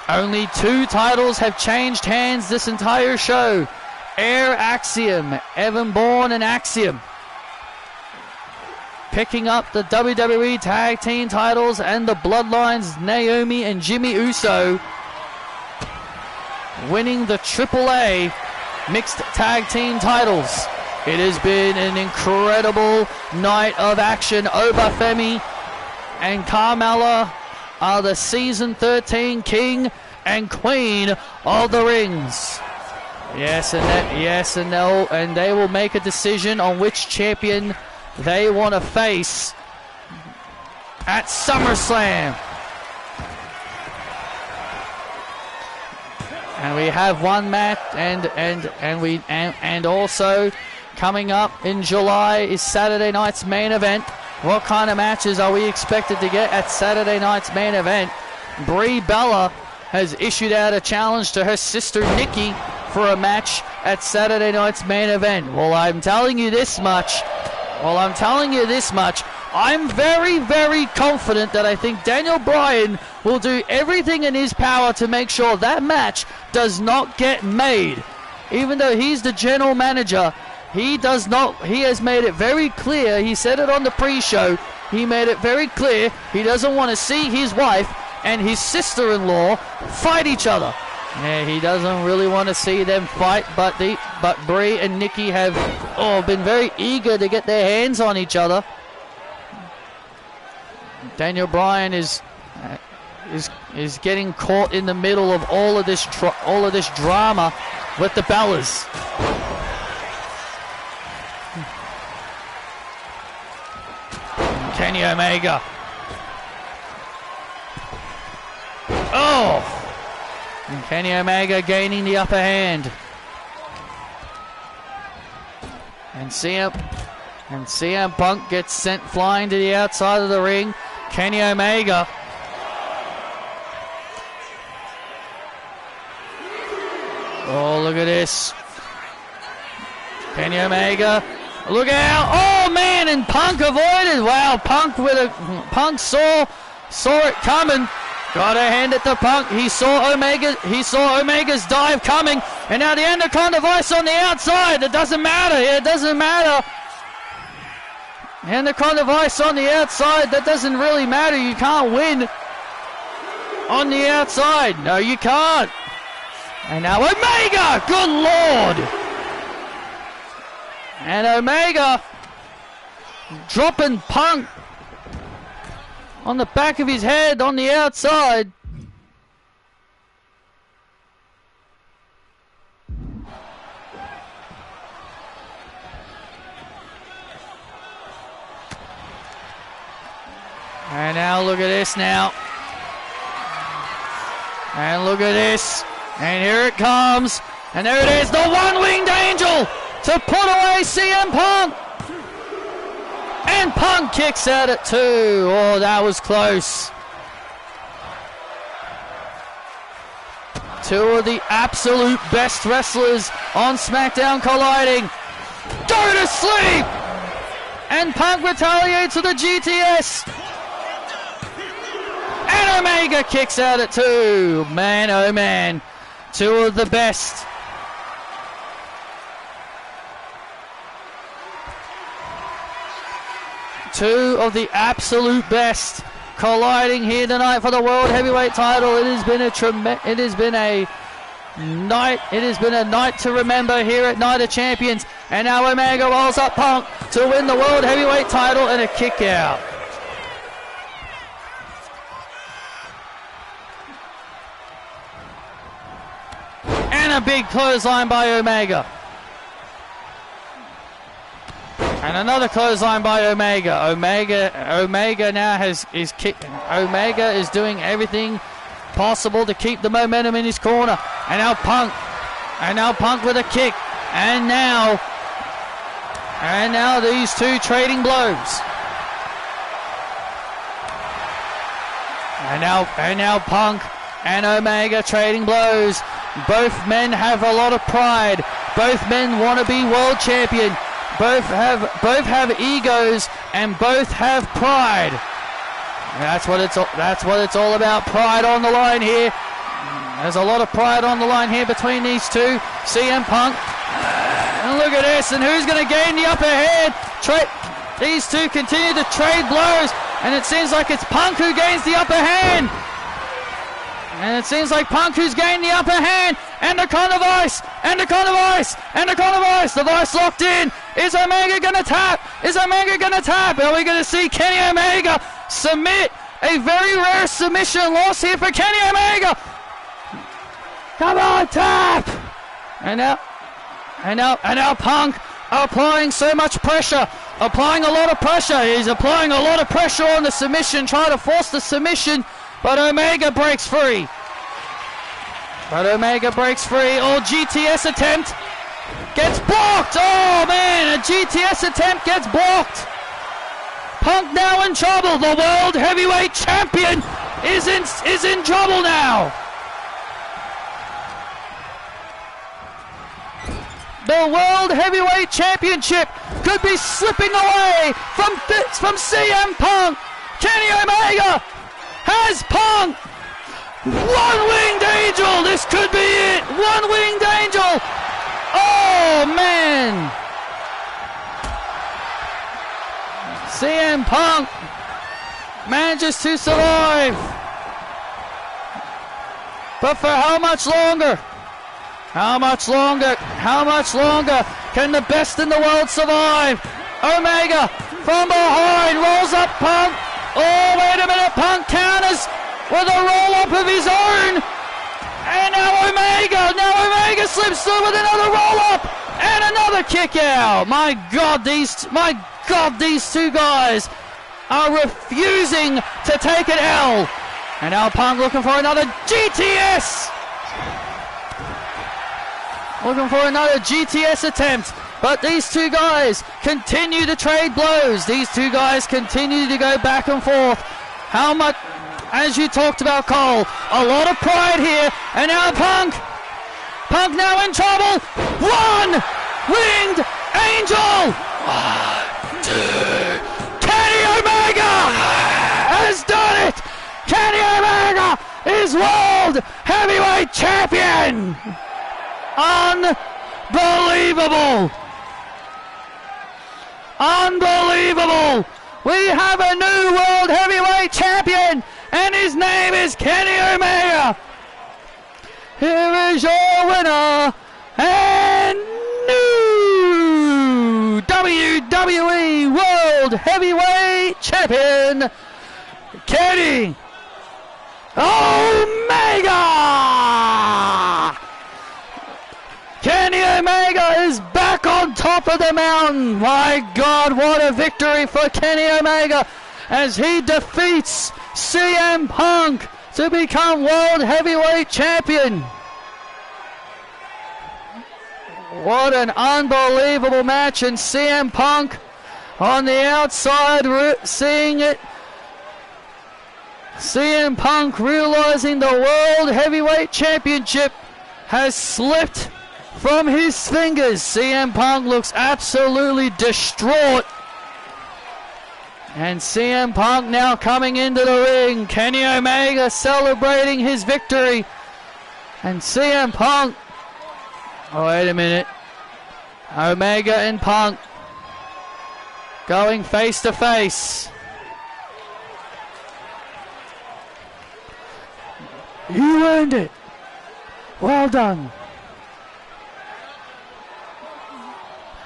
[SPEAKER 1] Only 2 titles have changed hands this entire show. Air Axiom, Evan Bourne and Axiom, picking up the WWE Tag Team titles, and the Bloodlines, Naomi and Jimmy Uso, winning the AAA Mixed Tag Team titles. It has been an incredible night of action. Obafemi and Carmella are the Season 13 King and Queen of the Rings. Yes, and they will make a decision on which champion they want to face at SummerSlam. And we have one match, and also coming up in July is Saturday night's main event. What kind of matches are we expected to get at Saturday night's main event? Brie Bella has issued out a challenge to her sister Nikki for a match at Saturday night's main event. Well, I'm telling you this much. I'm very, very confident that I think Daniel Bryan will do everything in his power to make sure that match does not get made. Even though he's the general manager, he has made it very clear. He said it on the pre-show. He made it very clear he doesn't want to see his wife and his sister-in-law fight each other. Yeah, he doesn't really want to see them fight, but Brie and Nikki have been very eager to get their hands on each other. Daniel Bryan is getting caught in the middle of all of this drama with the Bellas. Kenny Omega. And Kenny Omega gaining the upper hand. And CM Punk gets sent flying to the outside of the ring. Kenny Omega. Oh, look at this. Kenny Omega. Look out. Oh, man, and Punk avoided. Wow, Punk saw it coming. Got a hand at the Punk. He saw Omega's dive coming. And now the Anaconda Vice on the outside. It doesn't matter. It doesn't matter. Anaconda Vice on the outside. That doesn't really matter. You can't win on the outside. No, you can't. And now Omega. Good Lord. And Omega dropping Punk on the back of his head on the outside. And now look at this now. And look at this. And here it comes. And there it is, the one-winged angel to put away CM Punk. And Punk kicks out at 2. Oh, that was close. 2 of the absolute best wrestlers on SmackDown colliding. Go to sleep! And Punk retaliates with a GTS. And Omega kicks out at 2. Man, oh man. 2 of the best. Two of the absolute best colliding here tonight for the World Heavyweight title. It has been a night to remember here at Night of Champions. And now Omega rolls up Punk to win the World Heavyweight title and a kick out. And a big clothesline by Omega. And another clothesline by Omega. Omega now Omega is doing everything possible to keep the momentum in his corner. And now Punk with a kick. And now these two trading blows. And now Punk and Omega trading blows. Both men have a lot of pride. Both men want to be world champion. both have egos and both have pride. That's what it's all about. Pride on the line here. There's a lot of pride on the line here between these two. CM Punk. And look at this. And who's going to gain the upper hand? These two continue to trade blows. And it seems like it's Punk who gains the upper hand. And it seems like Punk who's gained the upper hand. And the con of ice. And the con of ice. And the con of ice. The vice locked in. Is Omega going to tap? Is Omega going to tap? Are we going to see Kenny Omega submit? A very rare submission loss here for Kenny Omega. Come on, tap! And now Punk applying so much pressure. Applying a lot of pressure. He's applying a lot of pressure on the submission, trying to force the submission. But Omega breaks free. Oh, GTS attempt gets blocked. Oh, man, a GTS attempt gets blocked. Punk now in trouble. The World Heavyweight Champion is in trouble now. The World Heavyweight Championship could be slipping away from CM Punk. Kenny Omega has Punk. One-winged angel. This could be it. One-winged angel. Oh, man. CM Punk manages to survive. But for how much longer? How much longer can the best in the world survive? Omega from behind rolls up Punk. Oh, wait a minute. Punk counters with a roll-up of his own. And now Omega slips through with another roll-up and another kick out. My God, these two guys are refusing to take an L. And now Punk looking for another GTS. Looking for another GTS attempt. But these two guys continue to trade blows. These two guys continue to go back and forth. How much, as you talked about, Cole, a lot of pride here. And now Punk now in trouble. One-winged angel. 1, 2. Kenny Omega has done it. Kenny Omega is World Heavyweight Champion. Unbelievable! We have a new World Heavyweight Champion, and his name is Kenny Omega. Here is your winner, and new WWE World Heavyweight Champion, Kenny Omega! Kenny Omega is back on top of the mountain. My God, what a victory for Kenny Omega as he defeats CM Punk to become World Heavyweight Champion. What an unbelievable match, and CM Punk on the outside seeing it. CM Punk realizing the World Heavyweight Championship has slipped from his fingers. CM Punk looks absolutely distraught. And CM Punk now coming into the ring. Kenny Omega celebrating his victory. And CM Punk. Oh, wait a minute. Omega and Punk going face to face. You earned it. Well done.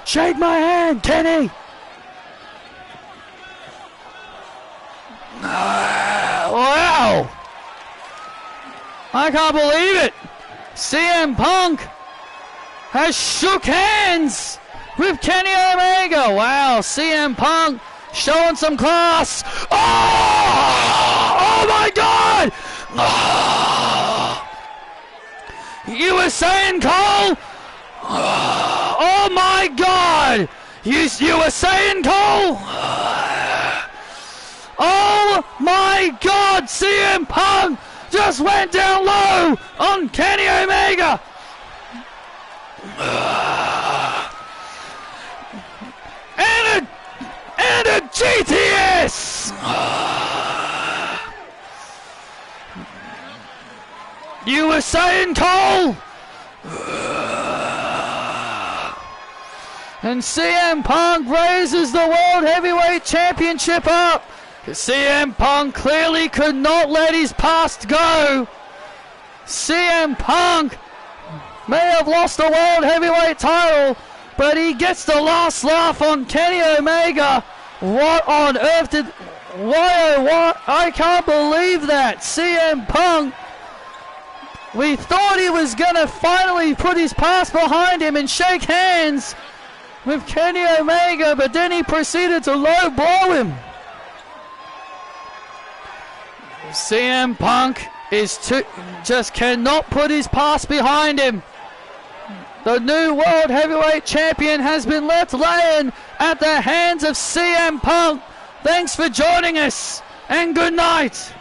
[SPEAKER 1] Shake my hand, Kenny. Wow. I can't believe it. CM Punk has shook hands with Kenny Omega. Wow, CM Punk showing some class. Oh my God. You were saying, Cole? Oh my God! You were saying, Cole? Oh my God! CM Punk just went down low on Kenny Omega. GTS! You were saying, Cole? And CM Punk raises the World Heavyweight Championship up. CM Punk clearly could not let his past go. CM Punk may have lost the World Heavyweight title, but he gets the last laugh on Kenny Omega. What on earth did... Why oh what? I can't believe that. CM Punk... We thought he was going to finally put his past behind him and shake hands with Kenny Omega, but then he proceeded to low blow him. CM Punk just cannot put his past behind him. The new World Heavyweight Champion has been left laying at the hands of CM Punk. Thanks for joining us, and good night.